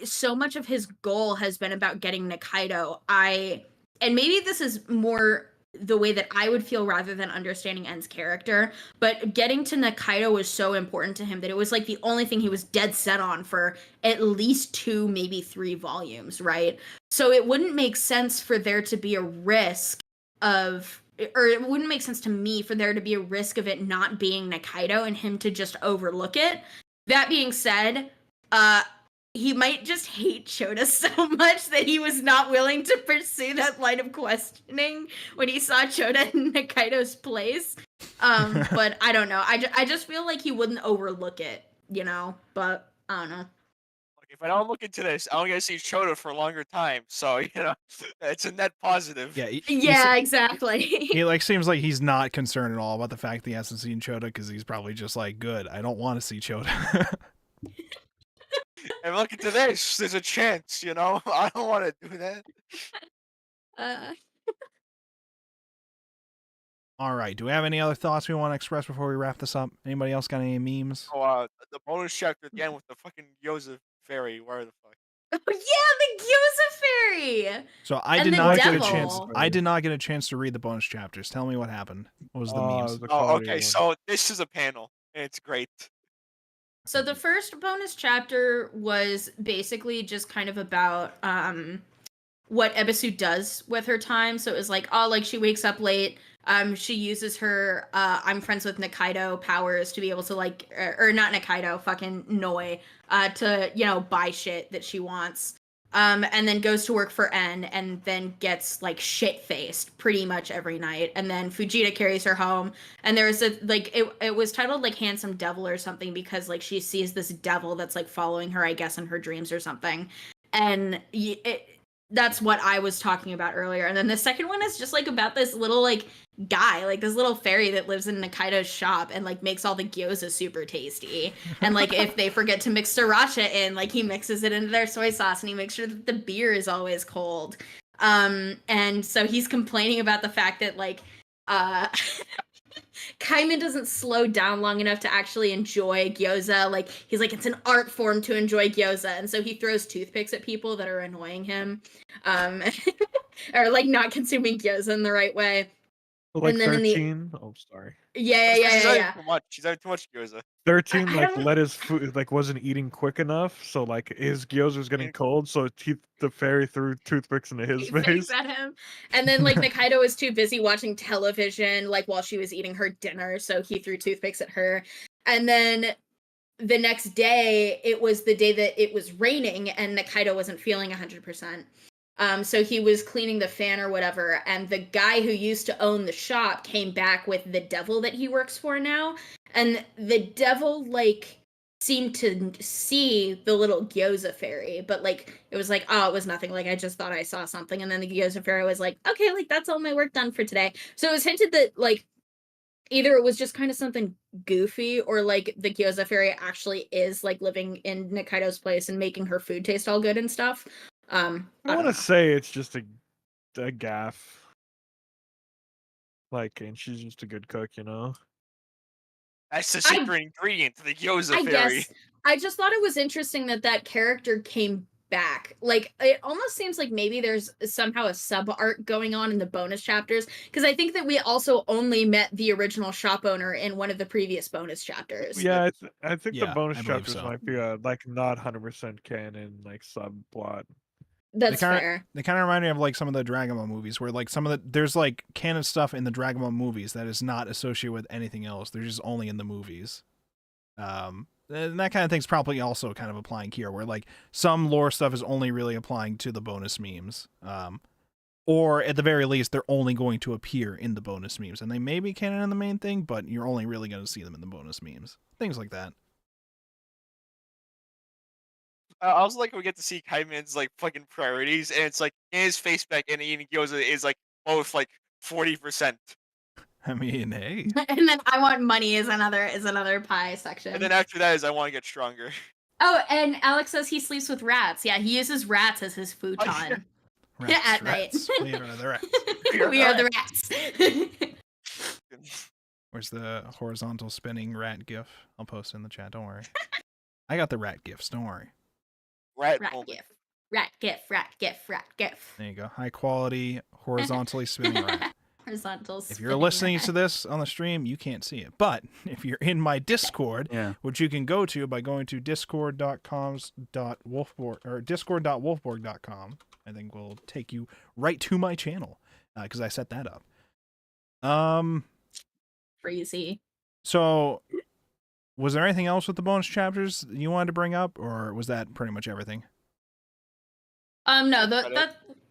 so much of his goal has been about getting Nikaido. And maybe this is more the way that I would feel rather than understanding En's character, but getting to Nikaido was so important to him that it was like the only thing he was dead set on for at least 2, maybe 3 volumes, right? So it wouldn't make sense for there to be a risk of, or it wouldn't make sense to me for there to be a risk of it not being Nikaido and him to just overlook it. That being said, he might just hate Chota so much that he was not willing to pursue that line of questioning when he saw Chota in Nikaido's place. But I don't know. I just feel like he wouldn't overlook it, you know? But I don't know. Like, if I don't look into this, I'm gonna see Chota for a longer time. So it's a net positive. Yeah. Yeah, exactly. He like seems like he's not concerned at all about the fact that he hasn't seen Chota, because he's probably just like, good, I don't want to see Chota. And look into this. There's a chance. I don't want to do that. All right. Do we have any other thoughts we want to express before we wrap this up? Anybody else got any memes? Oh, the bonus chapter at the end with the fucking Gyoza fairy. Where the fuck? Oh yeah, the Gyoza fairy. So I And did the not get a devil. chance. I did not get a chance to read the bonus chapters. Tell me what happened. What was the memes? The Oh, quality okay. one. So this is a panel, and it's great. So the first bonus chapter was basically just kind of about what Ebisu does with her time. So it was like, oh, like she wakes up late. She uses her I'm friends with Nikaido powers to be able to like, or not Nikaido, fucking Noi, to buy shit that she wants. And then goes to work for N, and then gets like shit faced pretty much every night. And then Fujita carries her home, and there's a like it was titled like Handsome Devil or something, because like she sees this devil that's like following her, I guess, in her dreams or something. And that's what I was talking about earlier. And then the second one is just like about this little like guy, like this little fairy that lives in Nikaido's shop and like makes all the gyoza super tasty. And like if they forget to mix sriracha in, like he mixes it into their soy sauce, and he makes sure that the beer is always cold. And so he's complaining about the fact that like Kaiman doesn't slow down long enough to actually enjoy gyoza. Like he's like, it's an art form to enjoy gyoza, and so he throws toothpicks at people that are annoying him, or like not consuming gyoza in the right way. Like and then in the- 13. Oh, sorry. Yeah. She's having too much. She's having too much gyoza. 13 I like don't- let his food like wasn't eating quick enough, so like his gyoza was getting cold, so the fairy threw toothpicks into his Thanks face. at him. And then like Nikaido was too busy watching television like while she was eating her dinner, so he threw toothpicks at her. And then the next day, it was the day that it was raining, and Nikaido wasn't feeling 100%. So he was cleaning the fan or whatever, and the guy who used to own the shop came back with the devil that he works for now. And the devil like seemed to see the little gyoza fairy, but like it was like, oh, it was nothing, like I just thought I saw something. And then the gyoza fairy was like, okay, like that's all my work done for today. So it was hinted that like either it was just kind of something goofy, or like the gyoza fairy actually is like living in Nikaido's place and making her food taste all good and stuff. I don't want know. to say it's just a gaff. Like, and she's just a good cook, you know? That's the secret ingredient to the gyoza I fairy. guess. I just thought it was interesting that character came back. Like, it almost seems like maybe there's somehow a sub arc going on in the bonus chapters, because I think that we also only met the original shop owner in one of the previous bonus chapters. Yeah, I think Yeah, the bonus I believe chapters so. might be like not 100% canon, like subplot. That's kinda, fair. They kind of remind me of like some of the Dragon Ball movies, where like there's like canon stuff in the Dragon Ball movies that is not associated with anything else. They're just only in the movies. And that kind of thing's probably also kind of applying here, where like some lore stuff is only really applying to the bonus memes. Or at the very least, they're only going to appear in the bonus memes, and they may be canon in the main thing, but you're only really going to see them in the bonus memes. Things like that. I also like when we get to see Kaiman's like fucking priorities, and it's like in his face back and eating gyoza is like both like 40%. I mean, hey. And then I want money is another pie section. And then after that is I want to get stronger. Oh, and Alex says he sleeps with rats. Yeah, he uses rats as his futon. At night. We are the rats. We are the rats. Where's the horizontal spinning rat gif? I'll post it in the chat. Don't worry. I got the rat gifs. Don't worry. Rat Rat moment. gif. Rat gif. Rat gif. Rat gif. There you go. High quality, horizontally spinning rat. Horizontal. If you're spinning listening rat. to this on the stream, you can't see it. But if you're in my Discord, Yeah. which you can go to by going to discord.wolfborg or discord.wolfborg.com, I think will take you right to my channel because I set that up. Crazy. So was there anything else with the bonus chapters you wanted to bring up, or was that pretty much everything? No,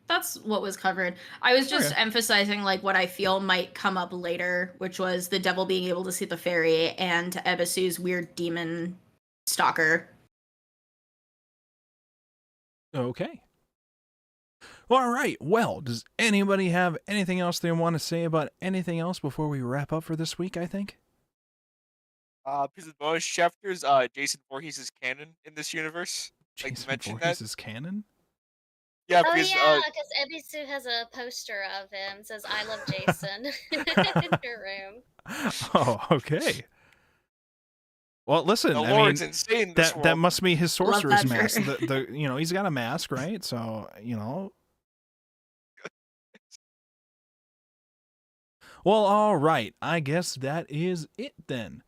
that's what was covered. I was just Okay. emphasizing like what I feel might come up later, which was the devil being able to see the fairy and Ebisu's weird demon stalker. Okay. All right. Well, does anybody have anything else they want to say about anything else before we wrap up for this week, I think? Because of the bonus chapters, Jason Voorhees is canon in this universe. Like you Jason mentioned Voorhees that. is canon? Yeah, Oh because yeah, because Ebisu has a poster of him. Says "I love Jason" in your room. Oh, okay. Well, listen, the I Lord's mean, insane in this that world. must be his Love sorcerer's that mask. shirt. The he's got a mask, right? So, Well, all right. I guess that is it then.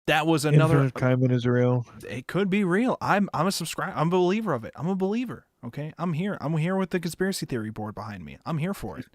That was another. Infinite Kaiman is real. It could be real. I'm a subscriber. I'm a believer of it. I'm a believer. Okay, I'm here. I'm here with the conspiracy theory board behind me. I'm here for it.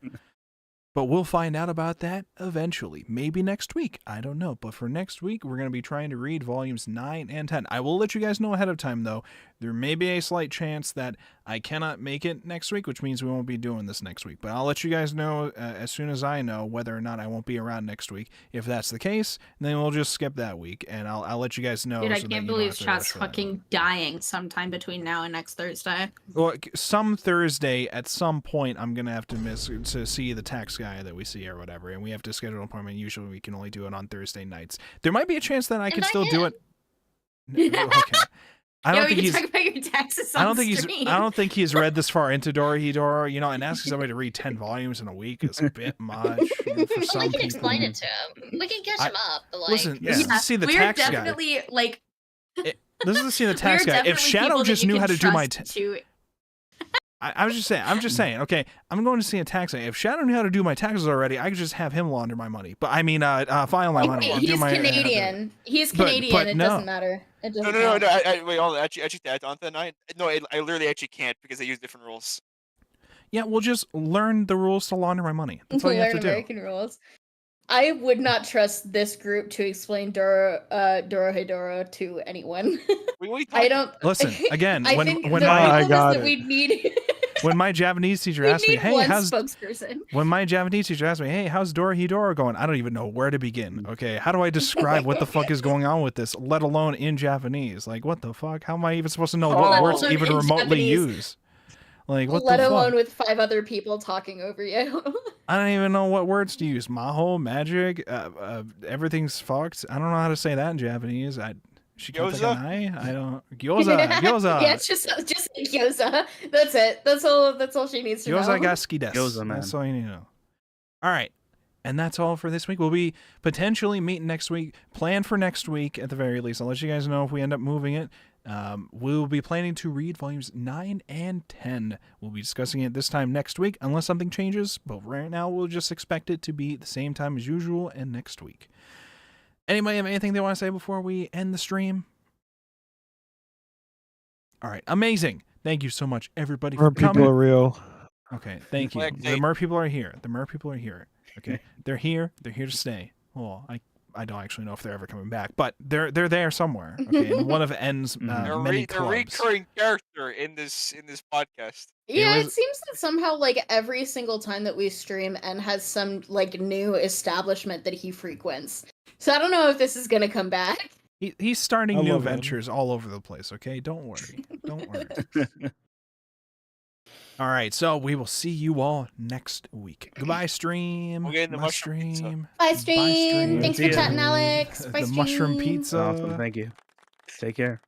But we'll find out about that eventually. Maybe next week. I don't know. But for next week, we're going to be trying to read volumes 9 and 10. I will let you guys know ahead of time, though. There may be a slight chance that I cannot make it next week, which means we won't be doing this next week. But I'll let you guys know as soon as I know whether or not I won't be around next week. If that's the case, then we'll just skip that week. And I'll let you guys know. Dude, I so that can't you don't believe have to rush chat's for that. fucking dying sometime between now and next Thursday. Well, some Thursday at some point, I'm gonna have to miss to see the tax guy that we see or whatever, and we have to schedule an appointment. Usually, we can only do it on Thursday nights. There might be a chance that I can Invite still do it. him. Okay. I don't Yo, think you he's. can talk about your taxes on I don't think he's. stream. I don't think he's read this far into Dorohedoro. You know, and asking somebody to read 10 volumes in a week is a bit much. You know, for Well, some we can people. explain it to him. We can catch I- him up. But like, Listen, Yeah. this is to see the we're tax guy. definitely like This is to see the tax we're guy. If definitely Shadow people that just you knew can how to do my. trust to I was just saying. I'm just saying. Okay, I'm going to see a tax guy. If Shadow knew how to do my taxes already, I could just have him launder my money. But I mean, file my money. Okay, Do he's my, Canadian. He's but- Canadian. but it no. doesn't matter. It doesn't No. count. Wait, hold on. Actually, that on that night. No, I literally actually can't because they use different rules. Yeah, we'll just learn the rules to launder my money. That's all you have Learn to do. American rules. I would not trust this group to explain Dorohedoro to anyone. I don't. Listen, again, I when think when the my I realness got that it. we'd need. when my Japanese teacher we asked me, need "Hey, one how's spokesperson. when my Japanese teacher asked me, "Hey, how's Dorohedoro going?" I don't even know where to begin. Okay, how do I describe what the fuck is going on with this, let alone in Japanese? Like, what the fuck? How am I even supposed to know what Let words to alone even in remotely Japanese. use? Like, what Let the alone fuck? with 5 other people talking over you. I don't even know what words to use. Maho, magic, everything's fucked. I don't know how to say that in Japanese. Gyoza? I don't. Gyoza. Yeah, it's just like gyoza. That's it. That's all she needs to know. Gyoza ga suki desu. Gyoza, man. That's all you need to know. All right. And that's all for this week. We'll be potentially meeting next week. Plan for next week at the very least. I'll let you guys know if we end up moving it. We'll be planning to read volumes 9 and 10. We'll be discussing it this time next week, unless something changes. But right now, we'll just expect it to be the same time as usual and next week. Anybody have anything they want to say before we end the stream? All right, amazing. Thank you so much, everybody, for More people coming. are real. Okay, thank you. Like, The mer people are here. The mer people are here. Okay, they're here. They're here to stay. Well, I don't actually know if they're ever coming back, but they're there somewhere. Okay, and one of N's many They're clubs. recurring character in this podcast. Yeah, was- it seems that somehow, like, every single time that we stream, N has some, like, new establishment that he frequents. So I don't know if this is gonna come back. He's starting I new love him. ventures all over the place. Okay, don't worry. Don't worry. All right, so we will see you all next week. Goodbye, stream. We'll get in the Bye, mushroom pizza. stream. Bye, stream. Thanks for See ya. chatting, Alex. Bye, The stream. mushroom pizza. Awesome. Thank you. Take care.